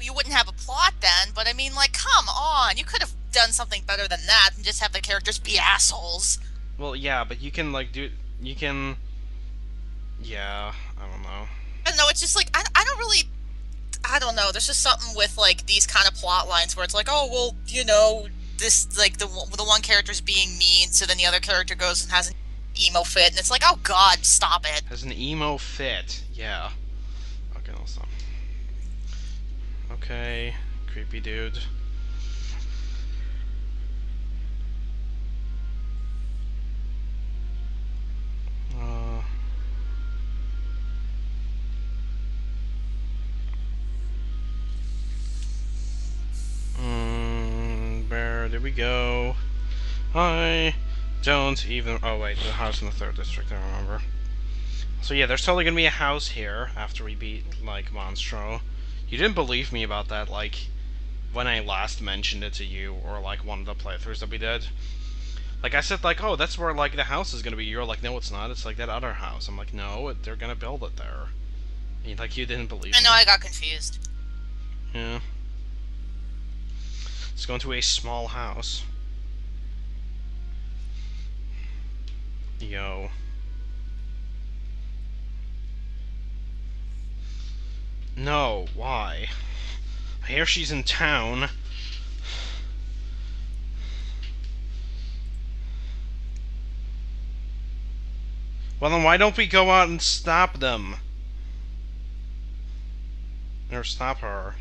you wouldn't have a plot then, but I mean, like, come on, you could have done something better than that and just have the characters be assholes. Well, yeah, but you can like you can. Yeah, I don't know. I don't know. It's just like I don't really. I don't know. There's just something with like these kind of plot lines where it's like, oh well, you know, this like the one character's being mean, so then the other character goes and has an emo fit, and it's like, oh god, stop it. Has an emo fit, yeah. Okay, I'll stop. Okay, creepy dude. Where did we go? I don't even... Oh wait, the house in the 3rd district, I remember. So yeah, there's totally gonna be a house here after we beat, like, Monstro. You didn't believe me about that, like, when I last mentioned it to you, or, like, one of the playthroughs that we did. Like, I said, like, oh, that's where, like, the house is gonna be. You're like, no, it's not. It's, like, that other house. I'm like, no, they're gonna build it there. And, like, you didn't believe me. I know, I got confused. Yeah. Let's go into a small house. Yo. No, why? I hear she's in town. Well, then why don't we go out and stop them? Or stop her.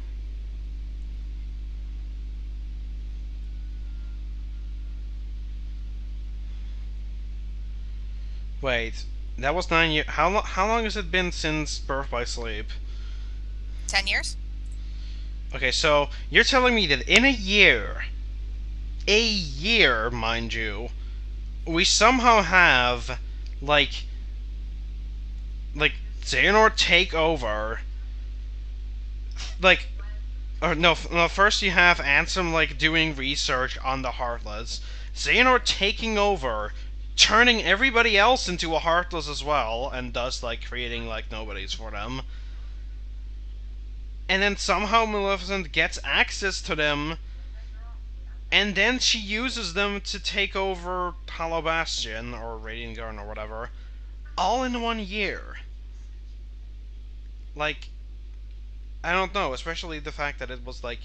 Wait, that was 9 years. How long has it been since Birth by Sleep? 10 years? Okay, so you're telling me that in a year, mind you, we somehow have, like Xehanort take over, like, or no, first you have Ansem, like, doing research on the Heartless, Xehanort taking over, turning everybody else into a Heartless as well, and thus, like, creating, like, nobodies for them. And then somehow Maleficent gets access to them, and then she uses them to take over Hollow Bastion, or Radiant Garden, or whatever, all in 1 year. Like, I don't know, especially the fact that it was, like,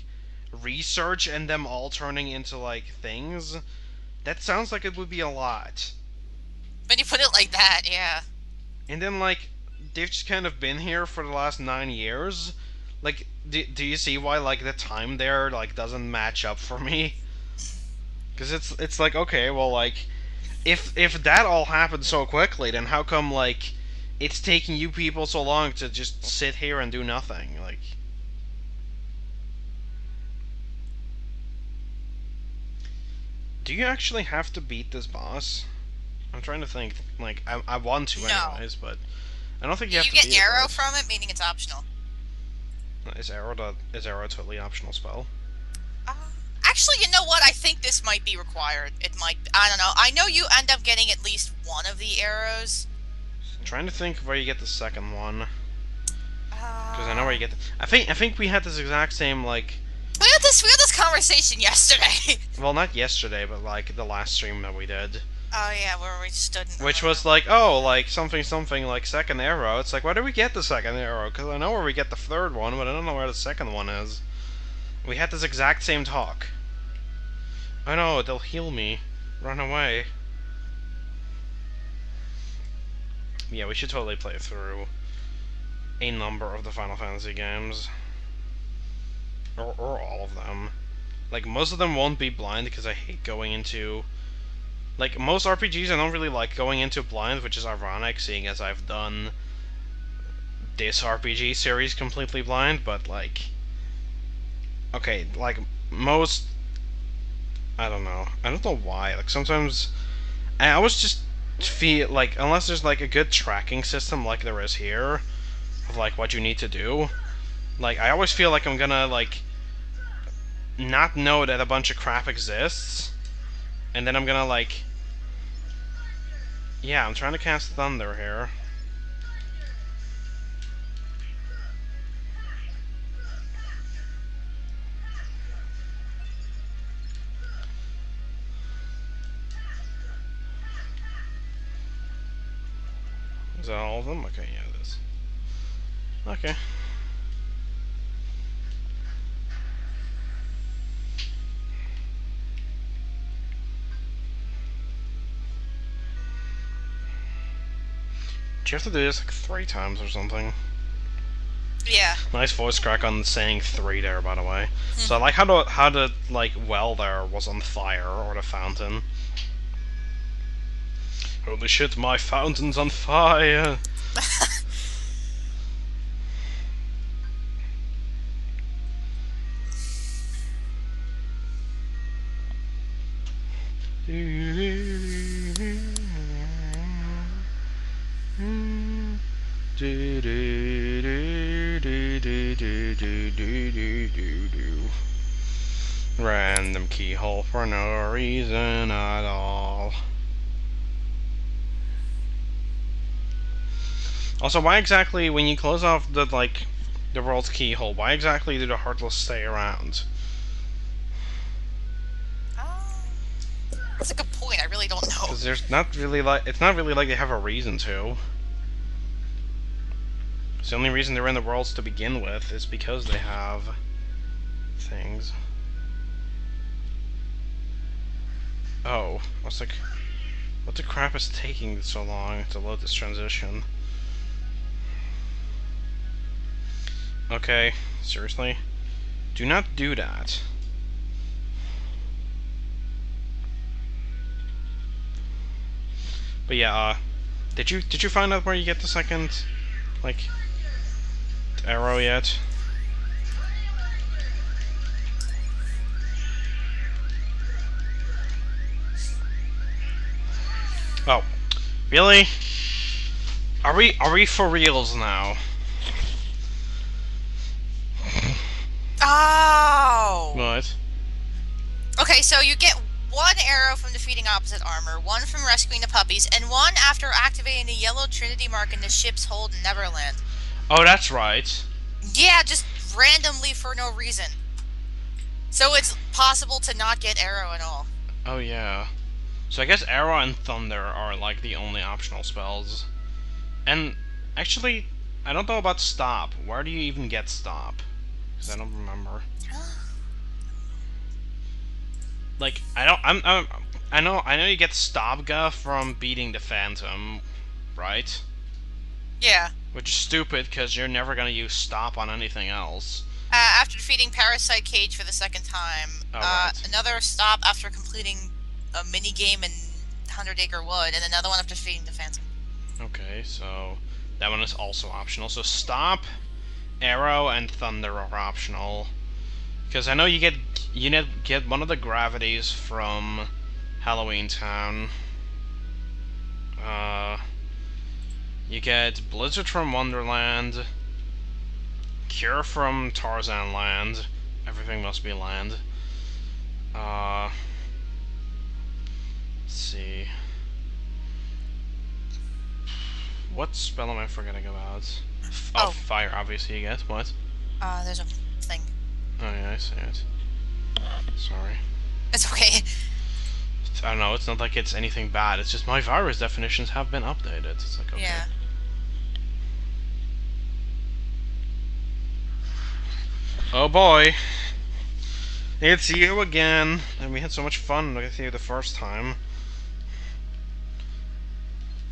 research and them all turning into, like, things. That sounds like it would be a lot. When you put it like that, yeah. And then, like, they've just kind of been here for the last 9 years. Like, do you see why, like, the time there, like, doesn't match up for me? Because it's like, okay, well, like, if that all happened so quickly, then how come, like, it's taking you people so long to just sit here and do nothing? Like, do you actually have to beat this boss? I'm trying to think. Like, I want to anyways, but I don't think you have to beat it. You get arrow from it, meaning it's optional. Is arrow a totally optional spell? Actually, you know what? I think this might be required. It might. I don't know. I know you end up getting at least one of the arrows. I'm trying to think where you get the second one. Because I know where you get. I think we had this exact same, like. We had this conversation yesterday. Well, not yesterday, but like the last stream that we did. Oh yeah, where we stood. Which was like, oh, like something, like second arrow. It's like, where do we get the second arrow? Because I know where we get the third one, but I don't know where the second one is. We had this exact same talk. I know, they'll heal me. Run away. Yeah, we should totally play through a number of the Final Fantasy games. Or all of them. Like, most of them won't be blind because I hate going into... Like, most RPGs I don't really like going into blind, which is ironic, seeing as I've done this RPG series completely blind, but, like... Okay, like, most... I don't know. I don't know why. Like, sometimes... I always just feel, like, unless there's, like, a good tracking system like there is here, of, like, what you need to do, like, I always feel like I'm gonna, like, not know that a bunch of crap exists, and then I'm gonna, like... Yeah, I'm trying to cast Thunder here. Is that all of them? Okay, yeah, it is. Okay. Do you have to do this like 3 times or something? Yeah. Nice voice crack on saying 3 there, by the way. So I like how the like well there was on fire, or the fountain. Holy shit, my fountain's on fire! Random keyhole for no reason at all. Also, why exactly, when you close off the, like, the world's keyhole, why exactly do the Heartless stay around? That's a good point. I really don't know. Because there's not really, like, it's not really like they have a reason to. The only reason they're in the worlds to begin with is because they have things. Oh, I was like, what the crap is taking so long to load this transition? Okay, seriously? Do not do that. But yeah, did you find out where you get the second, like, arrow yet? Oh, really? Are we for reals now? Oh! What? Okay, so you get one arrow from defeating opposite armor, one from rescuing the puppies, and one after activating the yellow Trinity mark in the ship's hold in Neverland. Oh, that's right. Yeah, just randomly for no reason. So it's possible to not get arrow at all. Oh yeah. So I guess arrow and thunder are like the only optional spells. And actually, I don't know about stop. Where do you even get stop? Because I don't remember. Like I know you get Stopga from beating the Phantom, right? Yeah. Which is stupid because you're never gonna use stop on anything else. After defeating Parasite Cage for the second time. Oh, right. Another stop after completing a mini game in 100 Acre Wood, and another one after defeating the Phantom. Okay, so that one is also optional. So stop, arrow, and thunder are optional. Because I know you get one of the gravities from Halloween Town. You get Blizzard from Wonderland, Cure from Tarzan Land. Everything must be land. Let's see. What spell am I forgetting about? Oh, fire, obviously, you get. What? There's a thing. Oh, yeah, I see it. Sorry. It's okay. I don't know, it's not like it's anything bad, it's just my virus definitions have been updated. It's like, okay. Yeah. Oh boy. It's you again. And we had so much fun with you the first time.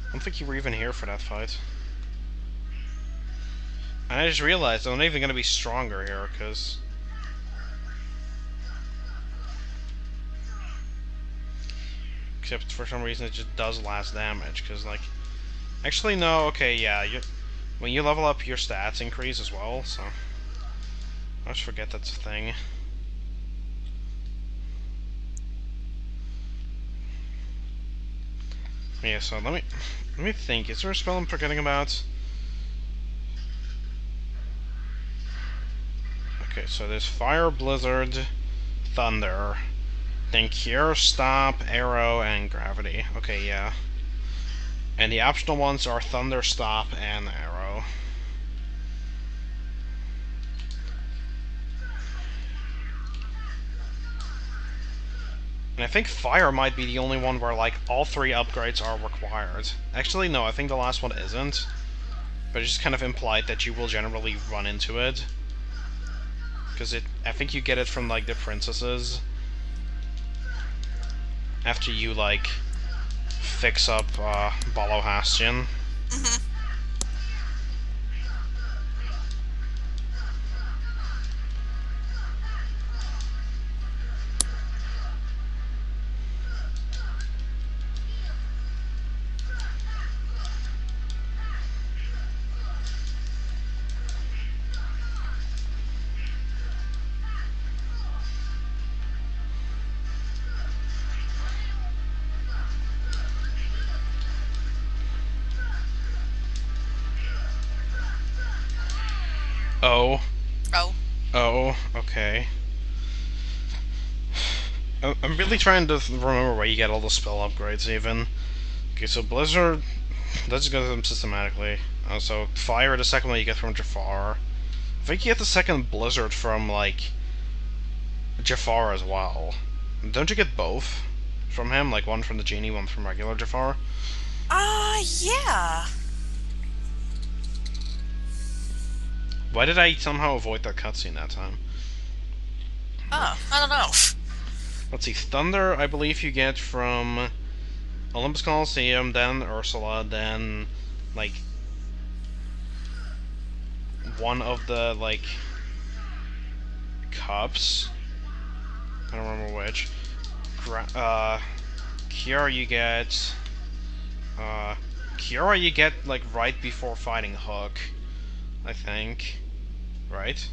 I don't think you were even here for that fight. And I just realized I'm not even going to be stronger here, because... Except for some reason it just does less damage, because, like... Actually, no, okay, yeah, when you level up, your stats increase as well, so... I just forget that's a thing. Yeah, so let me think. Is there a spell I'm forgetting about? Okay, so there's Fire, Blizzard, Thunder, then Cure, Stop, Arrow, and Gravity. Okay, yeah. And the optional ones are Thunder, Stop, and Arrow. And I think Fire might be the only one where, like, all three upgrades are required. Actually, no, I think the last one isn't. But it's just kind of implied that you will generally run into it. Because I think you get it from, like, the princesses. After you, like, fix up, Balohastian. Mm-hmm. Oh. Oh. Oh, okay. I'm really trying to remember where you get all the spell upgrades, even. Okay, so Blizzard... Let's go through them systematically. So, Fire, the second one you get from Jafar. I think you get the second Blizzard from, like, Jafar as well. Don't you get both from him? Like, one from the Genie, one from regular Jafar? Yeah. Why did I somehow avoid that cutscene that time? Oh, I don't know. Let's see, Thunder, I believe you get from Olympus Coliseum, then Ursula, then, like, one of the, like, cups. I don't remember which. Cure you get... Cure you get, like, right before fighting Hook, I think. Right?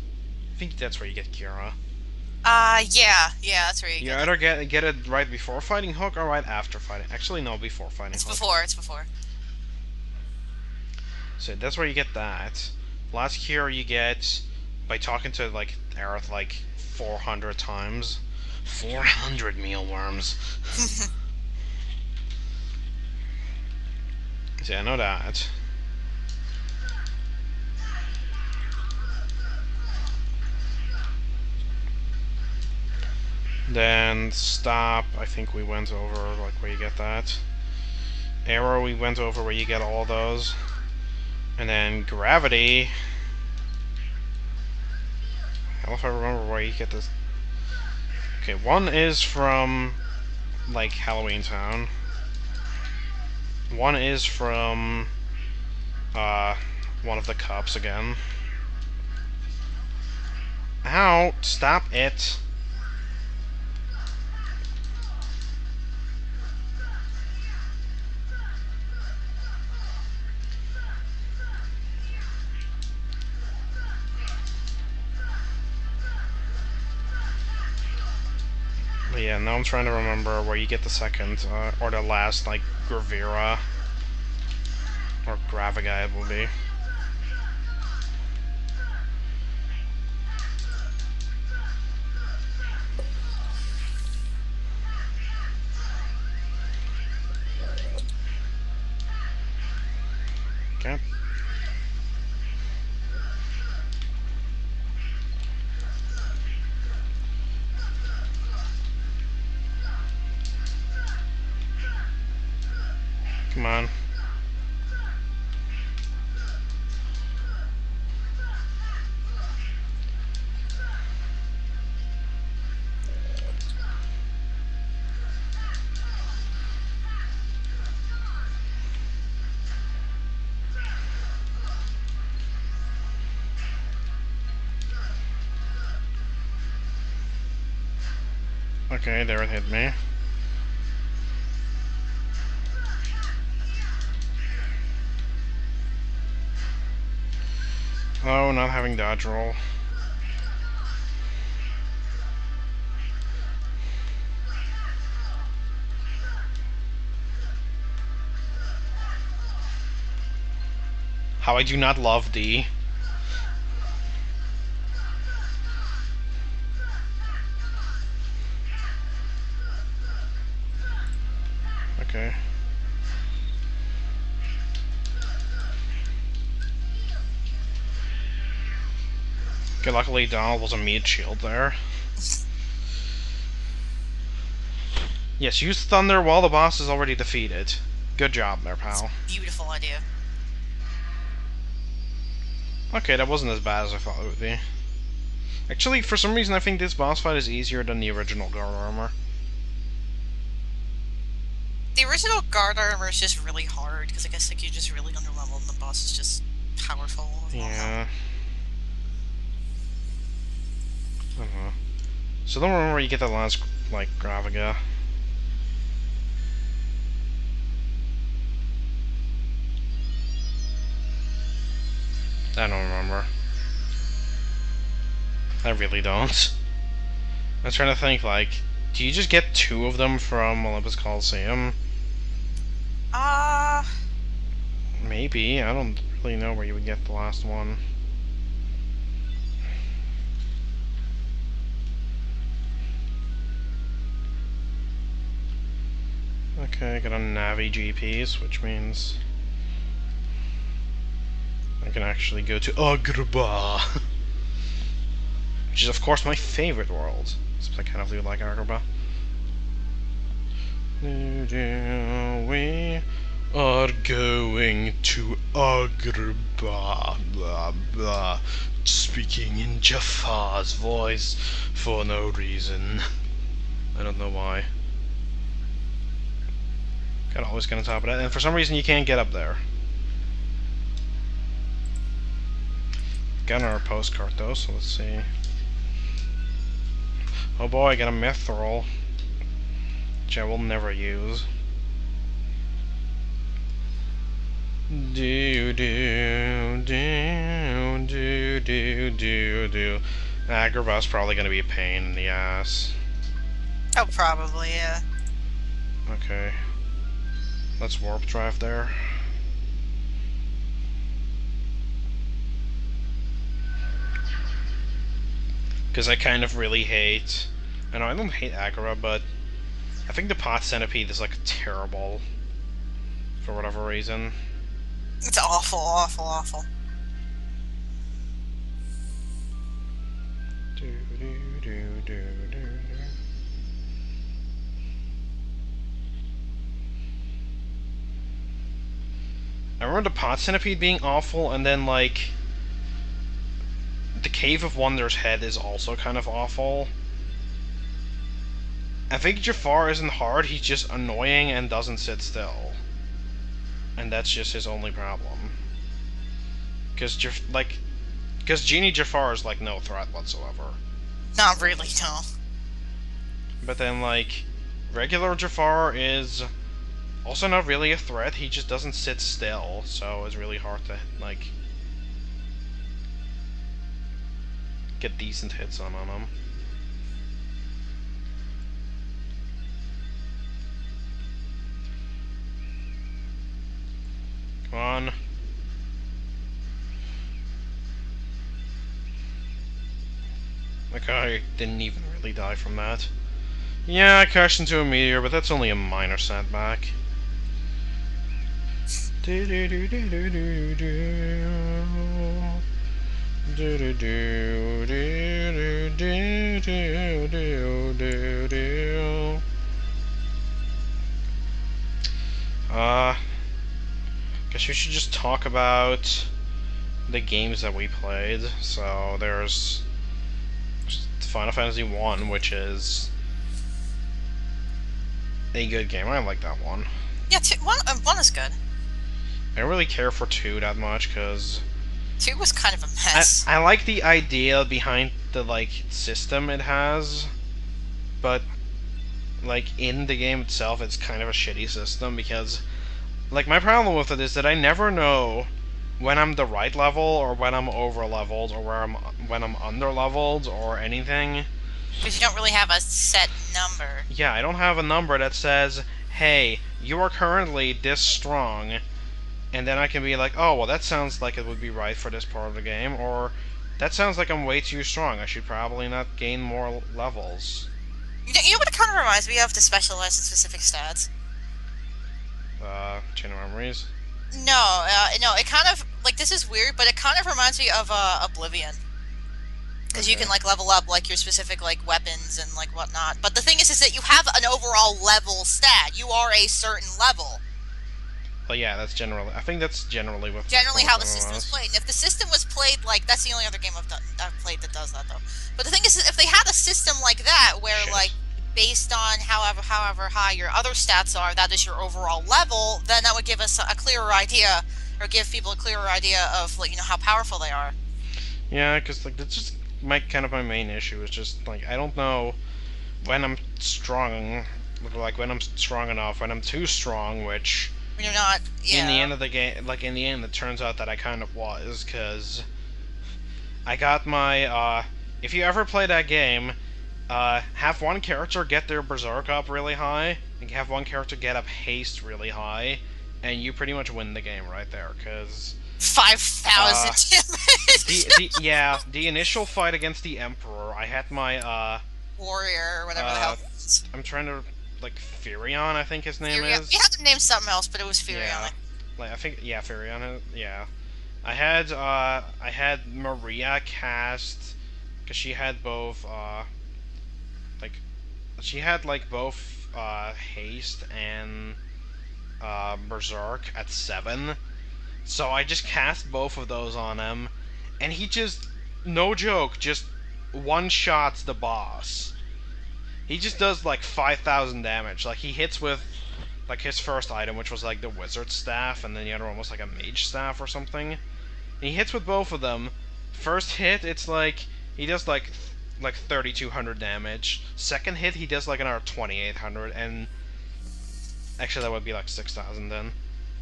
I think that's where you get Kira. Yeah, that's where you You get either it. get it right before fighting Hook or right after fighting. Actually, no, before fighting Hook. It's before. So that's where you get that. Last cure you get by talking to like Aerith like 400 times. 400 mealworms. So yeah, I know that. Then stop. I think we went over like where you get that. Arrow we went over where you get all those. And then gravity. I don't know if I remember where you get this. Okay, one is from like Halloween Town. One is from one of the cups again. Ow! Stop it! But yeah, now I'm trying to remember where you get the second, or the last, like, Gravira. Or Gravaga, it will be. Okay. Come on. Okay, there it hit me. Oh, not having dodge roll. How I do not love D. Okay. Okay, luckily Donald was a meat shield there. Yes, use Thunder while the boss is already defeated. Good job there, pal. Beautiful idea. Okay, that wasn't as bad as I thought it would be. Actually, for some reason I think this boss fight is easier than the original guard armor. The original guard armor is just really hard, because I guess like you're just really underleveled and the boss is just powerful. Yeah. So don't remember where you get that last, like, Gravaga. I don't remember. I really don't. I'm trying to think, like, do you just get 2 of them from Olympus Coliseum? Maybe. I don't really know where you would get the last one. Okay, I got a Navi GPS, which means I can actually go to Agrabah. Which is, of course, my favorite world. Except I kind of do like Agrabah. We are going to Agrabah. Blah, blah. It's speaking in Jafar's voice for no reason. I don't know why. Got always get on top of that, and for some reason you can't get up there. Got another postcard though, so let's see. Oh boy, I got a mithril, which I will never use. Do do do do do do do. Agrabah's probably gonna be a pain in the ass. Oh, probably, yeah. Okay. Let's warp drive there. Because I kind of really hate... I know I don't hate Agrabah, but I think the Pot Centipede is like terrible for whatever reason. It's awful, awful, awful. Do, do, do, do, do. I remember the Pot Centipede being awful, and then like the Cave of Wonder's head is also kind of awful. I think Jafar isn't hard, he's just annoying and doesn't sit still. And that's just his only problem. Because Genie Jafar is like no threat whatsoever. Not really, no. But then like regular Jafar is also not really a threat, he just doesn't sit still, so it's really hard to like get decent hits on him. Come on. Like, I didn't even really die from that. Yeah, I crashed into a meteor, but that's only a minor setback. Do do do do do do do do do do do do do do do do. Guess we should just talk about the games that we played. So there's Final Fantasy 1, which is a good game. I like that one. Yeah, one is good. I don't really care for 2 that much, because 2 was kind of a mess. I like the idea behind the, like, system it has, but, like, in the game itself, it's kind of a shitty system, because, like, my problem with it is that I never know when I'm the right level, or when I'm over-leveled, or when I'm under-leveled, or anything. Because you don't really have a set number. Yeah, I don't have a number that says, hey, you are currently this strong, and then I can be like, oh, well, that sounds like it would be right for this part of the game, or that sounds like I'm way too strong, I should probably not gain more levels. You know what it kind of reminds me of, to specialize in specific stats? Chain of Memories? No, no, it kind of, like, this is weird, but it kind of reminds me of, Oblivion. Because you can, like, level up, like, your specific, like, weapons and, like, whatnot. But the thing is that you have an overall level stat. You are a certain level. Well, yeah, that's generally, I think that's generally what... Generally how the system is played. And if the system was played, like, that's the only other game I've played that does that, though. But the thing is, if they had a system like that, where, like, based on however high your other stats are, that is your overall level, then that would give us a clearer idea, or give people a clearer idea of, like, you know, how powerful they are. Yeah, because, like, that's just kind of my main issue, is just, like, I don't know when I'm strong, like, when I'm strong enough, when I'm too strong, which... When you're not, yeah. In the end of the game, like, in the end, it turns out that I kind of was, because I got my, if you ever play that game, have one character get their Berserk up really high, and have one character get up Haste really high, and you pretty much win the game right there, because... 5,000 damage! The initial fight against the Emperor, I had my, Warrior, or whatever the hell it is. I'm trying to, like, Furion, I think his name is. You had to name something else, but it was Furion. Yeah. Like, I think, yeah, Furion, yeah. I had Maria cast, because she had both, like, she had, like, both, Haste and, Berserk at 7. So I just cast both of those on him, and he just no joke, just one-shots the boss. He just does like 5,000 damage. Like, he hits with like his first item, which was like the wizard staff, and then the other one was like a mage staff or something. And he hits with both of them. First hit, it's like he does like 3,200 damage. Second hit, he does like another 2,800, and actually that would be like 6,000 then.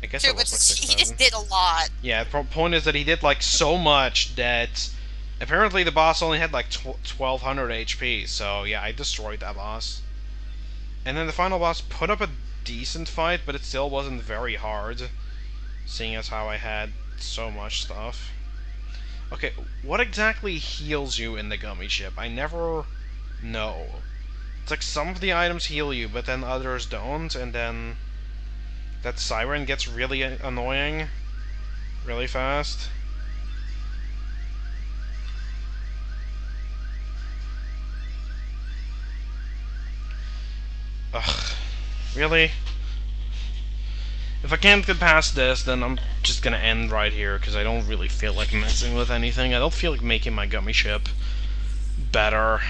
I guess True, it but was like he just 6,000. did a lot. Yeah, the point is that he did like so much that apparently the boss only had like 1,200 HP. So yeah, I destroyed that boss. And then the final boss put up a decent fight, but it still wasn't very hard, seeing as how I had so much stuff. Okay, what exactly heals you in the gummy ship? I never know. It's like some of the items heal you, but then others don't, and then that siren gets really annoying really fast. Ugh. Really? If I can't get past this, then I'm just gonna end right here, because I don't really feel like messing with anything. I don't feel like making my gummy ship better.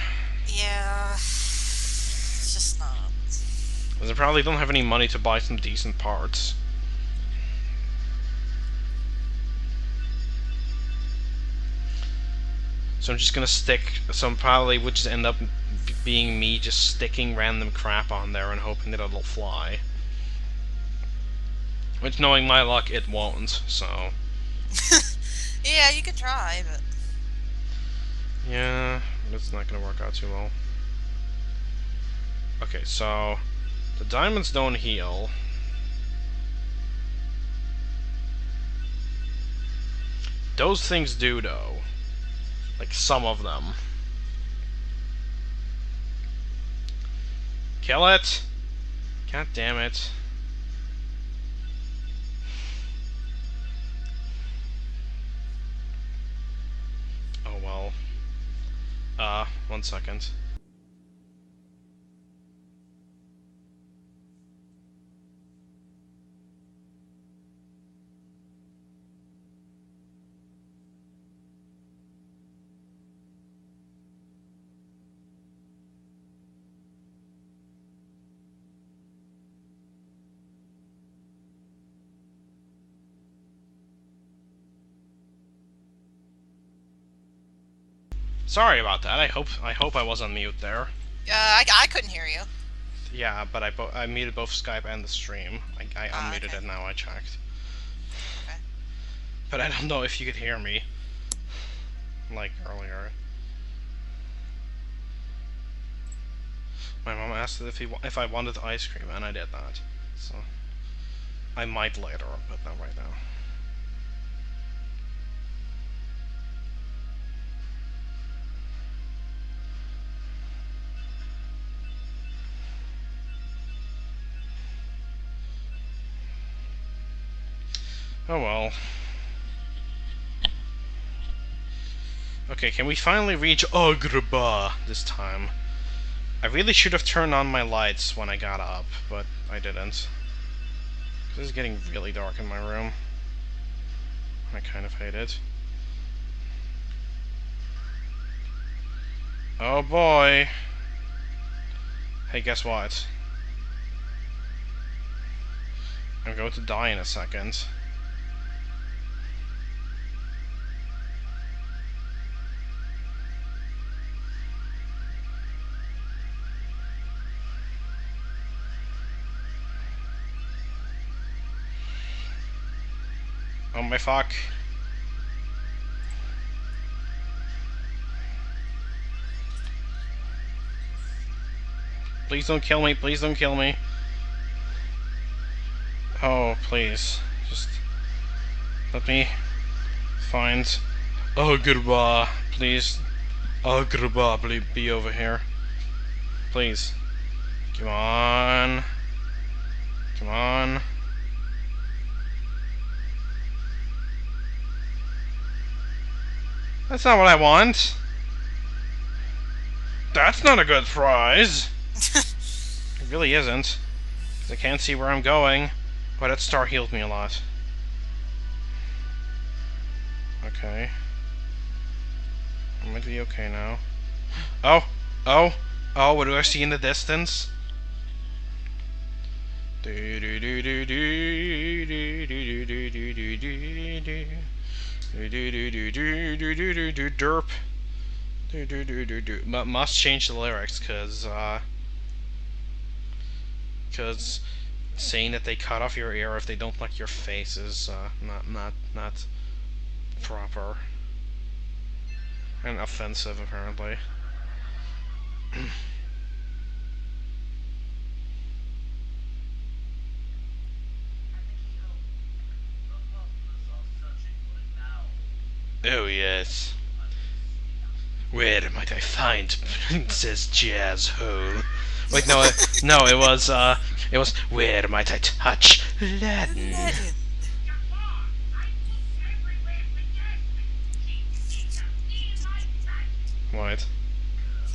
Yeah, it's just not. Because I probably don't have any money to buy some decent parts. So I'm just gonna stick, some probably would just end up being me just sticking random crap on there and hoping that it'll fly. Which, knowing my luck, it won't, so... Yeah, you could try, but... Yeah, it's not gonna work out too well. Okay, so... the diamonds don't heal. Those things do, though. Like, some of them. Kill it! God damn it. Oh well. 1 second. Sorry about that. I hope I was on mute there. I couldn't hear you. Yeah, but I muted both Skype and the stream. I unmuted okay. it now. I checked. Okay. But I don't know if you could hear me, like earlier. My mom asked if I wanted ice cream, and I did that. So I might later, but not right now. Oh well. Okay, can we finally reach Agrabah this time? I really should have turned on my lights when I got up, but I didn't. This is getting really dark in my room. I kind of hate it. Oh boy. Hey, guess what? I'm going to die in a second. Oh my fuck. Please don't kill me, please don't kill me. Oh, please. Just let me find Agrabah, please. Agrabah, please be over here. Please. Come on. Come on. That's not what I want. That's not a good prize. It really isn't. Because I can't see where I'm going. But that star healed me a lot. Okay. might be okay now. Oh! Oh! Oh, what do I see in the distance? Derp. Must change the lyrics, cause saying that they cut off your ear if they don't like your face is not proper and offensive, apparently. Oh yes. Where might I find Princess Jazz Hole? Wait, no, it was where might I touch Aladdin? What?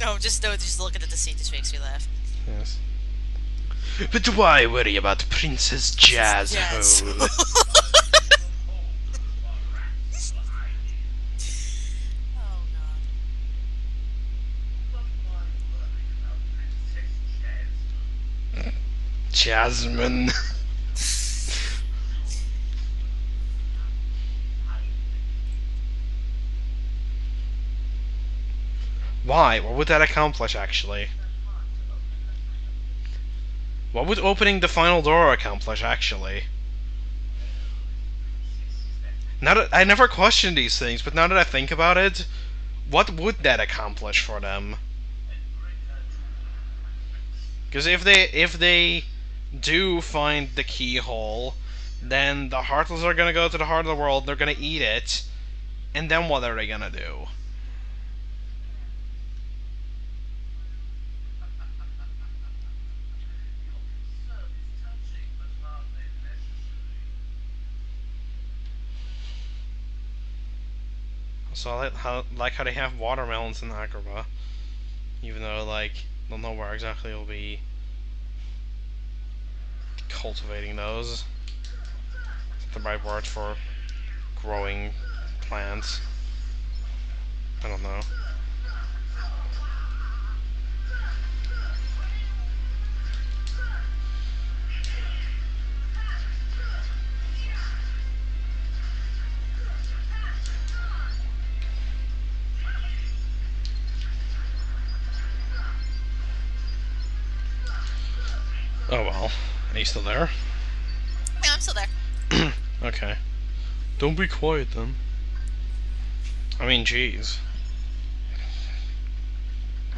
No, just looking at the scene just makes me laugh. Yes. But why worry about Princess Jazz Hole? Oh god. Jasmine. Why? What would that accomplish, actually? What would opening the final door accomplish, actually? Now that I never questioned these things, but now that I think about it, what would that accomplish for them? Because if they do find the keyhole, then the Heartless are gonna go to the heart of the world, they're gonna eat it, and then what are they gonna do? So I like how they have watermelons in Agrabah, even though, like, don't know where exactly it'll be cultivating those. Is that the right word for growing plants? I don't know. Oh well. Are you still there? Yeah, I'm still there. Okay. Don't be quiet then. I mean, jeez.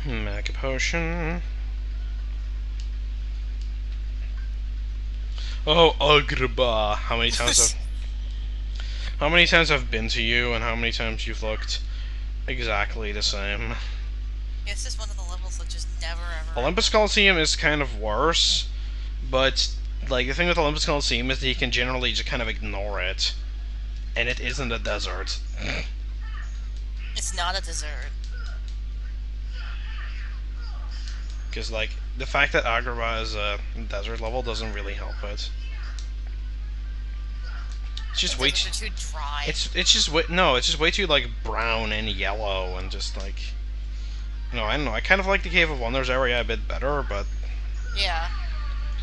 Mega potion. Oh, Agrabah. How many times I've been to you, and how many times you've looked exactly the same. Yeah, it's just one of the levels that just never ever. Olympus Coliseum is kind of worse, but like the thing with Olympus Coliseum is that you can generally just kind of ignore it, and it isn't a desert. It's not a dessert. Because like the fact that Agrabah is a desert level doesn't really help it. It's just way too dry. It's just it's just way too like brown and yellow and just like. No, I don't know. I kind of like the Cave of Wonders area a bit better, but yeah.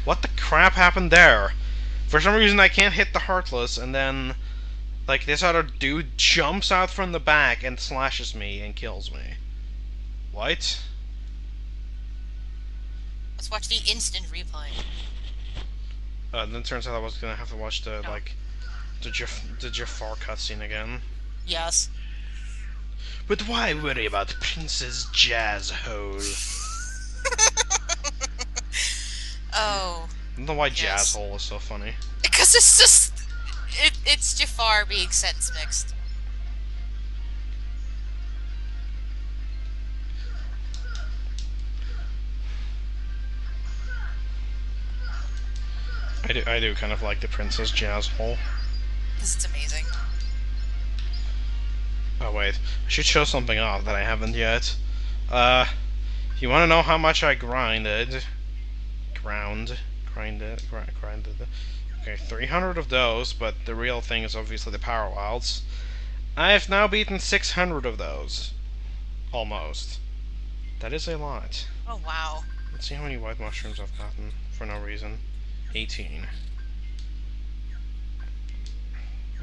What the crap happened there? For some reason I can't hit the Heartless, and then like this other dude jumps out from the back and slashes me and kills me. What? Let's watch the instant replay. Then it turns out I was gonna have to watch the the Jafar cutscene again. Yes. But why worry about Princess Jazz Hole? Oh. I don't know why Jazz Hole is so funny. Because it's just it's Jafar being sense mixed. I do kind of like the Princess Jazz Hole. Because it's amazing. Oh wait, I should show something off that I haven't yet. If you want to know how much I grinded. Okay, 300 of those, but the real thing is obviously the Power Wilds. I have now beaten 600 of those. Almost. That is a lot. Oh, wow. Let's see how many white mushrooms I've gotten for no reason. 18.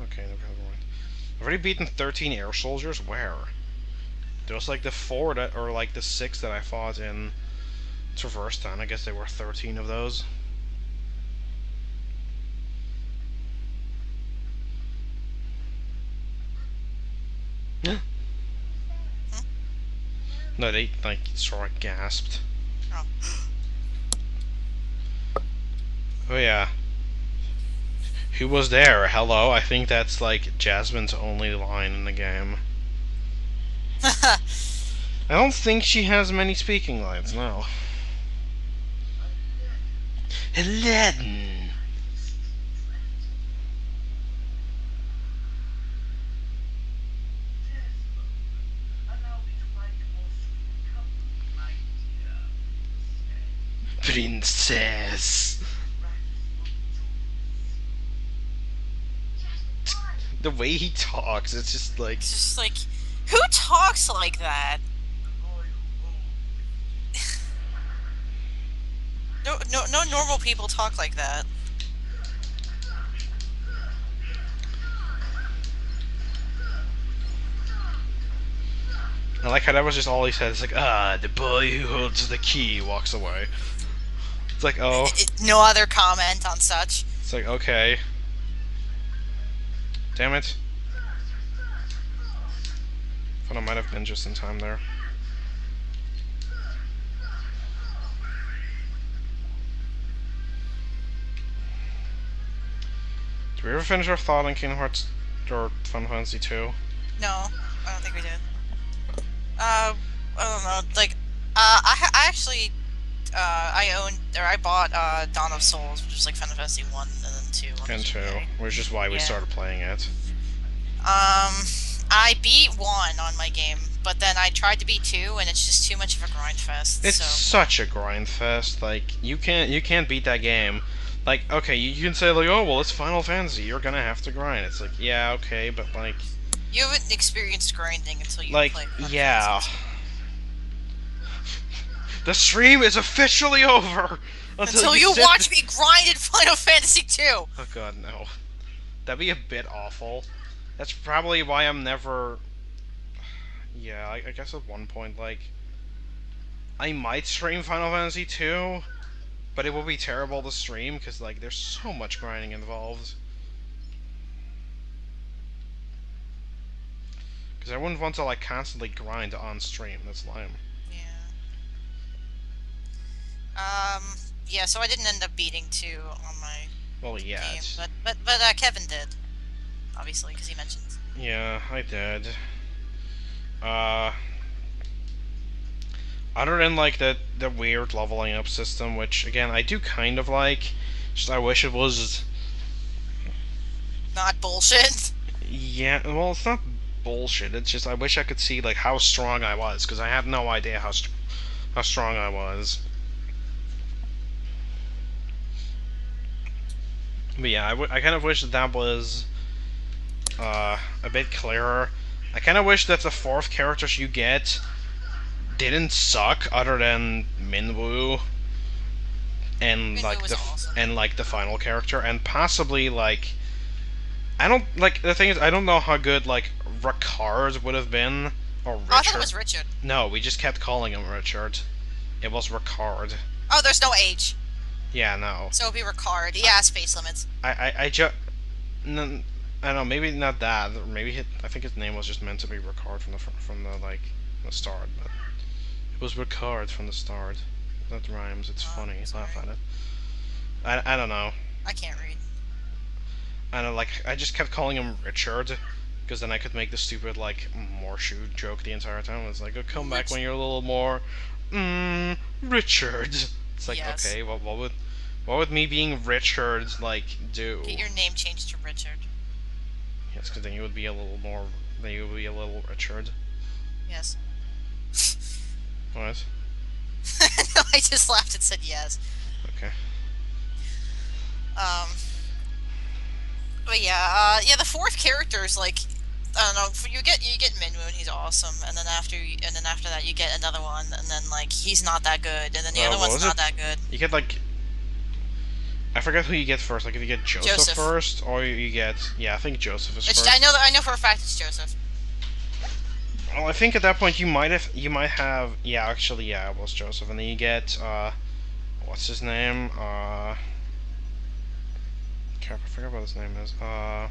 Okay, never mind. I've already beaten 13 air soldiers? Where? There was like the 4 that, or like the 6 that I fought in Traverse Town. I guess there were 13 of those. No, they like sort of gasped. Oh. Oh yeah. Who was there? Hello? I think that's like Jasmine's only line in the game. I don't think she has many speaking lines, no. 11. Princess. The way he talks, it's just like... It's just like, who talks like that? No normal people talk like that. I like how that was just all he said. It's like, the boy who holds the key walks away. It's like, oh. No other comment on such. It's like, okay. Damn it. Thought I might have been just in time there. Did we ever finish our thought on Kingdom Hearts or Final Fantasy 2? No, I don't think we did. I don't know. Like, I actually, I bought Dawn of Souls, which is like Final Fantasy 1 and then 2. And 2, which is why we started playing it. I beat 1 on my game, but then I tried to beat 2, and it's just too much of a grind fest. It's such a grind fest. Like, you can't beat that game. Like, okay, you can say like, oh well, it's Final Fantasy. You're gonna have to grind. It's like, yeah, okay, but like, you haven't experienced grinding until you like, play Final yeah. Fantasy. The stream is officially over Until you watch me grind in Final Fantasy 2. Oh god, no. That'd be a bit awful. That's probably why I'm never... Yeah, I guess at one point, like... I might stream Final Fantasy 2, but it will be terrible to stream, because, like, there's so much grinding involved. Because I wouldn't want to, like, constantly grind on stream. That's lame. Yeah, so I didn't end up beating 2 on my game, but Kevin did, obviously, because he mentioned. Yeah, I did. Other than like the weird leveling up system, which again I do kind of like, just I wish it was not bullshit. Yeah, well, it's not bullshit. It's just I wish I could see like how strong I was, because I had no idea how strong I was. But yeah, I kind of wish that was a bit clearer. I kind of wish that the 4th characters you get didn't suck, other than Minwoo and Minwoo like the final character, and possibly like I don't like the thing is I don't know how good like Ricard would have been, or Richard. I thought it was Richard. No, we just kept calling him Richard. It was Ricard. Oh, there's no H. Yeah, no. So it'll be Ricard. Yeah, space limits. I just... I don't know, maybe not that. Maybe I think his name was just meant to be Ricard from the like, the start. But it was Ricard from the start. That rhymes. It's funny. Laugh at it. I don't know. I can't read. I don't like. I just kept calling him Richard, because then I could make the stupid like Morshoe joke the entire time. It's like, oh, come back when you're a little more, Richard. It's like, yes. Okay, well, what would me being Richard like do? Get your name changed to Richard. Yes, because then you would be a little more. Then you would be a little Richard. Yes. What? No, I just laughed and said yes. Okay. But yeah, the 4th character is like I don't know. You get Minmoon, he's awesome, and then after that you get another one, and then like he's not that good, and then the other What one's was it? not that good. You get like I forget who you get first. Like if you get Joseph Joseph. first, or you get yeah, I think Joseph is It's, I first. know that I know for a fact it's Joseph. Well, I think at that point you might have yeah, actually yeah, it was Joseph, and then you get what's his name? Crap, I forgot what his name is. Uh,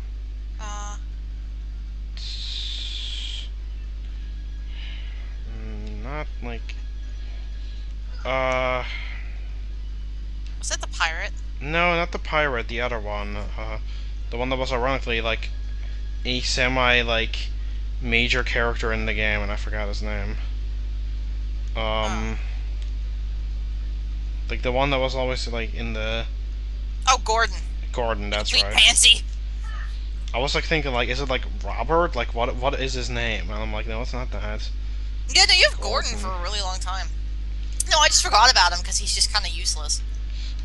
Not like uh, was that the pirate? no, not the pirate, the other one. The one that was ironically like a semi like major character in the game, and I forgot his name. Oh, Um, like the one that was always like in the oh, Gordon, Gordon. That's complete right. pansy. I was like thinking like, is it like Robert? Like what is his name? And I'm like, no, it's not that. Yeah, no, you have Gordon for Gordon. a really long time. No, I just forgot about him because he's just kind of useless.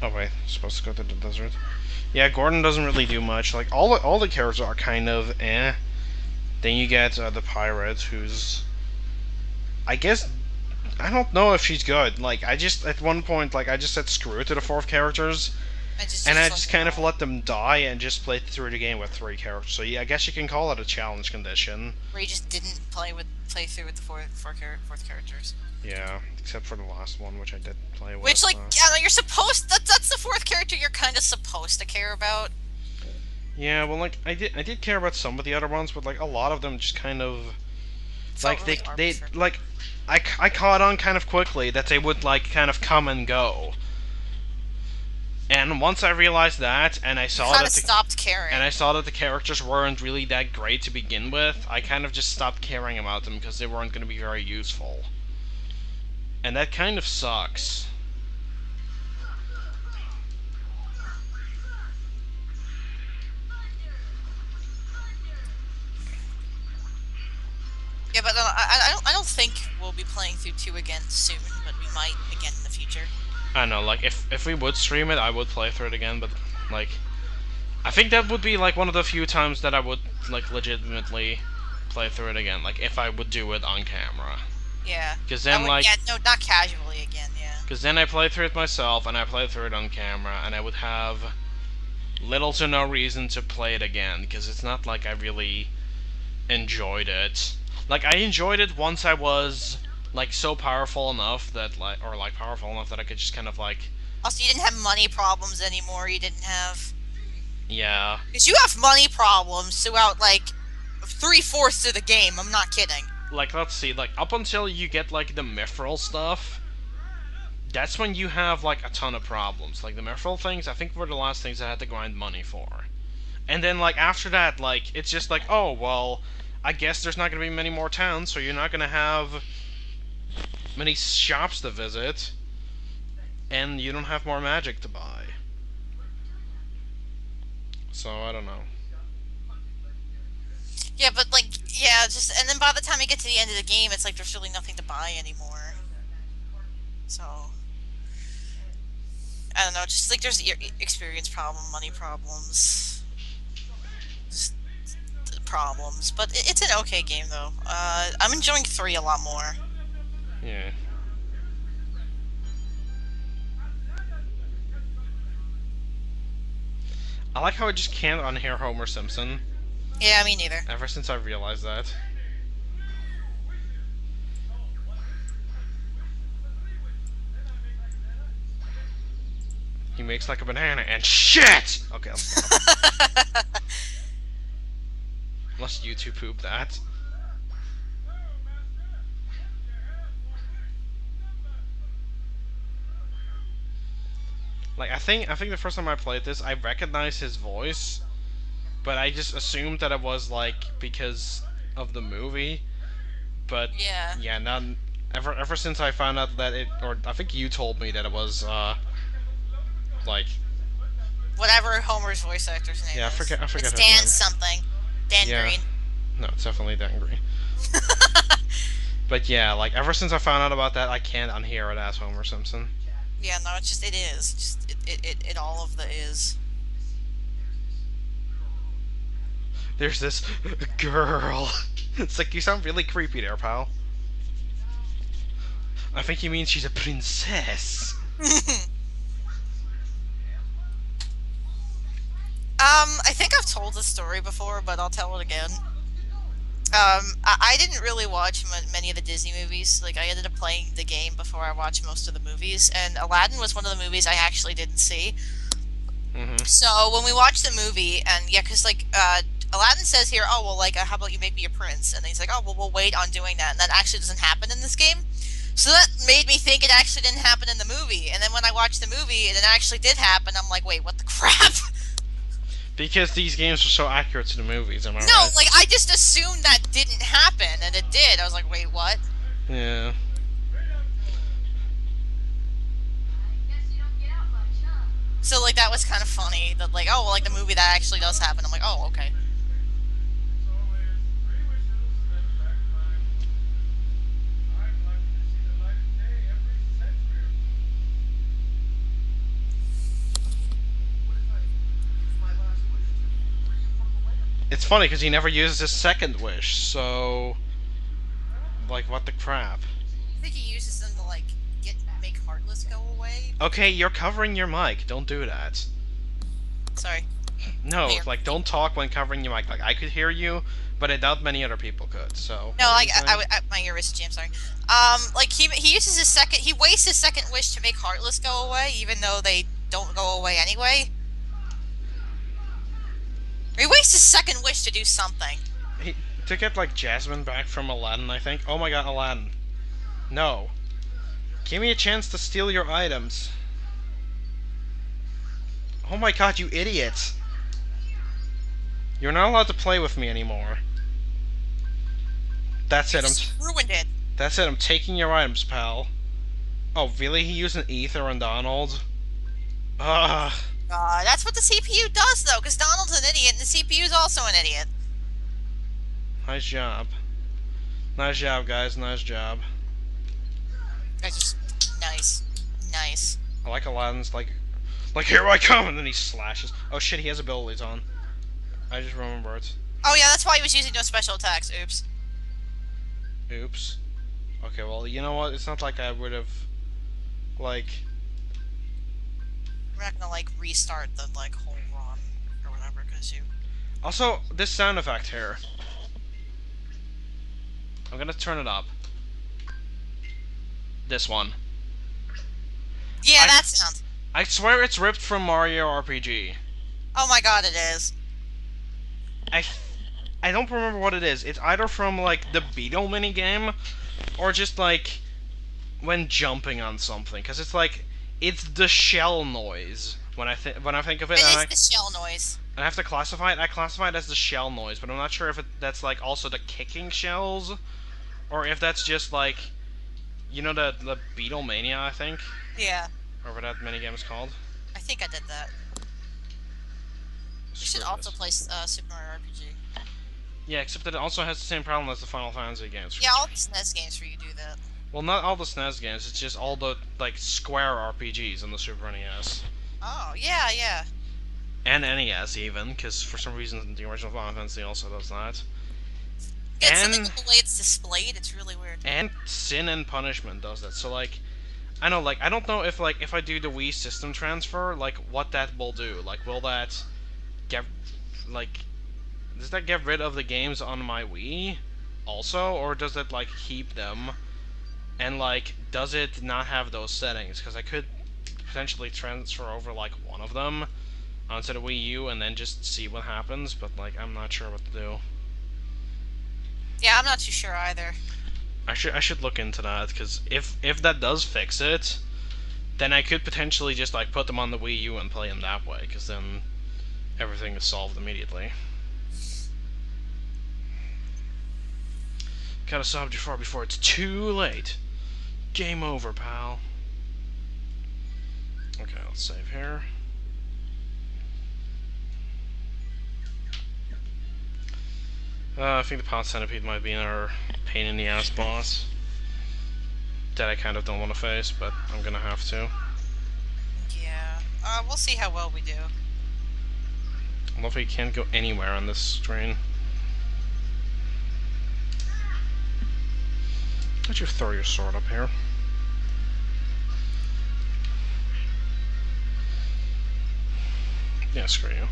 Oh wait, I'm supposed to go to the desert. Yeah, Gordon doesn't really do much. Like all the characters are kind of eh. Then you get the pirate, who's I guess I don't know if she's good. Like I just at one point like I just said screw it to the fourth characters, You and I just let just them kind of die. let them die and just played through the game with three characters. So yeah, I guess you can call it a challenge condition. Where you just didn't play through with the fourth characters. Yeah, except for the last one, which I did play Which, with. like, I don't know, you're supposed that's the fourth character you're kind of supposed to care about. Yeah, well, like I did care about some of the other ones, but like a lot of them just kind of Felt like really they arbitrary. like I caught on kind of quickly that they would like kind of come and go. And once I realized that, You kind of stopped caring. and I saw that the characters weren't really that great to begin with, I kind of just stopped caring about them because they weren't going to be very useful. And that kind of sucks. Yeah, but I don't think we'll be playing through two again soon, but we might again in the future. I don't know, like if we would stream it, I would play through it again, but like I think that would be like one of the few times that I would like legitimately play through it again, like if I would do it on camera. Yeah, Because I then would. like Yeah, no, not casually again. Yeah. because then I play through it myself and I play through it on camera, and I would have little to no reason to play it again because it's not like I really enjoyed it. Like I enjoyed it once I was like so powerful enough that like or like powerful enough that I could just kind of like Also, you didn't have money problems anymore. You didn't have yeah. because you have money problems throughout like three-fourths of the game. I'm not kidding. Like let's see, like up until you get like the mithril stuff, that's when you have like a ton of problems. Like the mithril things, I think were the last things I had to grind money for. And then like after that, like it's just like, oh well, I guess there's not gonna be many more towns, so you're not gonna have many shops to visit, and you don't have more magic to buy. So I don't know. Yeah, but like, yeah, just and then by the time you get to the end of the game, it's like there's really nothing to buy anymore. So I don't know. Just like there's experience problem, money problems, just problems. But it's an okay game though. I'm enjoying three a lot more. Yeah. I like how I just can't unhear Homer Simpson. Yeah, me neither. Ever since I realized that. He makes like a banana and shit! Okay, I'll stop. Unless you two poop that. Like I think the first time I played this, I recognized his voice, but I just assumed that it was like because of the movie. But Yeah. yeah, now ever since I found out that it, or I think you told me that it was like Whatever Homer's voice actor's name yeah, is. I It's forget his Dan name. something. Dan Yeah, Green. no, it's definitely Dan Green. But yeah, like ever since I found out about that, I can't unhear it as Homer Simpson. Yeah, no, it's just it is. Just it all of the is. There's this girl. It's like, you sound really creepy there, pal. I think he means she's a princess. I think I've told this story before, but I'll tell it again. I didn't really watch many of the Disney movies. Like, I ended up playing the game before I watched most of the movies, and Aladdin was one of the movies I actually didn't see. Mm-hmm. So when we watched the movie, and yeah, because like Aladdin says here, oh well, like how about you make me a prince? And he's like, oh well, we'll wait on doing that, and that actually doesn't happen in this game. So that made me think it actually didn't happen in the movie. And then when I watched the movie and it actually did happen, I'm like, wait, what the crap? Because these games are so accurate to the movies, am I No, right? like I just assumed that didn't happen, and it did. I was like, wait, what? Yeah. So like that was kind of funny that like, oh well, like the movie that actually does happen. I'm like, oh okay. It's funny because he never uses his second wish, so... Like, what the crap? I think he uses them to like make Heartless go away. Okay, you're covering your mic. Don't do that. Sorry. No, Here. like, don't talk when covering your mic. Like, I could hear you, but I doubt many other people could, so... No, what like were you saying? my ear was jammed. Sorry. Like he uses his second. He wastes his second wish to make Heartless go away, even though they don't go away anyway. Or he wastes his second wish to do something. To get, like, Jasmine back from Aladdin, I think. Oh my god, Aladdin. No. Give me a chance to steal your items. Oh my god, you idiot. You're not allowed to play with me anymore. That's it, Ruined it. That's it, I'm taking your items, pal. Oh, really? He used an ether on Donald? Ugh. That's what the CPU does, though, because Donald's an idiot and the CPU is also an idiot. Nice job. Nice job, guys. Nice job. That's just nice. Nice. I like Aladdin's, like, here I come, and then he slashes. Oh shit, he has abilities on. I just remembered. Oh yeah, that's why he was using no special attacks. Oops. Oops. Okay, well, you know what? It's not like I would have, like... We're not gonna, like, restart the, like, whole run or whatever, because you... Also, this sound effect here. I'm gonna turn it up. This one. Yeah, that sounds... I swear it's ripped from Mario RPG. Oh my god, it is. I don't remember what it is. It's either from, like, the Beetle minigame, or just, like, when jumping on something. Because it's, like, it's the shell noise when I think of it. It is the shell noise. I have to classify it. I classify it as the shell noise, but I'm not sure if that's, like, also the kicking shells, or if that's just, like, you know, the Beetle Mania, I think? Yeah. Or what that minigame is called. I think I did that. You should also play Super Mario RPG. Yeah, except that it also has the same problem as the Final Fantasy games. Yeah, all the SNES games for you do that. Well, not all the SNES games, it's just all the, like, Square RPGs on the Super NES. Oh, yeah, yeah. And NES, even, because for some reason the original Final Fantasy also does that. Yeah, it's and something with the way it's displayed, it's really weird. And Sin and Punishment does that, so, like, I know, like, I don't know if, like, if I do the Wii system transfer, like, what that will do. Like, will that get, like, does that get rid of the games on my Wii also, or does it, like, keep them? And, like, does it not have those settings? Because I could potentially transfer over, like, one of them onto the Wii U and then just see what happens, but, like, I'm not sure what to do. Yeah, I'm not too sure either. I should look into that, because if that does fix it, then I could potentially just, like, put them on the Wii U and play them that way, because then everything is solved immediately. Gotta solve before it's too late. Game over, pal. Okay, let's save here. I think the Pot Centipede might be another pain in the ass boss that I kind of don't want to face, but I'm gonna have to. Yeah. We'll see how well we do. I love how you can't go anywhere on this screen. Why'd you throw your sword up here? Yeah, screw you.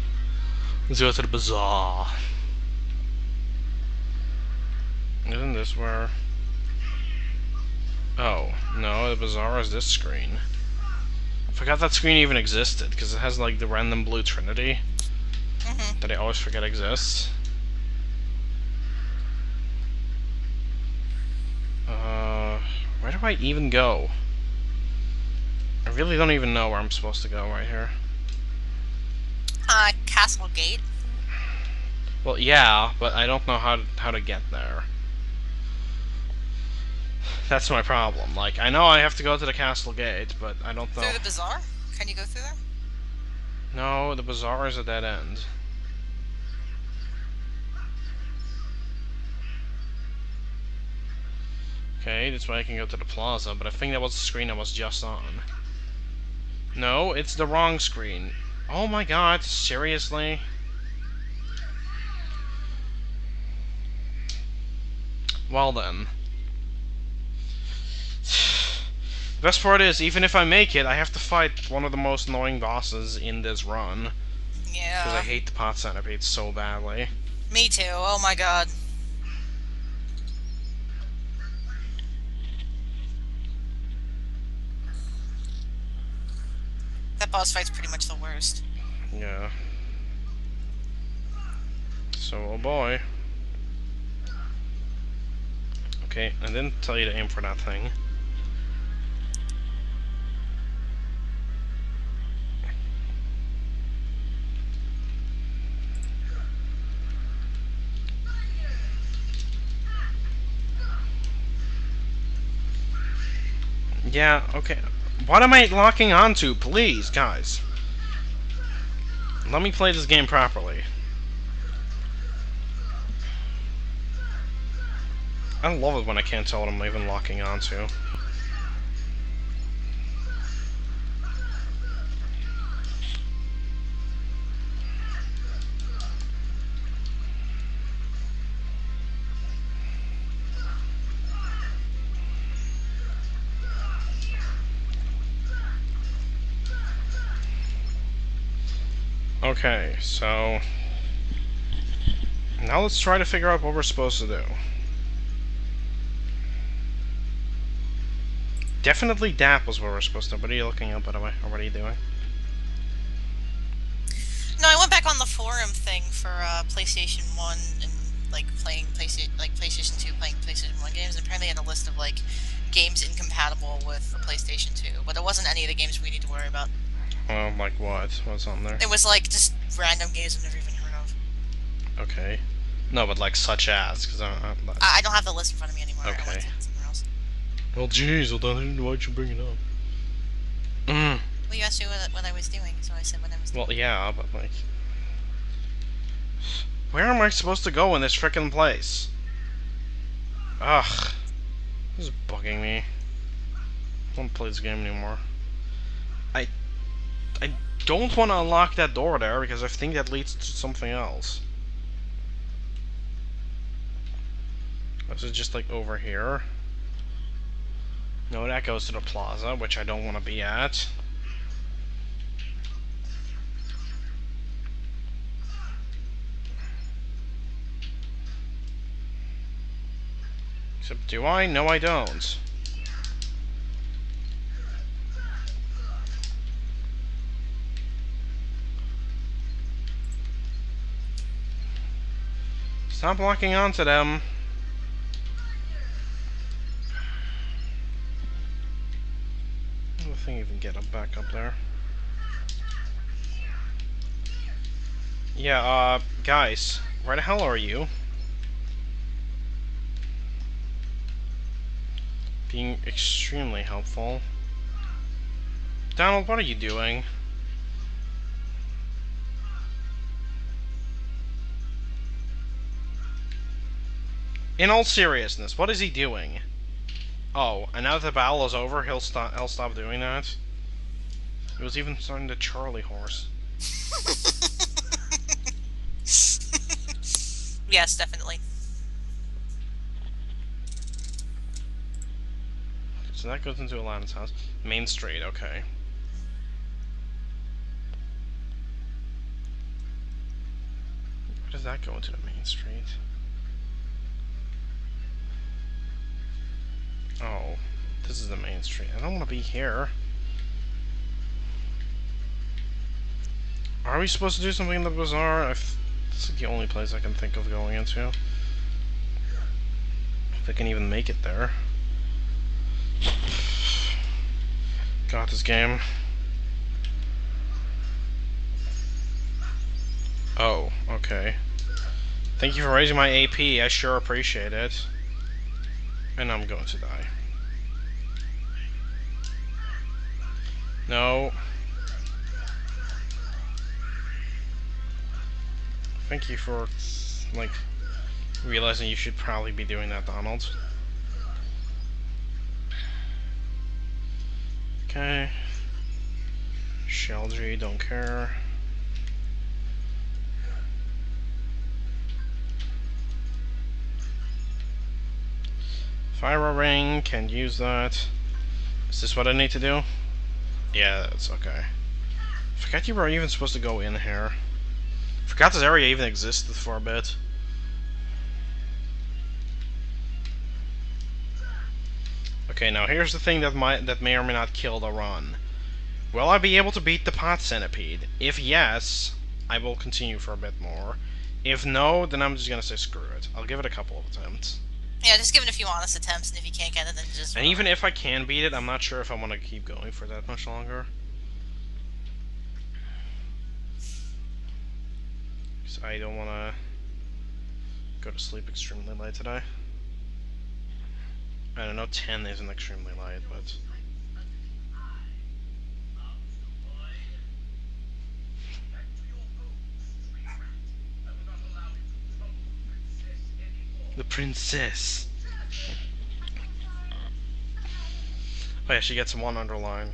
Let's go to the bazaar. Isn't this where... Oh, no, the bazaar is this screen. I forgot that screen even existed, because it has, like, the random blue trinity that I always forget exists. Where do I even go? I really don't even know where I'm supposed to go right here. Castle Gate. Well, yeah, but I don't know how to get there. That's my problem. Like, I know I have to go to the castle gate, but I don't know. Through the bazaar? Can you go through there? No, the bazaar is a dead end. Okay, this way I can go to the plaza, but I think that was the screen I was just on. No, it's the wrong screen. Oh my god, seriously? Well then. The best part is, even if I make it, I have to fight one of the most annoying bosses in this run. Yeah. Because I hate the Pot Centipede so badly. Me too, oh my god. That boss fight's pretty much the worst. Yeah. So, oh boy. Okay, I didn't tell you to aim for that thing. Yeah, okay. What am I locking onto? Please, guys. Let me play this game properly. I love it when I can't tell what I'm even locking onto. Okay, so... now let's try to figure out what we're supposed to do. Definitely DAP was what we're supposed to do. What are you looking at, by the way? Or what are you doing? No, I went back on the forum thing for PlayStation 1 and like playing PlayStation 2, playing PlayStation 1 games, and apparently had a list of like games incompatible with the PlayStation 2, but it wasn't any of the games we need to worry about. Like what? What's on there? It was like just random games I've never even heard of. Okay. No, but like such as, because I don't have the list in front of me anymore. Okay. I went to somewhere else. Well, jeez, well then why'd you bring it up? Well, you asked me what I was doing, so I said what I was doing. Well, yeah, but like... where am I supposed to go in this frickin' place? Ugh. This is bugging me. I don't play this game anymore. I don't want to unlock that door there, because I think that leads to something else. This is just like over here. No, that goes to the plaza, which I don't want to be at. Except, do I? No, I don't. Stop locking onto them. I don't think you can get up back up there. Yeah, guys, where the hell are you? Being extremely helpful. Donald, what are you doing? In all seriousness, what is he doing? Oh, and now that the battle is over, he'll stop doing that? He was even starting to Charlie horse. Yes, definitely. So that goes into Aladdin's house. Main Street, okay. Where does that go into the main street? Oh, this is the main street. I don't want to be here. Are we supposed to do something in the bazaar? This is the only place I can think of going into. If I can even make it there. Got this game. Oh, okay. Thank you for raising my AP. I sure appreciate it. And I'm going to die. No. Thank you for, like, realizing you should probably be doing that, Donald. Okay. Sheldry, don't care. Fire ring, can use that. Is this what I need to do? Yeah, that's okay. Forgot you were even supposed to go in here. Forgot this area even existed for a bit. Okay, now here's the thing that may or may not kill the run. Will I be able to beat the Pot Centipede? If yes, I will continue for a bit more. If no, then I'm just gonna say screw it. I'll give it a couple of attempts. Yeah, just give it a few honest attempts, and if you can't get it, then just... And even if I can beat it, I'm not sure if I want to keep going for that much longer. Because I don't want to go to sleep extremely late today. I don't know, 10 isn't extremely late, but... The princess! Oh yeah, she gets one underline.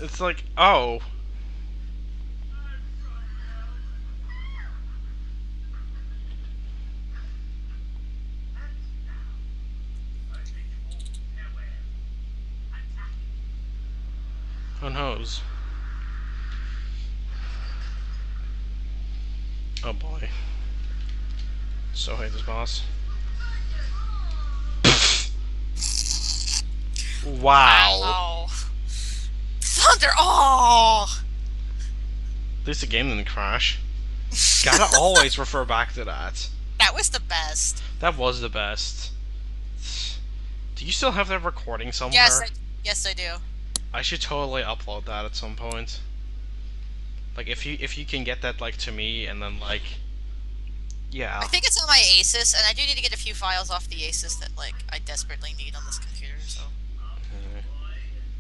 It's like, oh. Who knows? Oh boy. So hate this boss. Wow. Wow. Thunder! Oh! At least the game didn't crash. Gotta always refer back to that. That was the best. That was the best. Do you still have that recording somewhere? Yes, I do. I should totally upload that at some point. Like if you can get that like to me and then like yeah. I think it's on my Asus, and I do need to get a few files off the Asus that like I desperately need on this computer, so.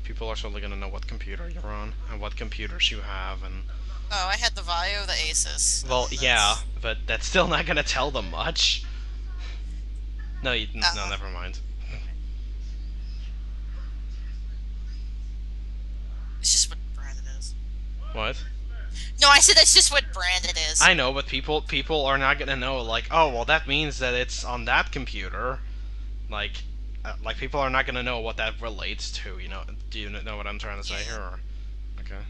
People are certainly gonna know what computer you're on and what computers you have and Oh, I had the Vio, the Asus. well, yeah, but that's still not gonna tell them much. No, no, never mind. It's just what brand it is. What? No, I said that's just what brand it is. I know, but people are not gonna know. Like, oh, well, that means that it's on that computer. Like people are not gonna know what that relates to. You know? Do you know what I'm trying to say here? Or? Okay.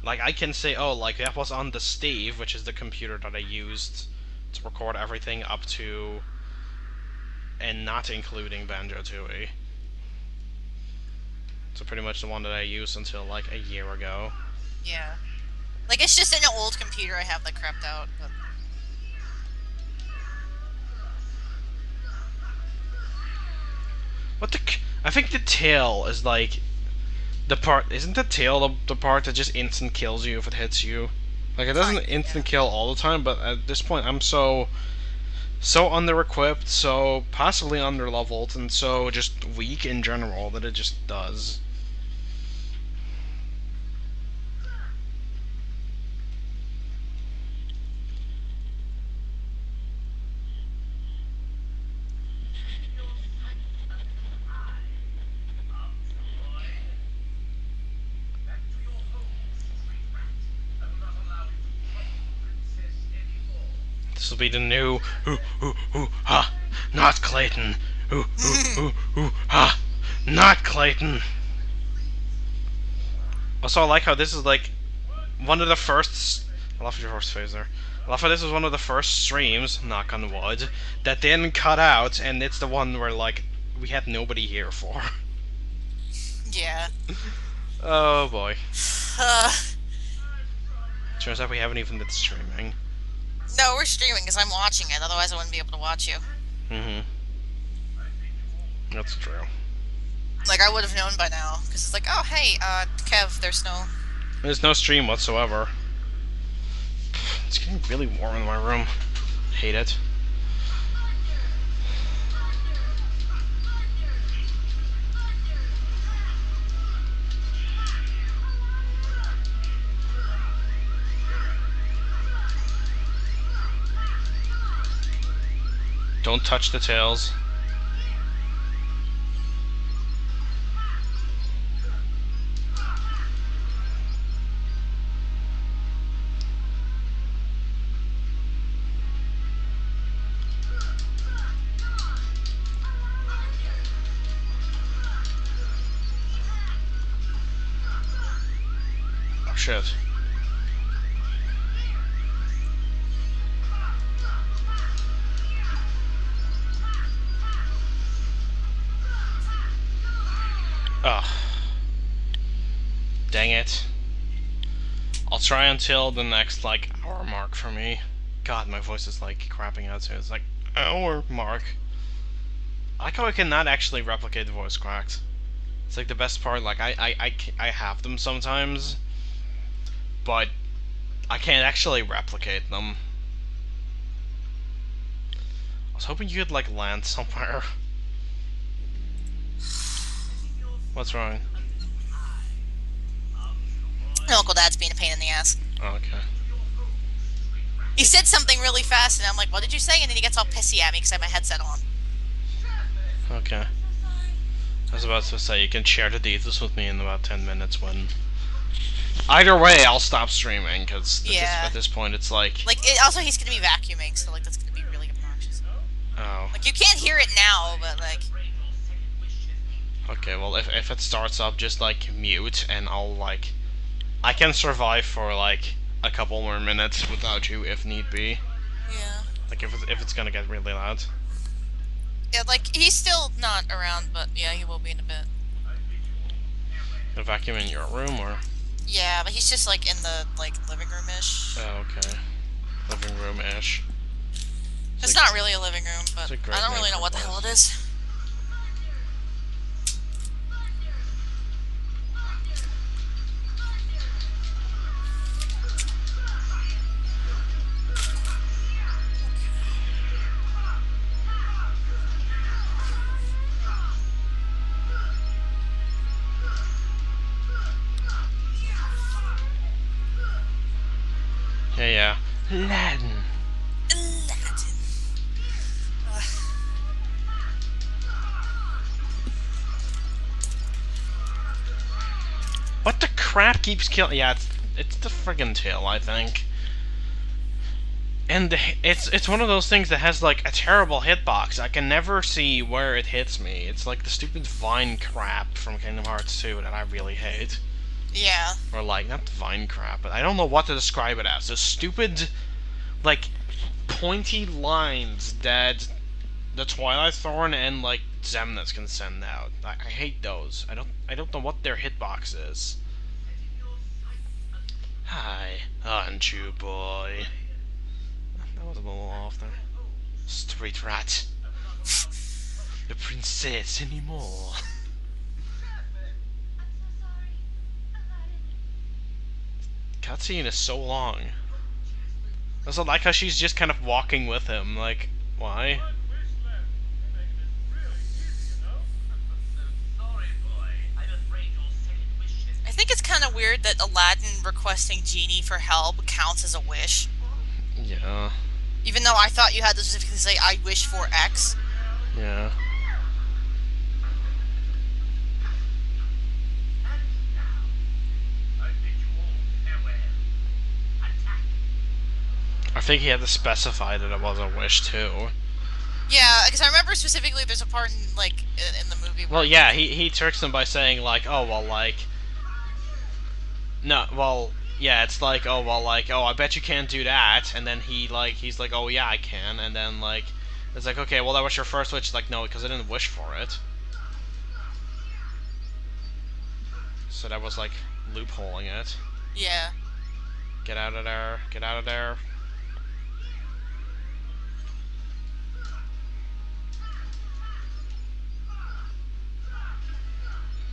Like, I can say, oh, like that was on the Steve, which is the computer that I used to record everything up to. And not including Banjo-Tooie. So pretty much the one that I used until like a year ago. Yeah. Like it's just an old computer I have that crapped out. But... What the? I think the tail is like the part. Isn't the tail the part that just instant kills you if it hits you? Like it doesn't instant kill all the time, but at this point I'm so under-equipped, so possibly under-leveled, and so just weak in general that it just does. This will be the new ha, not Clayton. Ha, not Clayton. Also, I like how this is like one of the first. I love your horse face there. I love how this was one of the first streams, knock on wood, that didn't cut out, and it's the one where like we had nobody here for. Yeah. Oh boy. Uh, Turns out we haven't even been streaming. no, we're streaming because I'm watching it. Otherwise, I wouldn't be able to watch you. That's true. Like, I would have known by now. Because it's like, oh, hey, Kev, there's no... There's no stream whatsoever. It's getting really warm in my room. Hate it. Don't touch the tails. Oh shit. Ugh. Dang it. I'll try until the next, like, hour mark for me. God, my voice is, like, crapping out, so it's like, hour mark. I like how I cannot actually replicate the voice cracks. It's, like, the best part, like, I have them sometimes, but I can't actually replicate them. I was hoping you could, like, land somewhere. What's wrong? Uncle Dad's being a pain in the ass. Oh, okay. He said something really fast, and I'm like, what did you say? And then he gets all pissy at me because I have my headset on. Okay. I was about to say, you can share the details with me in about 10 minutes when... Either way, I'll stop streaming, because at this point it's like... Like, also, he's going to be vacuuming, so, like, that's going to be really obnoxious. Oh. Like, you can't hear it now, but, like... Okay, well, if it starts up, just, like, mute, and I'll, like... I can survive for, like, a couple more minutes without you, if need be. Yeah. Like, if it's gonna get really loud. Yeah, like, he's still not around, but, yeah, he will be in a bit. The vacuum in your room, or...? Yeah, but he's just, like, in the, like, living room-ish. Oh, okay. Living room-ish. It's not really a living room, but I don't really know what the hell it is. Yeah. Latin. What the crap keeps killing? Yeah, it's the friggin' tail, I think. And it's one of those things that has like a terrible hitbox. I can never see where it hits me. It's like the stupid vine crap from Kingdom Hearts 2 that I really hate. Yeah. Or like, not vine crap, but I don't know what to describe it as. The stupid, like, pointy lines that the Twilight Thorn and like Xemnas can send out. I hate those. I don't know what their hitbox is. Hi, aren't you, boy? That was a little off there. Street rat. The princess anymore. Cutscene is so long. I also like how she's just kind of walking with him. Like, why? I think it's kind of weird that Aladdin requesting Genie for help counts as a wish. Yeah. Even though I thought you had to specifically say, I wish for X. Yeah. I think he had to specify that it was a wish too. Yeah, because I remember specifically there's a part in like in the movie where Well, yeah, he tricks him by saying like, oh well, like, no, well, yeah, it's like, oh well, like, oh, I bet you can't do that, and then he's like, oh yeah, I can, and then like, it's like, okay, well that was your first wish. It's like, no, because I didn't wish for it. So that was like loopholing it. yeah. Get out of there. Get out of there.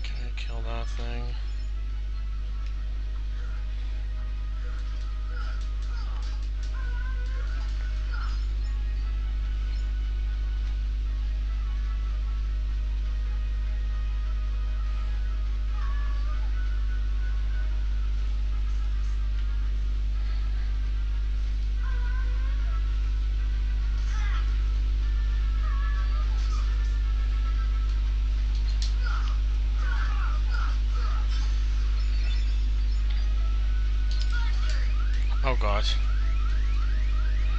Can I kill that thing? Oh god.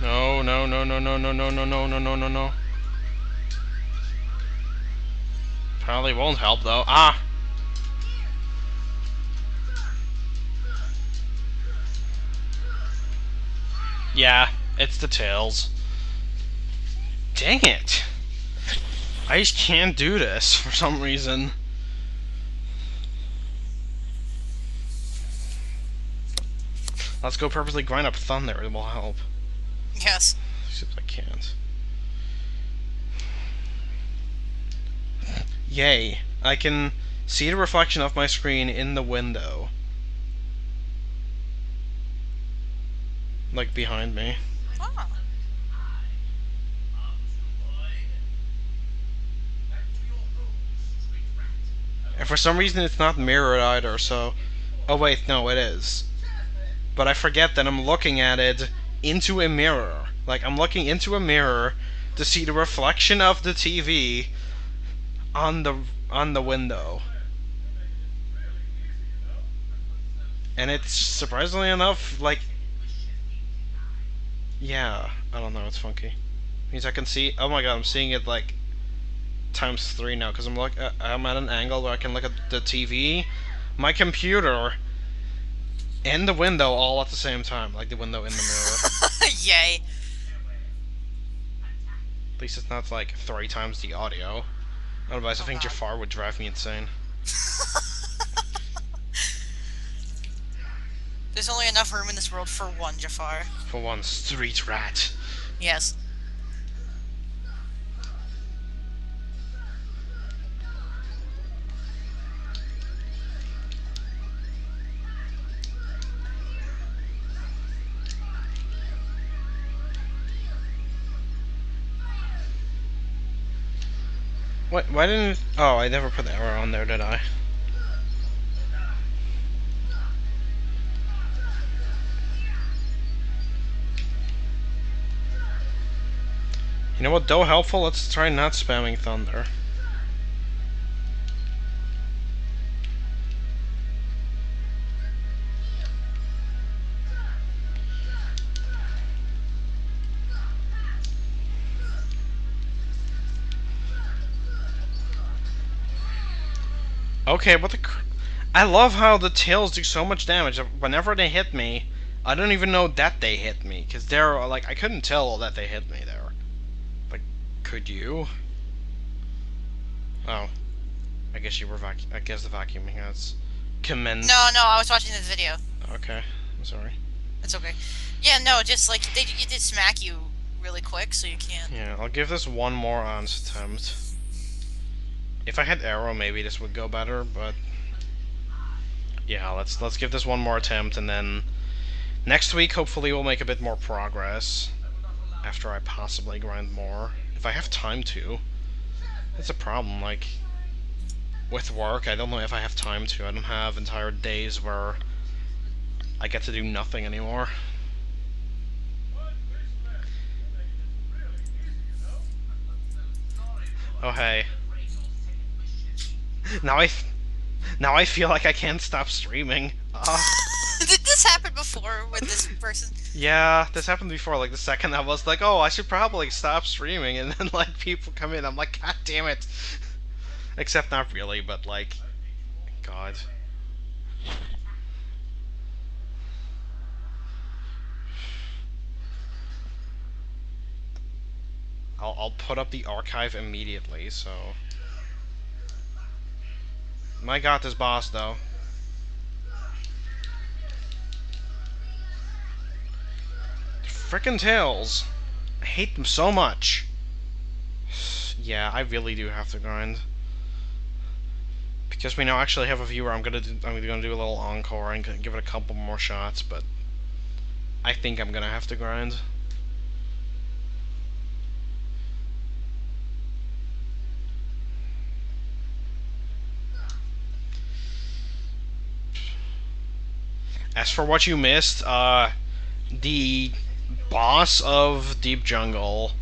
No, no, no, no, no, no, no, no, no, no, no, no, no. Probably won't help though. Ah! Yeah, it's the tails. Dang it! I just can't do this for some reason. Let's go purposely grind up thunder, it will help. Yes. Except I can't. Yay. I can see the reflection of my screen in the window. Like behind me. Oh. And for some reason it's not mirrored either, so... Oh wait, no, it is. But I forget that I'm looking at it into a mirror. Like, I'm looking into a mirror to see the reflection of the TV on the window. And it's surprisingly enough, like... Yeah, I don't know, it's funky. Means I can see... Oh my god, I'm seeing it, like, ×3 now, because I'm at an angle where I can look at the TV, my computer, and the window all at the same time, like the window in the mirror. Yay. At least it's not like 3 times the audio. Otherwise, I think God. Jafar would drive me insane. There's only enough room in this world for one Jafar. For one street rat. Yes. What? Why didn't... Oh, I never put the arrow on there, did I? You know what, though helpful, let's try not spamming thunder. Okay, what the I love how the tails do so much damage. Whenever they hit me, I don't even know that they hit me. Because they're, like, I couldn't tell that they hit me there. Like, could you? Oh. I guess you were I guess the vacuuming has commenced. No, I was watching this video. Okay, I'm sorry. It's okay. Yeah, no, just like it did smack you really quick, so you can't. Yeah, I'll give this one more honest attempt. If I had arrow, maybe this would go better, but yeah, let's give this one more attempt, and then next week hopefully we'll make a bit more progress after I possibly grind more, if I have time to. That's a problem, like, with work, I don't know if I have time to. I don't have entire days where I get to do nothing anymore. Oh hey. Now I feel like I can't stop streaming. This this happened before with this person? Yeah, this happened before. Like the second I was like, oh, I should probably stop streaming, and then like people come in, I'm like, god damn it. Except not really, but like, God. I'll put up the archive immediately. So, my god, this boss though. Frickin' tails. I hate them so much. Yeah, I really do have to grind. Because we now actually have a viewer, I'm gonna do a little encore and give it a couple more shots, but I think I'm gonna have to grind. As for what you missed, the boss of Deep Jungle.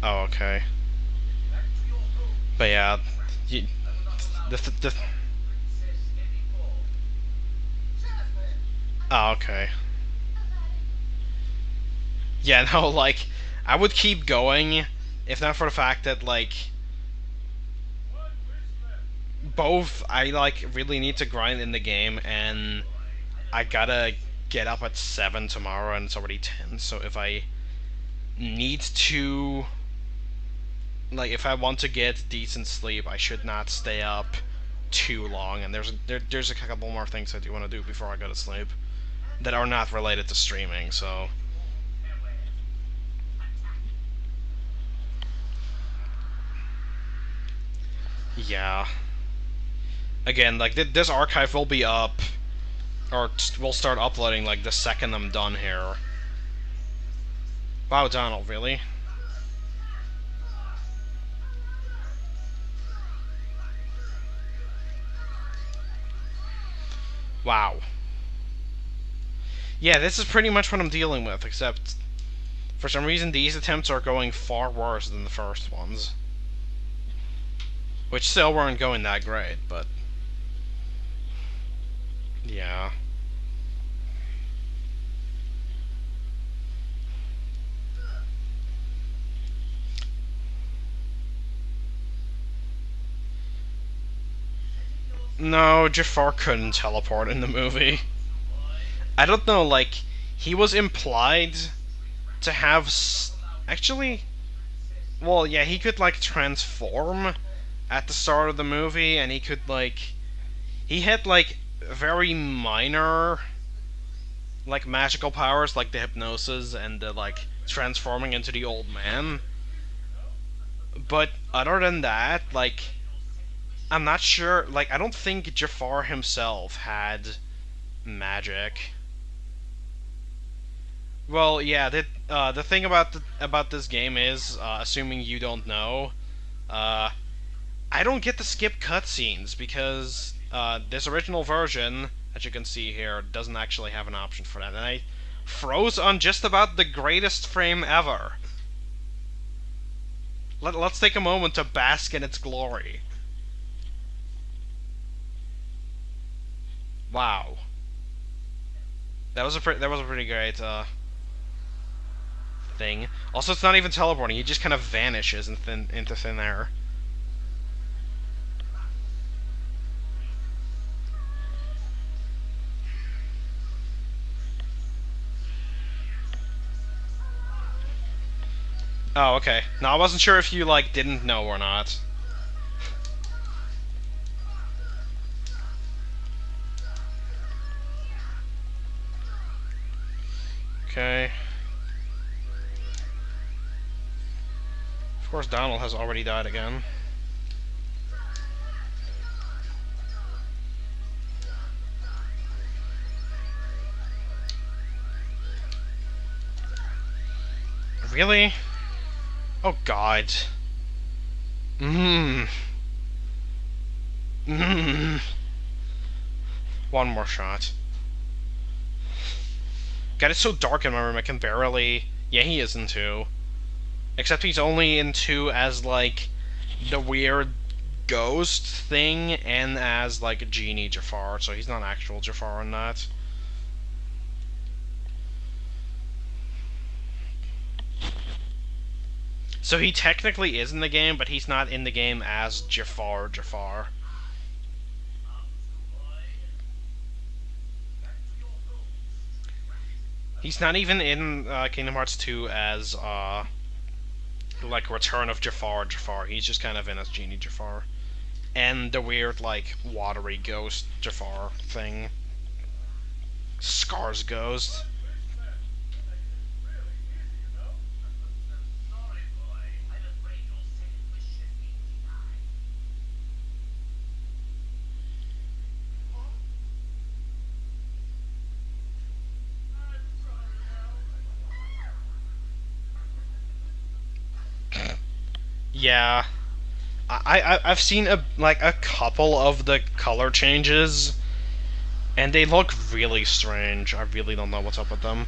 Oh, okay. But yeah, the oh, okay. Yeah, no, like, I would keep going if not for the fact that, like, both I, like, really need to grind in the game, and I gotta get up at 7 tomorrow, and it's already 10, so if I need to, like, if I want to get decent sleep, I should not stay up too long, and there's a couple more things I do want to do before I go to sleep that are not related to streaming, so... Yeah. Again, like, this archive will be up, or we'll start uploading, like, the second I'm done here. Wow, Donald, really? Wow. Yeah, this is pretty much what I'm dealing with, except for some reason these attempts are going far worse than the first ones. Which still weren't going that great, but... Yeah. No, Jafar couldn't teleport in the movie. I don't know, like, he was implied to have... Actually... Well, yeah, he could, like, transform at the start of the movie, and he could, like... He had, like, very minor, like, magical powers, like the hypnosis and the, like, transforming into the old man. But other than that, like, I'm not sure, like, I don't think Jafar himself had magic. Well, yeah, the thing about this game is, assuming you don't know, I don't get to skip cutscenes because this original version, as you can see here, doesn't actually have an option for that, and I froze on just about the greatest frame ever. Let's take a moment to bask in its glory. Wow, that was a pretty great thing. Also, it's not even teleporting; he just kind of vanishes into thin air. Oh, okay. No, I wasn't sure if you, like, didn't know or not. Okay. Of course, Donald has already died again. Really? Oh, God. Mmm. Mmm. One more shot. God, it's so dark in my room, I can barely... Yeah, he is in 2. Except he's only in 2 as, like, the weird ghost thing and as like a genie Jafar, so he's not actual Jafar in that. So he technically is in the game, but he's not in the game as Jafar. He's not even in Kingdom Hearts 2 as like Return of Jafar. He's just kind of in as Genie Jafar. And the weird, like, watery ghost Jafar thing. Scar's ghost. Yeah. I've seen a couple of the color changes, and they look really strange. I really don't know what's up with them.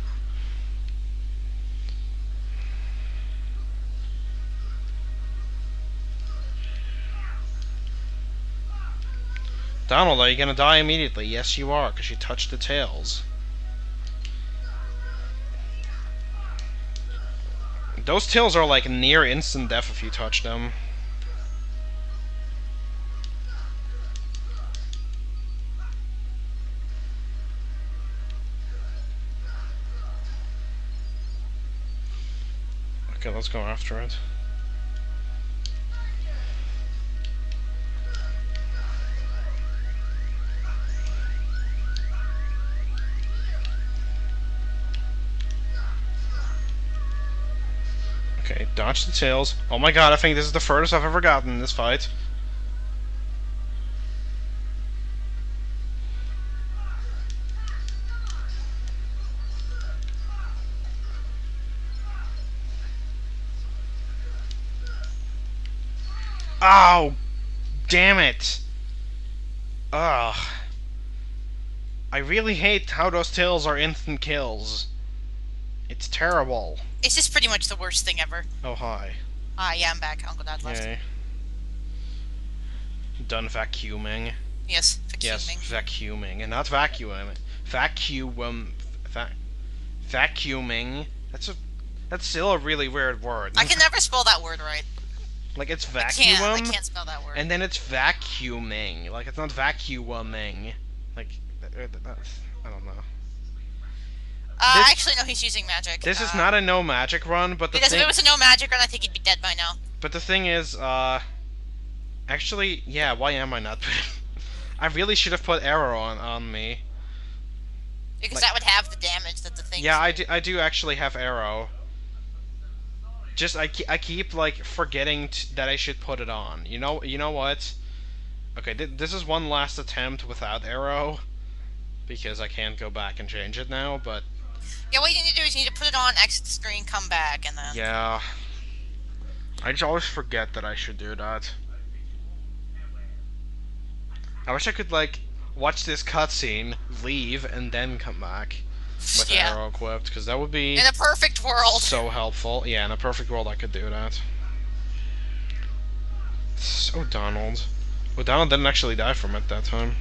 Donald, are you gonna die immediately? Yes, you are, because you touched the tails. Those tails are like near instant death if you touch them. Okay, let's go after it. Okay, dodge the tails. Oh my god, I think this is the furthest I've ever gotten in this fight. Oh, damn it. Ugh. I really hate how those tails are instant kills. It's terrible. It's just pretty much the worst thing ever. Oh, hi. Yeah, I'm back. Uncle Dad left. Yay. Done vacuuming. Yes, vacuuming. Yes, vacuuming, and not vacuuming. Vacuuming. That's still a really weird word. I can never spell that word right. Like, it's vacuum. I can't spell that word. And then it's vacuuming. Like, it's not vacuuming. Like, I don't know. Actually, no, he's using magic. This is not a no magic run, but because if it was a no magic run, I think he'd be dead by now. But the thing is, actually, yeah, why am I not? I really should have put arrow on me. Because that would have the damage that the thing. Yeah, I do actually have arrow. Just I keep like forgetting that I should put it on. You know what? Okay, this is one last attempt without arrow, because I can't go back and change it now. But yeah, what you need to do is you need to put it on, exit the screen, come back, and then. Yeah, I just always forget that I should do that. I wish I could like watch this cutscene, leave, and then come back with arrow equipped, because that would be in a perfect world so helpful. Yeah, in a perfect world I could do that. So Donald. Well, Donald didn't actually die from it that time.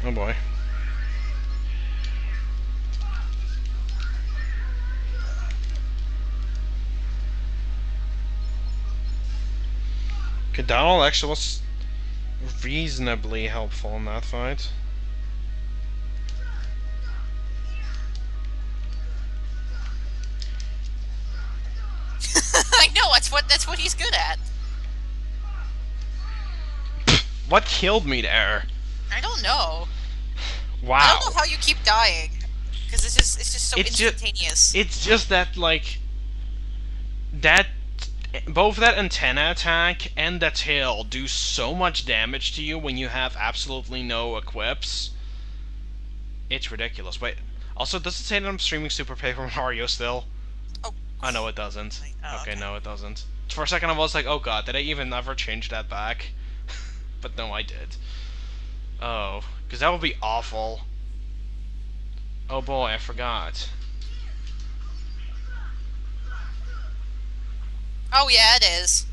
Oh boy. Okay, Donald actually was reasonably helpful in that fight. I know, that's what he's good at. What killed me there? I don't know. Wow. I don't know how you keep dying, because it's just so instantaneous. It's just that like that both that antenna attack and the tail do so much damage to you when you have absolutely no equips. It's ridiculous. Wait, also, does it say that I'm streaming Super Paper Mario still? Oh, no, it doesn't. Oh, okay, no, it doesn't. For a second I was like, oh god, did I even ever change that back? But no, I did. Oh, because that would be awful. Oh boy, I forgot. Oh yeah, it is.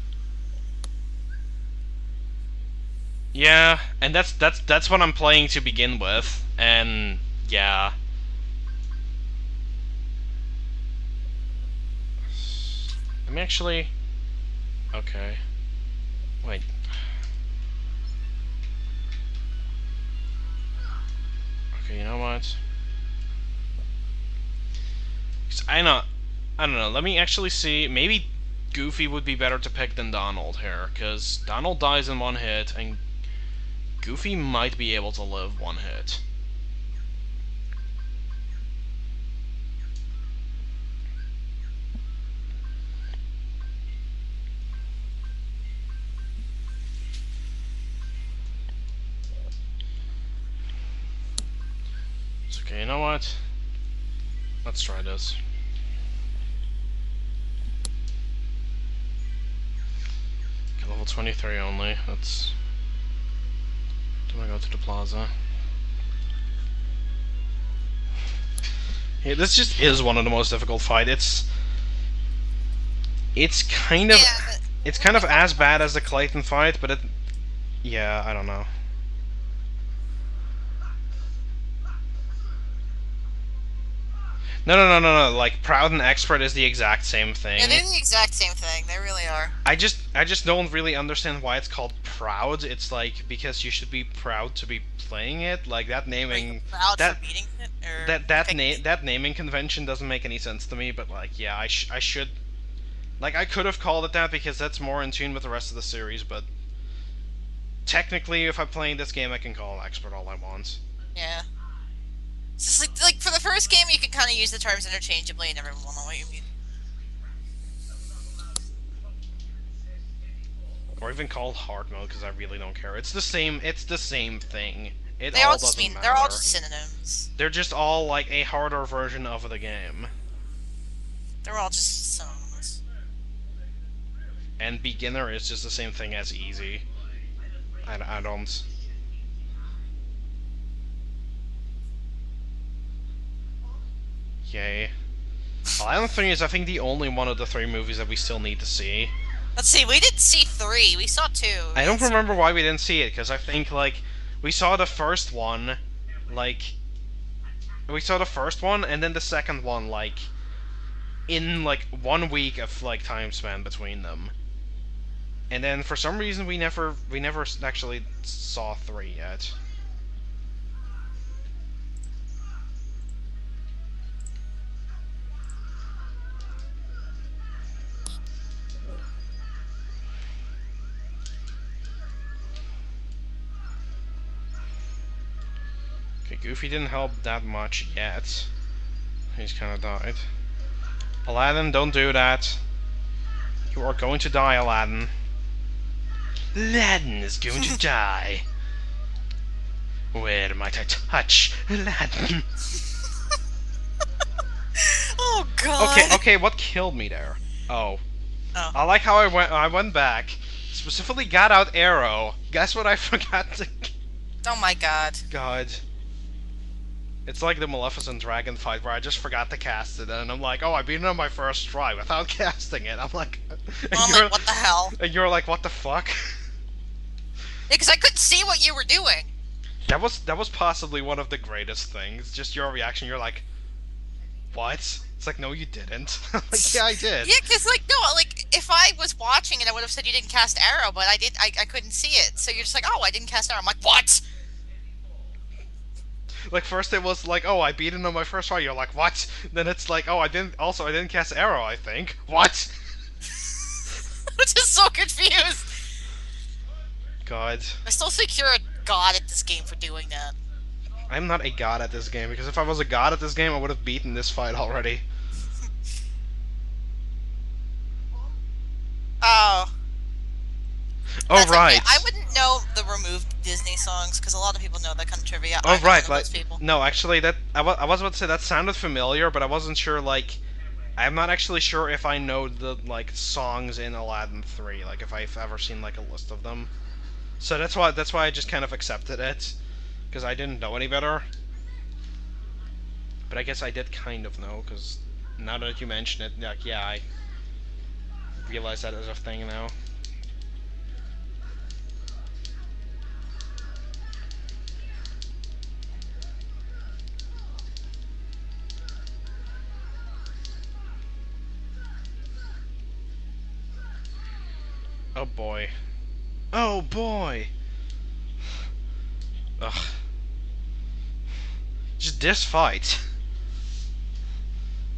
Yeah, and that's what I'm playing to begin with, and yeah. Let me actually. Okay. Wait. Okay, you know what? 'Cause I don't know. Let me actually see. Maybe Goofy would be better to pick than Donald here, because Donald dies in one hit, and Goofy might be able to live one hit. It's okay, you know what? Let's try this. Okay, level 23 only. Let's. Do I go to the plaza? Yeah, this just is one of the most difficult fights. It's kind of Yeah. it's kind of as bad as the Clayton fight, but yeah, I don't know. No. Like Proud and Expert is the exact same Yeah, thing. they're the exact same thing. They really are. I just don't really understand why it's called Proud. It's like because you should be proud to be playing it. Like that Are you naming proud for that beating it or that picking name it? that naming convention doesn't make any sense to me. But like, yeah, I should like I could have called it that because that's more in tune with the rest of the series. But technically, if I'm playing this game, I can call it Expert all I want. Yeah. It's just like for the first game, you can kind of use the terms interchangeably, and everyone will know what you mean. Or even called hard mode because I really don't care. It's the same. It's the same thing. It They all all just doesn't mean they're all matter. just synonyms. They're just all like a harder version of the game. They're all just synonyms. And beginner is just the same thing as easy. I don't. Yay. Well, I don't think is I think the only one of the three movies that we still need to see. Let's see. We didn't see 3. We saw 2. I don't remember why we didn't see it because I think like we saw the first one, like we saw the first one and then the second one like in like 1 week of like time span between them. And then for some reason we never actually saw 3 yet. Okay, Goofy didn't help that much yet. He's kind of died. Aladdin, don't do that. You are going to die, Aladdin. Aladdin is going to die. Where might I touch Aladdin? Oh God. Okay, what killed me there? Oh. Oh. I like how I went back, specifically got out arrow. Guess what I forgot to... Oh my God. God. It's like the Maleficent dragon fight where I just forgot to cast it, and I'm like, oh, I beat it on my first try without casting it. I'm like... I'm like, what the hell? And you're like, what the fuck? Yeah, because I couldn't see what you were doing. That was possibly one of the greatest things. Just your reaction. You're like, "What?" It's like, "No, you didn't." I'm like, yeah, I did. Yeah, because like no, like if I was watching it, I would have said you didn't cast arrow, but I did. I couldn't see it, so you're just like, oh, I didn't cast arrow. I'm like, what? Like first it was like, "Oh, I beat it on my first try." You're like, "What?" Then it's like, "Oh, I didn't." Also, I didn't cast arrow. I think. What? I'm just so confused. God, I still think you're a god at this game for doing that. I'm not a god at this game because if I was a god at this game, I would have beaten this fight already. Oh. Oh That's right. Okay. I wouldn't know the removed Disney songs because a lot of people know that kind of trivia. Oh I'm not right. one of Like those people. no, actually, that I was about to say that sounded familiar, but I wasn't sure. Like, I'm not actually sure if I know the like songs in Aladdin 3. Like, if I've ever seen like a list of them. So that's why I just kind of accepted it because I didn't know any better. But I guess I did kind of know, because now that you mention it, like, yeah, I realize that as a thing now. Oh boy. Oh boy! Ugh. Just this fight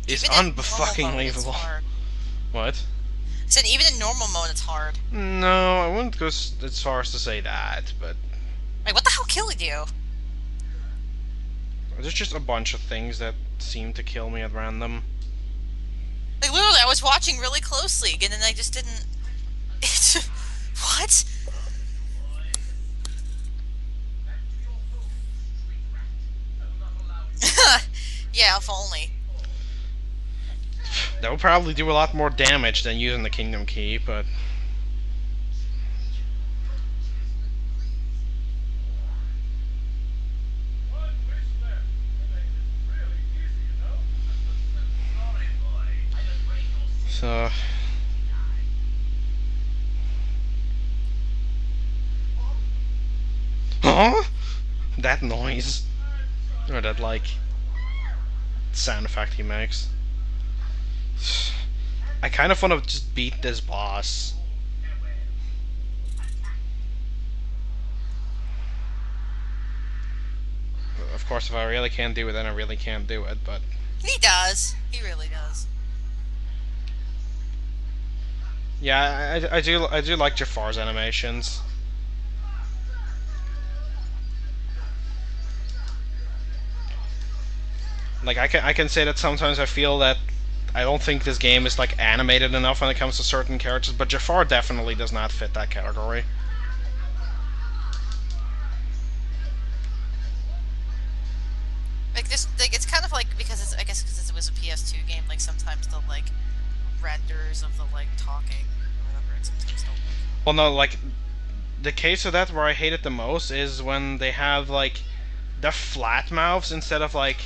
is Even in normal mode, it's unfucking-believable. hard. What? I said even in normal mode, it's hard. No, I wouldn't go as far as to say that, but Like, what the hell killed you? there's just a bunch of things that seem to kill me at random. Like, literally, I was watching really closely, and then I just didn't... What? Yeah, if only. That would probably do a lot more damage than using the Kingdom Key, but... So... Huh? That noise. Or that, like, sound effect he makes. I kind of want to just beat this boss. Of course, if I really can't do it, then I really can't do it, but... He does. He really does. Yeah, I do like Jafar's animations. Like, I can say that sometimes I feel that I don't think this game is, like, animated enough when it comes to certain characters, but Jafar definitely does not fit that category. Like, this, like, it's kind of like, because it's, I guess because it was a PS2 game, like, sometimes the, like, renders of the, like, talking, or whatever, it sometimes don't look. Well, no, like, the case of that where I hate it the most is when they have, like, the flat mouths instead of, like,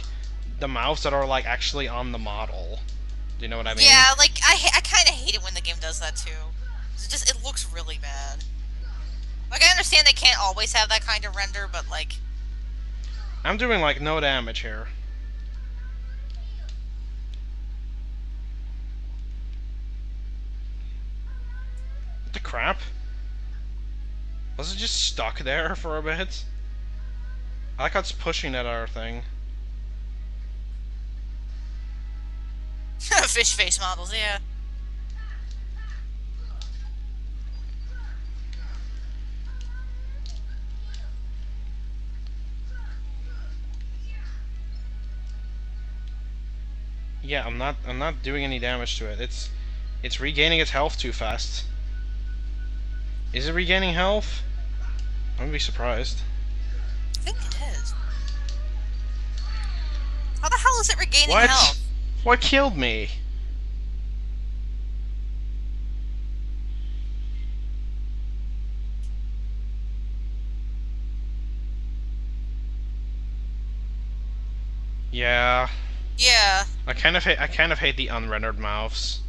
the mouths that are, like, actually on the model. Do you know what I mean? Yeah, like, I kind of hate it when the game does that, too. It looks really bad. Like, I understand they can't always have that kind of render, but, like... I'm doing, like, no damage here. What the crap? Was it just stuck there for a bit? I like how it's pushing that other thing. Fish face models, yeah. Yeah, I'm not doing any damage to it. It's regaining its health too fast. Is it regaining health? I wouldn't be surprised. I think it is. How the hell is it regaining What? health? What killed me? Yeah. Yeah. I kind of hate the unrendered mouths.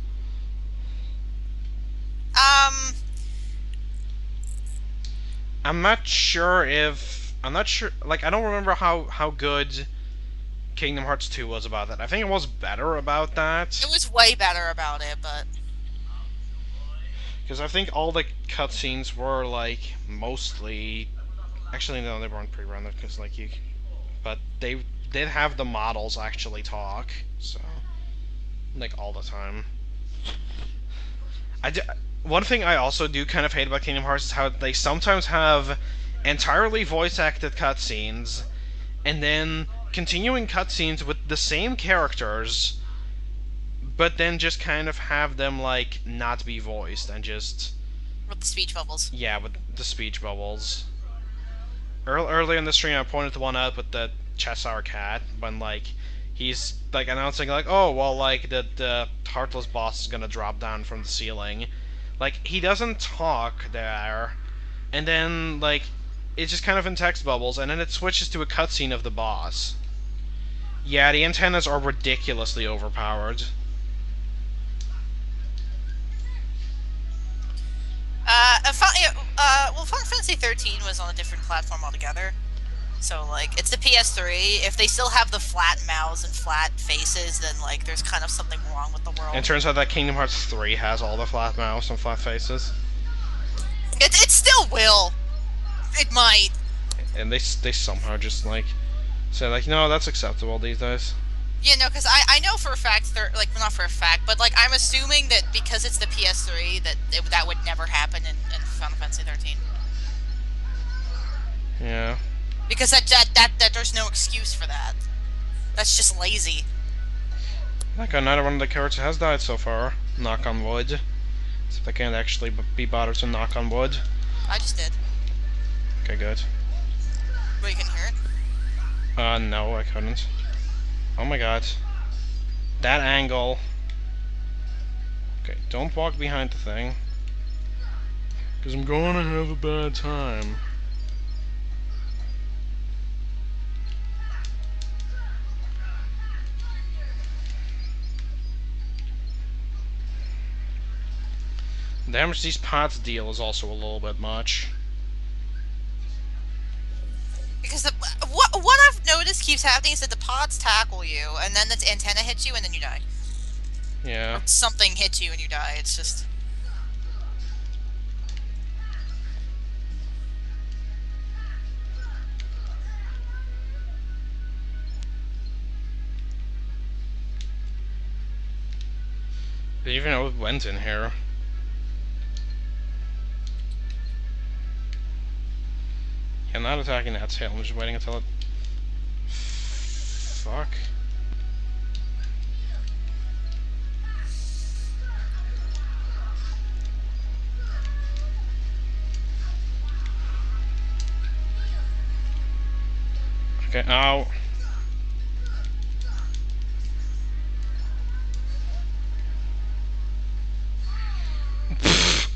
I'm not sure, like, I don't remember how good Kingdom Hearts 2 was about that. I think it was better about that. It was way better about it, but... Because I think all the cutscenes were, like, mostly... Actually, no, they weren't pre-rendered, because, like, you... But they did have the models actually talk, so... Like, all the time. One thing I also do kind of hate about Kingdom Hearts is how they sometimes have entirely voice-acted cutscenes, and then continuing cutscenes with the same characters, but then just kind of have them, like, not be voiced, and just... With the speech bubbles. Yeah, with the speech bubbles. Earlier in the stream, I pointed one out with the Cheshire Cat, when, like, he's, like, announcing, like, oh, well, like, the Heartless boss is gonna drop down from the ceiling. Like, he doesn't talk there, and then, like, it's just kind of in text bubbles, and then it switches to a cutscene of the boss. Yeah, the antennas are ridiculously overpowered. Well, Final Fantasy 13 was on a different platform altogether. So, like, it's the PS3. If they still have the flat mouths and flat faces, then, like, there's kind of something wrong with the And it world. turns out that Kingdom Hearts 3 has all the flat mouths and flat faces. It still will. It might. And they somehow just, like, say, like, no, that's acceptable these days. Yeah, no, because I know for a fact, like, well, not for a fact, but, like, I'm assuming that because it's the PS3, that would never happen in Final Fantasy 13. Yeah. Because that there's no excuse for that. That's just lazy. Like, neither one of the characters has died so far. Knock on wood. Except I can't actually be bothered to knock on wood. I just did. Okay, good. Wait, you can hear it? No, I couldn't. Oh my god. That angle. Okay, don't walk behind the thing. Because I'm gonna have a bad time. The damage these pots deal is also a little bit much. Because what I've noticed keeps happening is that the pods tackle you, and then the antenna hits you, and then you die. Yeah. Or something hits you and you die. It's just... Didn't even know it went in here. Yeah, I'm not attacking that tail, I'm just waiting until it... Fuck. Okay, ow.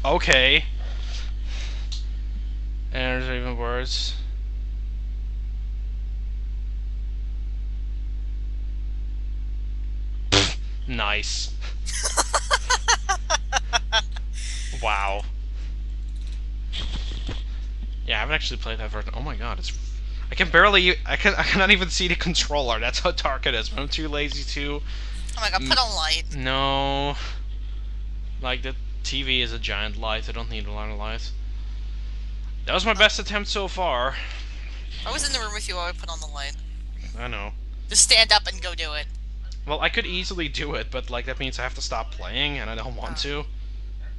Okay. And there's even worse. Nice. Wow. Yeah, I haven't actually played that version. Oh my god, it's... I cannot even see the controller. That's how dark it is. But I'm too lazy to... Oh my god, put on light. No. Like, the TV is a giant light. I don't need a lot of light. That was my best attempt so far. If I was in the room with you, I would put on the light. I know. Just stand up and go do it. Well, I could easily do it, but, like, that means I have to stop playing, and I don't want to.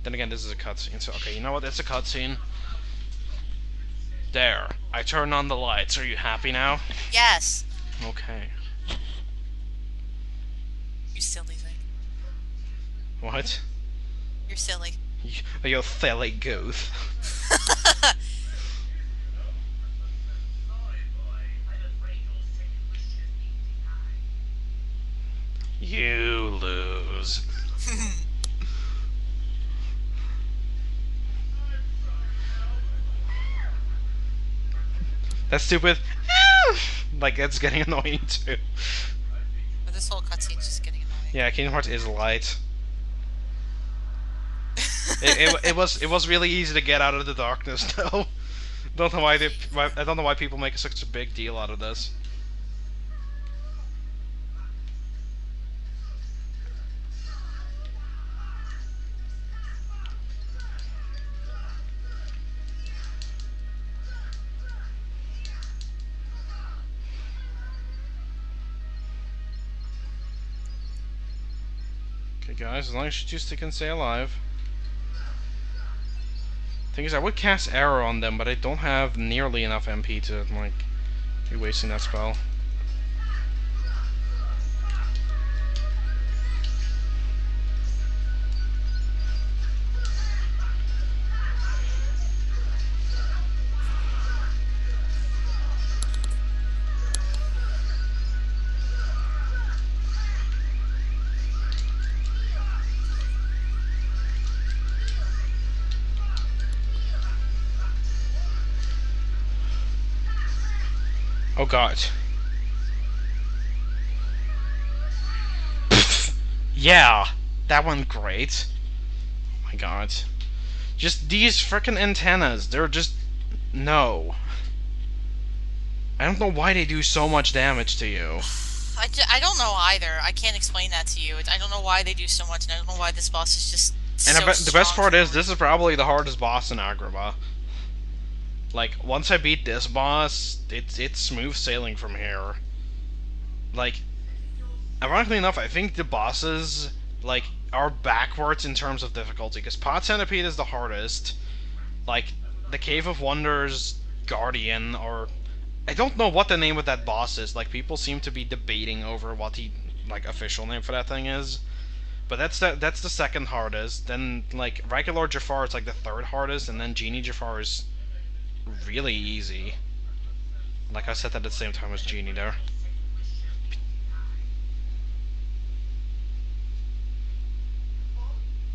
Then again, this is a cutscene, so, okay, you know what? It's a cutscene. There. I turn on the lights. Are you happy now? Yes. Okay. You silly thing. What? You're silly. You're silly goose. You lose. That's stupid. Like, it's getting annoying too. But this whole cutscene's just getting annoying. Yeah, Kingdom Hearts is light. it was really easy to get out of the darkness though. I don't know why people make such a big deal out of this. Okay, guys, as long as you two stick and stay alive. Thing is, I would cast Arrow on them, but I don't have nearly enough MP to, like, be wasting that spell. Oh god. Yeah, that went great. Oh my god. Just these frickin' antennas, they're just... No. I don't know why they do so much damage to you. I don't know either. I can't explain that to you. I don't know why they do so much, and I don't know why this boss is just And so the best strong part for is, no this is reason. probably the hardest boss in Agrabah. Like, once I beat this boss, it's smooth sailing from here. Like, ironically enough, I think the bosses, like, are backwards in terms of difficulty, because Pot Centipede is the hardest. Like, the Cave of Wonders Guardian, or... I don't know what the name of that boss is. Like, people seem to be debating over what the, like, official name for that thing is. But that's the second hardest. Then, like, regular Jafar is, like, the third hardest, and then Genie Jafar is really easy. Like, I said that at the same time as Genie there.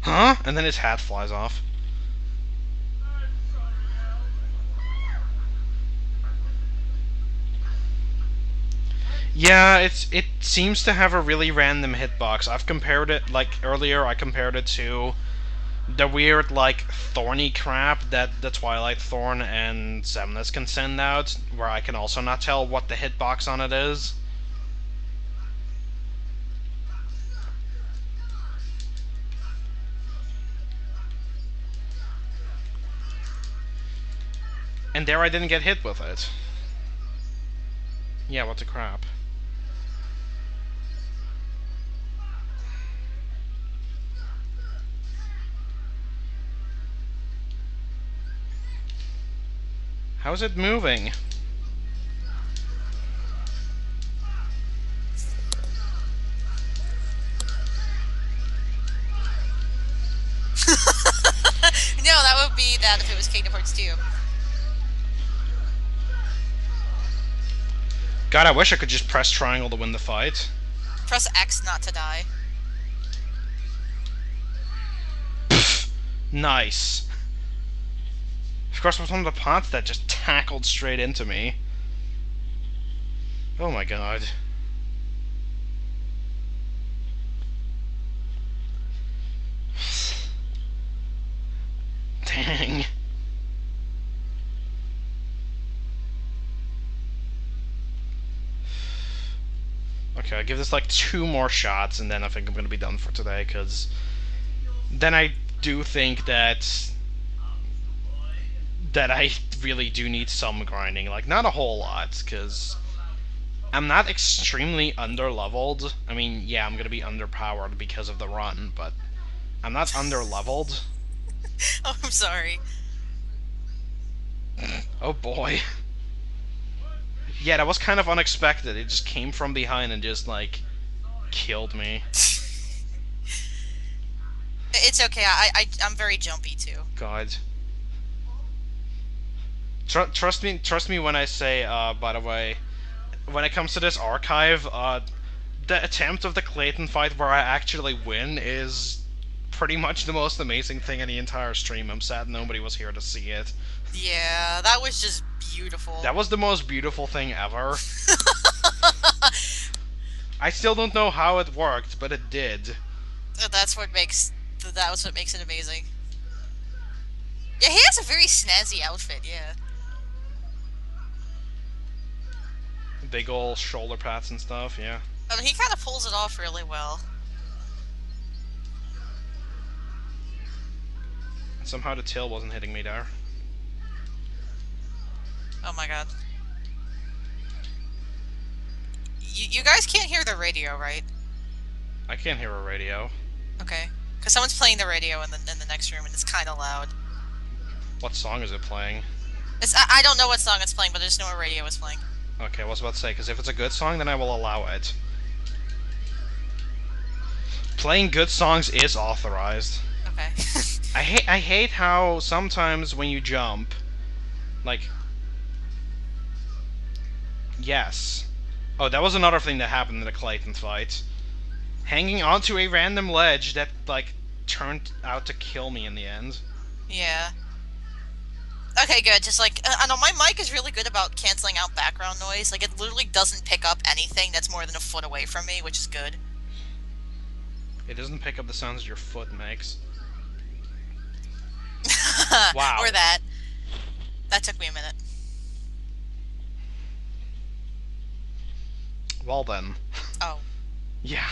Huh? And then his hat flies off. Yeah, it seems to have a really random hitbox. I've compared it, like, earlier I compared it to the weird, like, thorny crap that the Twilight Thorn and Semnus can send out, where I can also not tell what the hitbox on it is. And there I didn't get hit with it. Yeah, what the crap. How's it moving? No, that would be that if it was Kingdom Hearts 2. God, I wish I could just press triangle to win the fight. Press X not to die. Nice. Of course, it was one of the pots that just tackled straight into me. Oh my god. Dang. Okay, I'll give this like 2 more shots, and then I think I'm gonna be done for today, because then I do think that I really do need some grinding. Like, not a whole lot, because I'm not extremely under-leveled. I mean, yeah, I'm gonna be underpowered because of the run, but I'm not under-leveled. Oh, I'm sorry. Oh boy. Yeah, that was kind of unexpected. It just came from behind and just, like, killed me. It's okay. I'm very jumpy too. God. Trust me when I say, by the way, when it comes to this archive, the attempt of the Clayton fight where I actually win is pretty much the most amazing thing in the entire stream. I'm sad nobody was here to see it. Yeah, that was just beautiful. That was the most beautiful thing ever. I still don't know how it worked, but it did. That's what makes it amazing. Yeah, he has a very snazzy outfit. Yeah. Big ol' shoulder pads and stuff, yeah. I mean, he kind of pulls it off really well. Somehow the tail wasn't hitting me there. Oh my god. You guys can't hear the radio, right? I can't hear a radio. Okay. Because someone's playing the radio in the next room, and it's kind of loud. What song is it playing? I don't know what song it's playing, but I just know what radio is playing. Okay, I was about to say, because if it's a good song, then I will allow it. Playing good songs is authorized. Okay. I hate how sometimes when you jump, like... Yes. Oh, that was another thing that happened in the Clayton fight. Hanging onto a random ledge that, like, turned out to kill me in the end. Yeah. Okay, good. Just like, I know my mic is really good about canceling out background noise. Like, it literally doesn't pick up anything that's more than a foot away from me, which is good. It doesn't pick up the sounds your foot makes. Wow. Or that. That took me a minute. Well then. Oh, Yeah.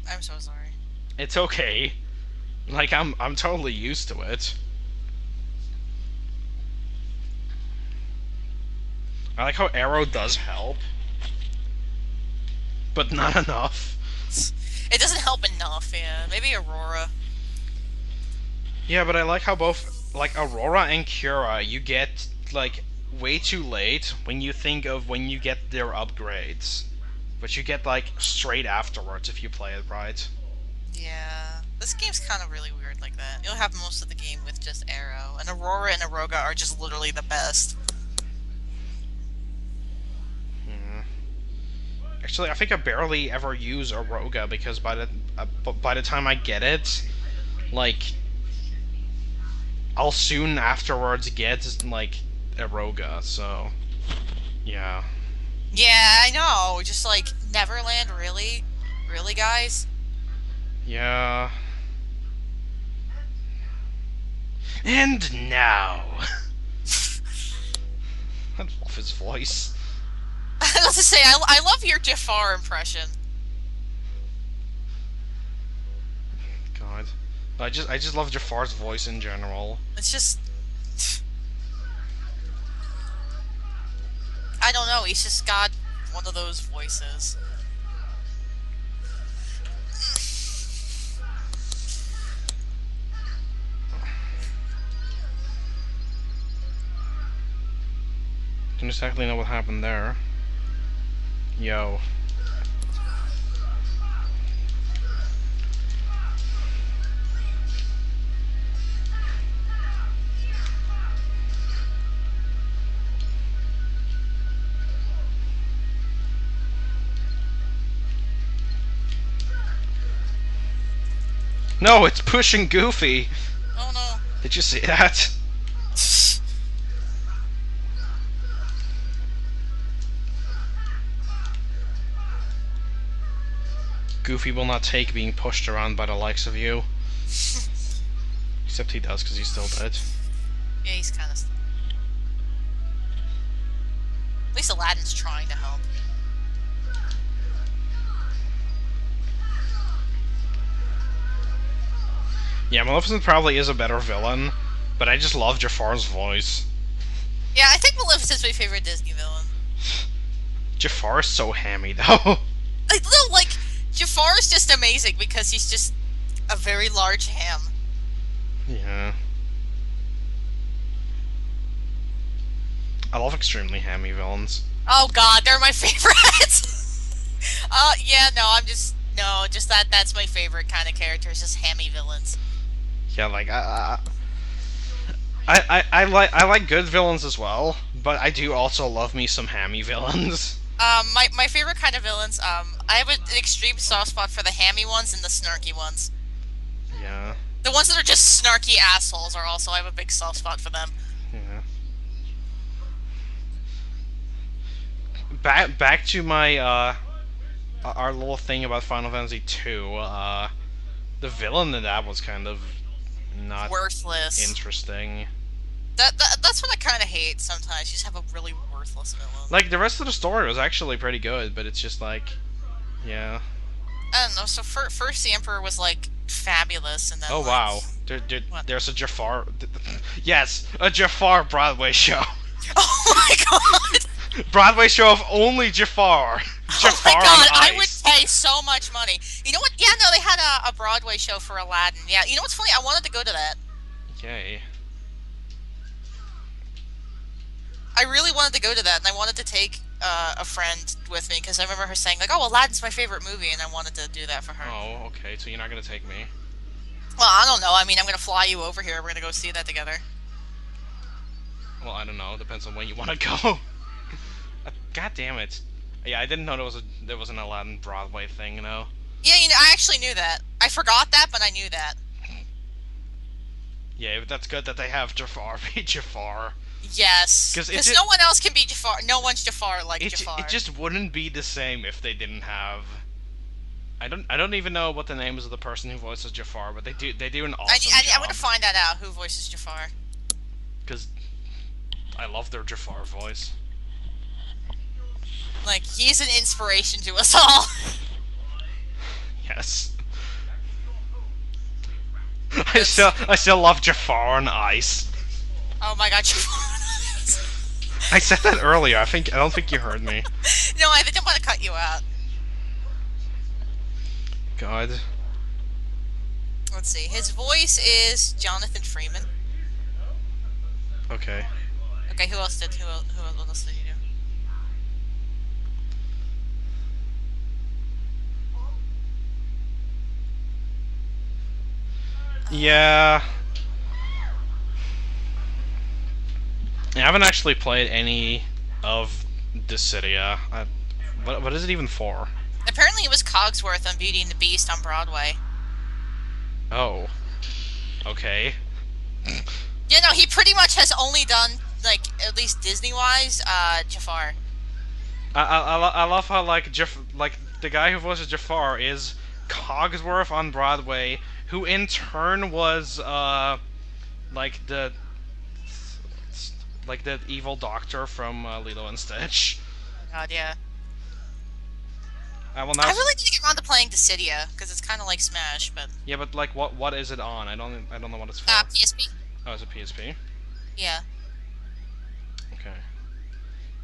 I'm so sorry. It's okay. Like, I'm totally used to it. I like how Arrow does help. But not enough. It doesn't help enough, yeah. Maybe Aurora. Yeah, but I like how both, like, Aurora and Cura, you get, like, way too late when you think of when you get their upgrades. But you get, like, straight afterwards if you play it right. Yeah. This game's kind of really weird like that. You'll have most of the game with just Arrow. And Aurora and Aroga are just literally the best. Actually, I think I barely ever use Aroga because by the time I get it, like, I'll soon afterwards get like Aroga. So, yeah. Yeah, I know. Just like Neverland, really, really, guys. Yeah. And now, I love his voice. I was to say, I love your Jafar impression. God, I just love Jafar's voice in general. It's just, I don't know. He's just got one of those voices. Don't exactly know what happened there. Yo. No, it's pushing Goofy. Oh no. Did you see that? Goofy will not take being pushed around by the likes of you. Except he does, because he's still dead. Yeah, he's kind of. At least Aladdin's trying to help. Yeah, Maleficent probably is a better villain, but I just love Jafar's voice. Yeah, I think Maleficent's my favorite Disney villain. Jafar is so hammy, though. Like, Jafar is just amazing because he's just a very large ham. Yeah. I love extremely hammy villains. Oh god, they're my favorites! Yeah, no, just that's my favorite kind of characters, just hammy villains. Yeah, like, I like good villains as well, but I do also love me some hammy villains. My favorite kind of villains, I have an extreme soft spot for the hammy ones and the snarky ones. Yeah. The ones that are just snarky assholes are also, I have a big soft spot for them. Yeah. Back to my, our little thing about Final Fantasy II, the villain in that was kind of not Worthless. interesting. That's what I kind of hate sometimes. You just have a really worthless villain. Like, the rest of the story was actually pretty good, but it's just like, yeah. I don't know, so first the Emperor was, like, fabulous, and then, Oh, like, wow. There's a Jafar... Yes, a Jafar Broadway show. Oh my god! Broadway show of only Jafar. Jafar Oh my god, on I would ice. pay so much money. You know what? Yeah, no, they had a Broadway show for Aladdin. Yeah, you know what's funny? I wanted to go to that. Yay. I really wanted to go to that, and I wanted to take a friend with me, because I remember her saying, like, oh, Aladdin's my favorite movie, and I wanted to do that for her. Oh, okay, so you're not gonna take me. Well, I don't know. I mean, I'm going to fly you over here. We're going to go see that together. Well, I don't know. Depends on when you want to go. God damn it. Yeah, I didn't know there was an Aladdin Broadway thing, you know? Yeah, you know, I actually knew that. I forgot that, but I knew that. Yeah, but that's good that they have Jafar be Jafar. Yes. Because no one else can be Jafar. No one's Jafar like Jafar. It just wouldn't be the same if they didn't have I don't even know what the name is of the person who voices Jafar, but they do an awesome I'm gonna job find that out. Who voices Jafar? because I love their Jafar voice. Like, he's an inspiration to us all. Yes. That's, I still love Jafar on Ice. oh my god, Jafar. I said that earlier. I don't think you heard me. No, I didn't want to cut you out. God. Let's see. His voice is Jonathan Freeman. Okay. Okay, who else did what else did you do? Yeah. I haven't actually played any of Dissidia. What is it even for? Apparently, it was Cogsworth on Beauty and the Beast on Broadway. Oh. Okay. Yeah, no, he pretty much has only done, like, at least Disney-wise, Jafar. I love how like the guy who voices Jafar is Cogsworth on Broadway, who in turn was like the evil doctor from Lilo and Stitch. Oh god, yeah. Well, now I really need to get around to playing Dissidia, because it's kind of like Smash, but... yeah, but like what is it on? I don't know what it's for. PSP? Oh, it's a PSP. Yeah. Okay.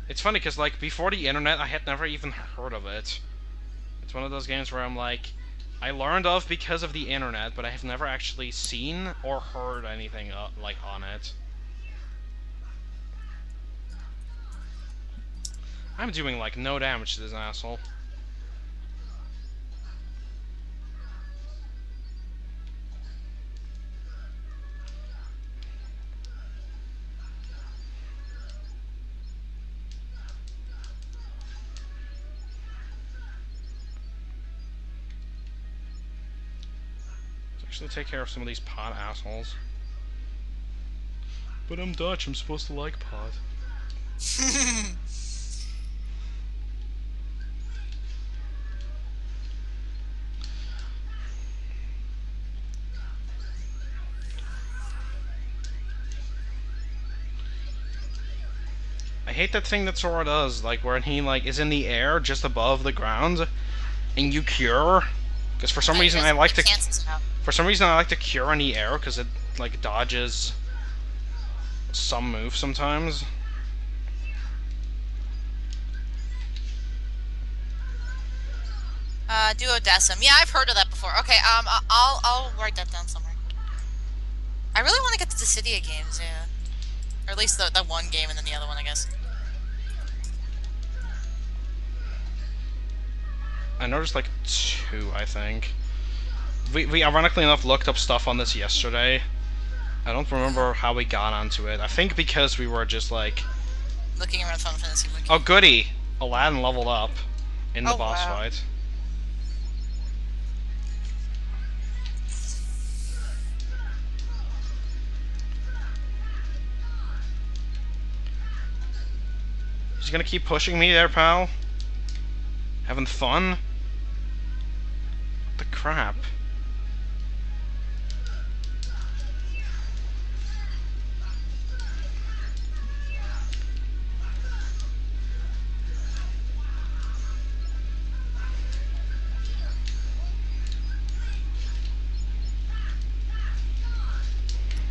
It's funny because like before the internet, I had never even heard of it. It's one of those games where I'm like, I learned of because of the internet, but I have never actually seen or heard anything like on it. I'm doing like no damage to this asshole. Actually take care of some of these pot assholes. But I'm Dutch, I'm supposed to like pot. I hate that thing that Sora does, like where he like is in the air just above the ground and you cure. Because for some reason I like to cure in the air because it like dodges some move sometimes. Duodecim. Yeah, I've heard of that before. Okay, I'll write that down somewhere. I really want to get to the Dissidia games, yeah. Or at least the one game and then the other one, I guess. I noticed like 2, I think. We ironically enough looked up stuff on this yesterday. I don't remember how we got onto it. I think because we were just like... looking around Final Fantasy Wiki. Oh goody! Aladdin leveled up in the boss fight. He's gonna keep pushing me there, pal? Having fun? What the crap?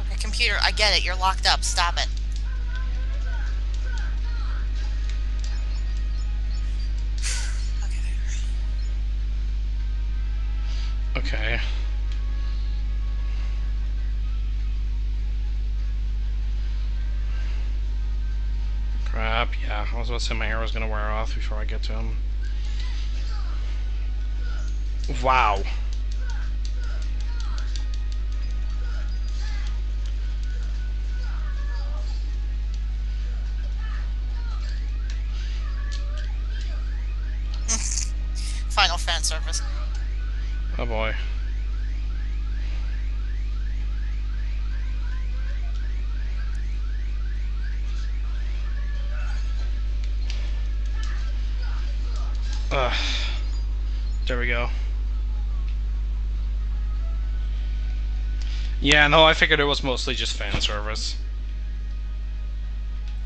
Okay, computer, I get it. You're locked up. Stop it. Okay. Crap, yeah. I was about to say my arrow's gonna wear off before I get to him. Wow. Final fan service. Oh boy. Ugh. There we go. Yeah, no, I figured it was mostly just fan service.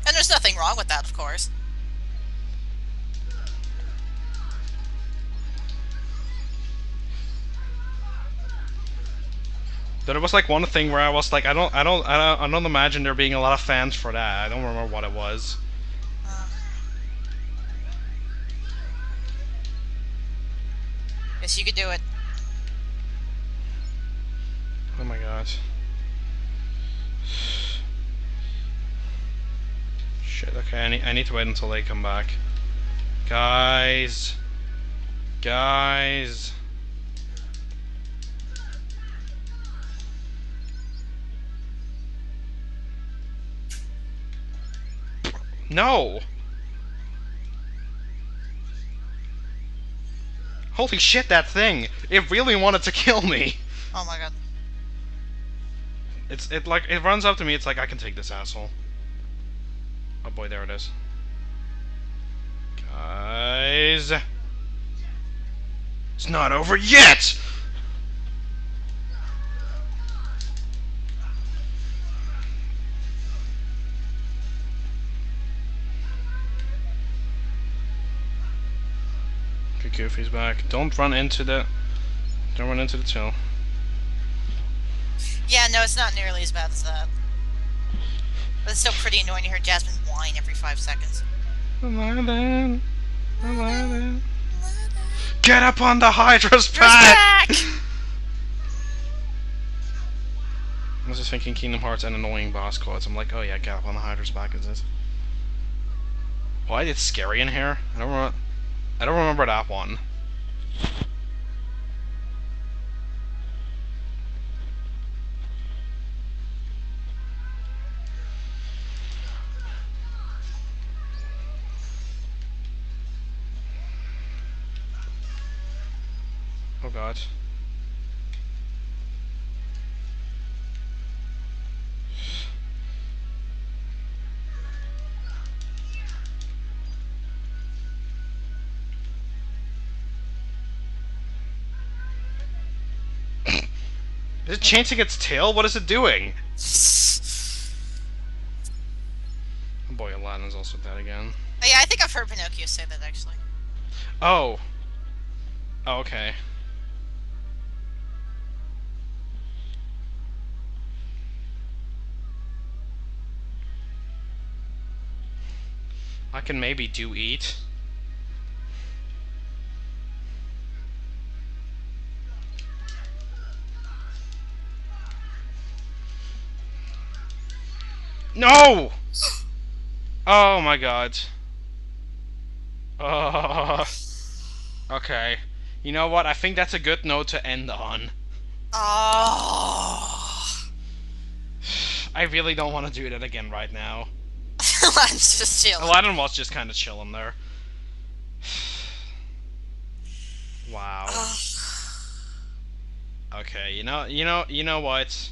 And there's nothing wrong with that, of course. There was like one thing where I was like, I don't imagine there being a lot of fans for that. I don't remember what it was. Uh, yes, you could do it. Oh my god. Shit. Okay, I need to wait until they come back. Guys. Guys. No! Holy shit, that thing! It really wanted to kill me! Oh my god. It runs up to me, it's like, I can take this asshole. Oh boy, there it is. Guys... It's not over yet! Okay, Goofy's back. Don't run into the till. Yeah, no, it's not nearly as bad as that. But it's still pretty annoying to hear Jasmine whine every 5 seconds. Aladdin. Aladdin. Get up on the Hydra's back! I was just thinking Kingdom Hearts and annoying boss quotes. I'm like, oh yeah, get up on the Hydra's back is it? Why is it scary in here? I don't remember that one. Oh god. Is it chasing its tail? What is it doing? Oh boy, Aladdin's also dead again. Oh, yeah, I think I've heard Pinocchio say that, actually. Oh. Oh, okay. I can maybe do eat. No! Oh my god. Okay. You know what? I think that's a good note to end on. Oh. I really don't want to do that again right now. Aladdin's just chilling. Aladdin was just kind of chilling there. Wow. Okay, you know what?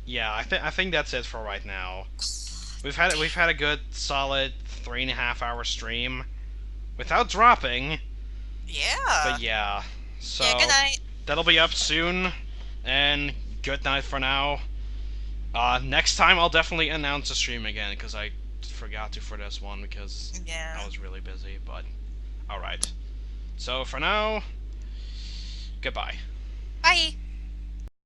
Yeah, I think that's it for right now. We've had a good solid 3.5 hour stream without dropping. Yeah. But yeah, so Yeah, good night. that'll be up soon, and good night for now. Next time I'll definitely announce a stream again because I forgot to for this one because Yeah. I was really busy. But all right, so for now, goodbye. Bye.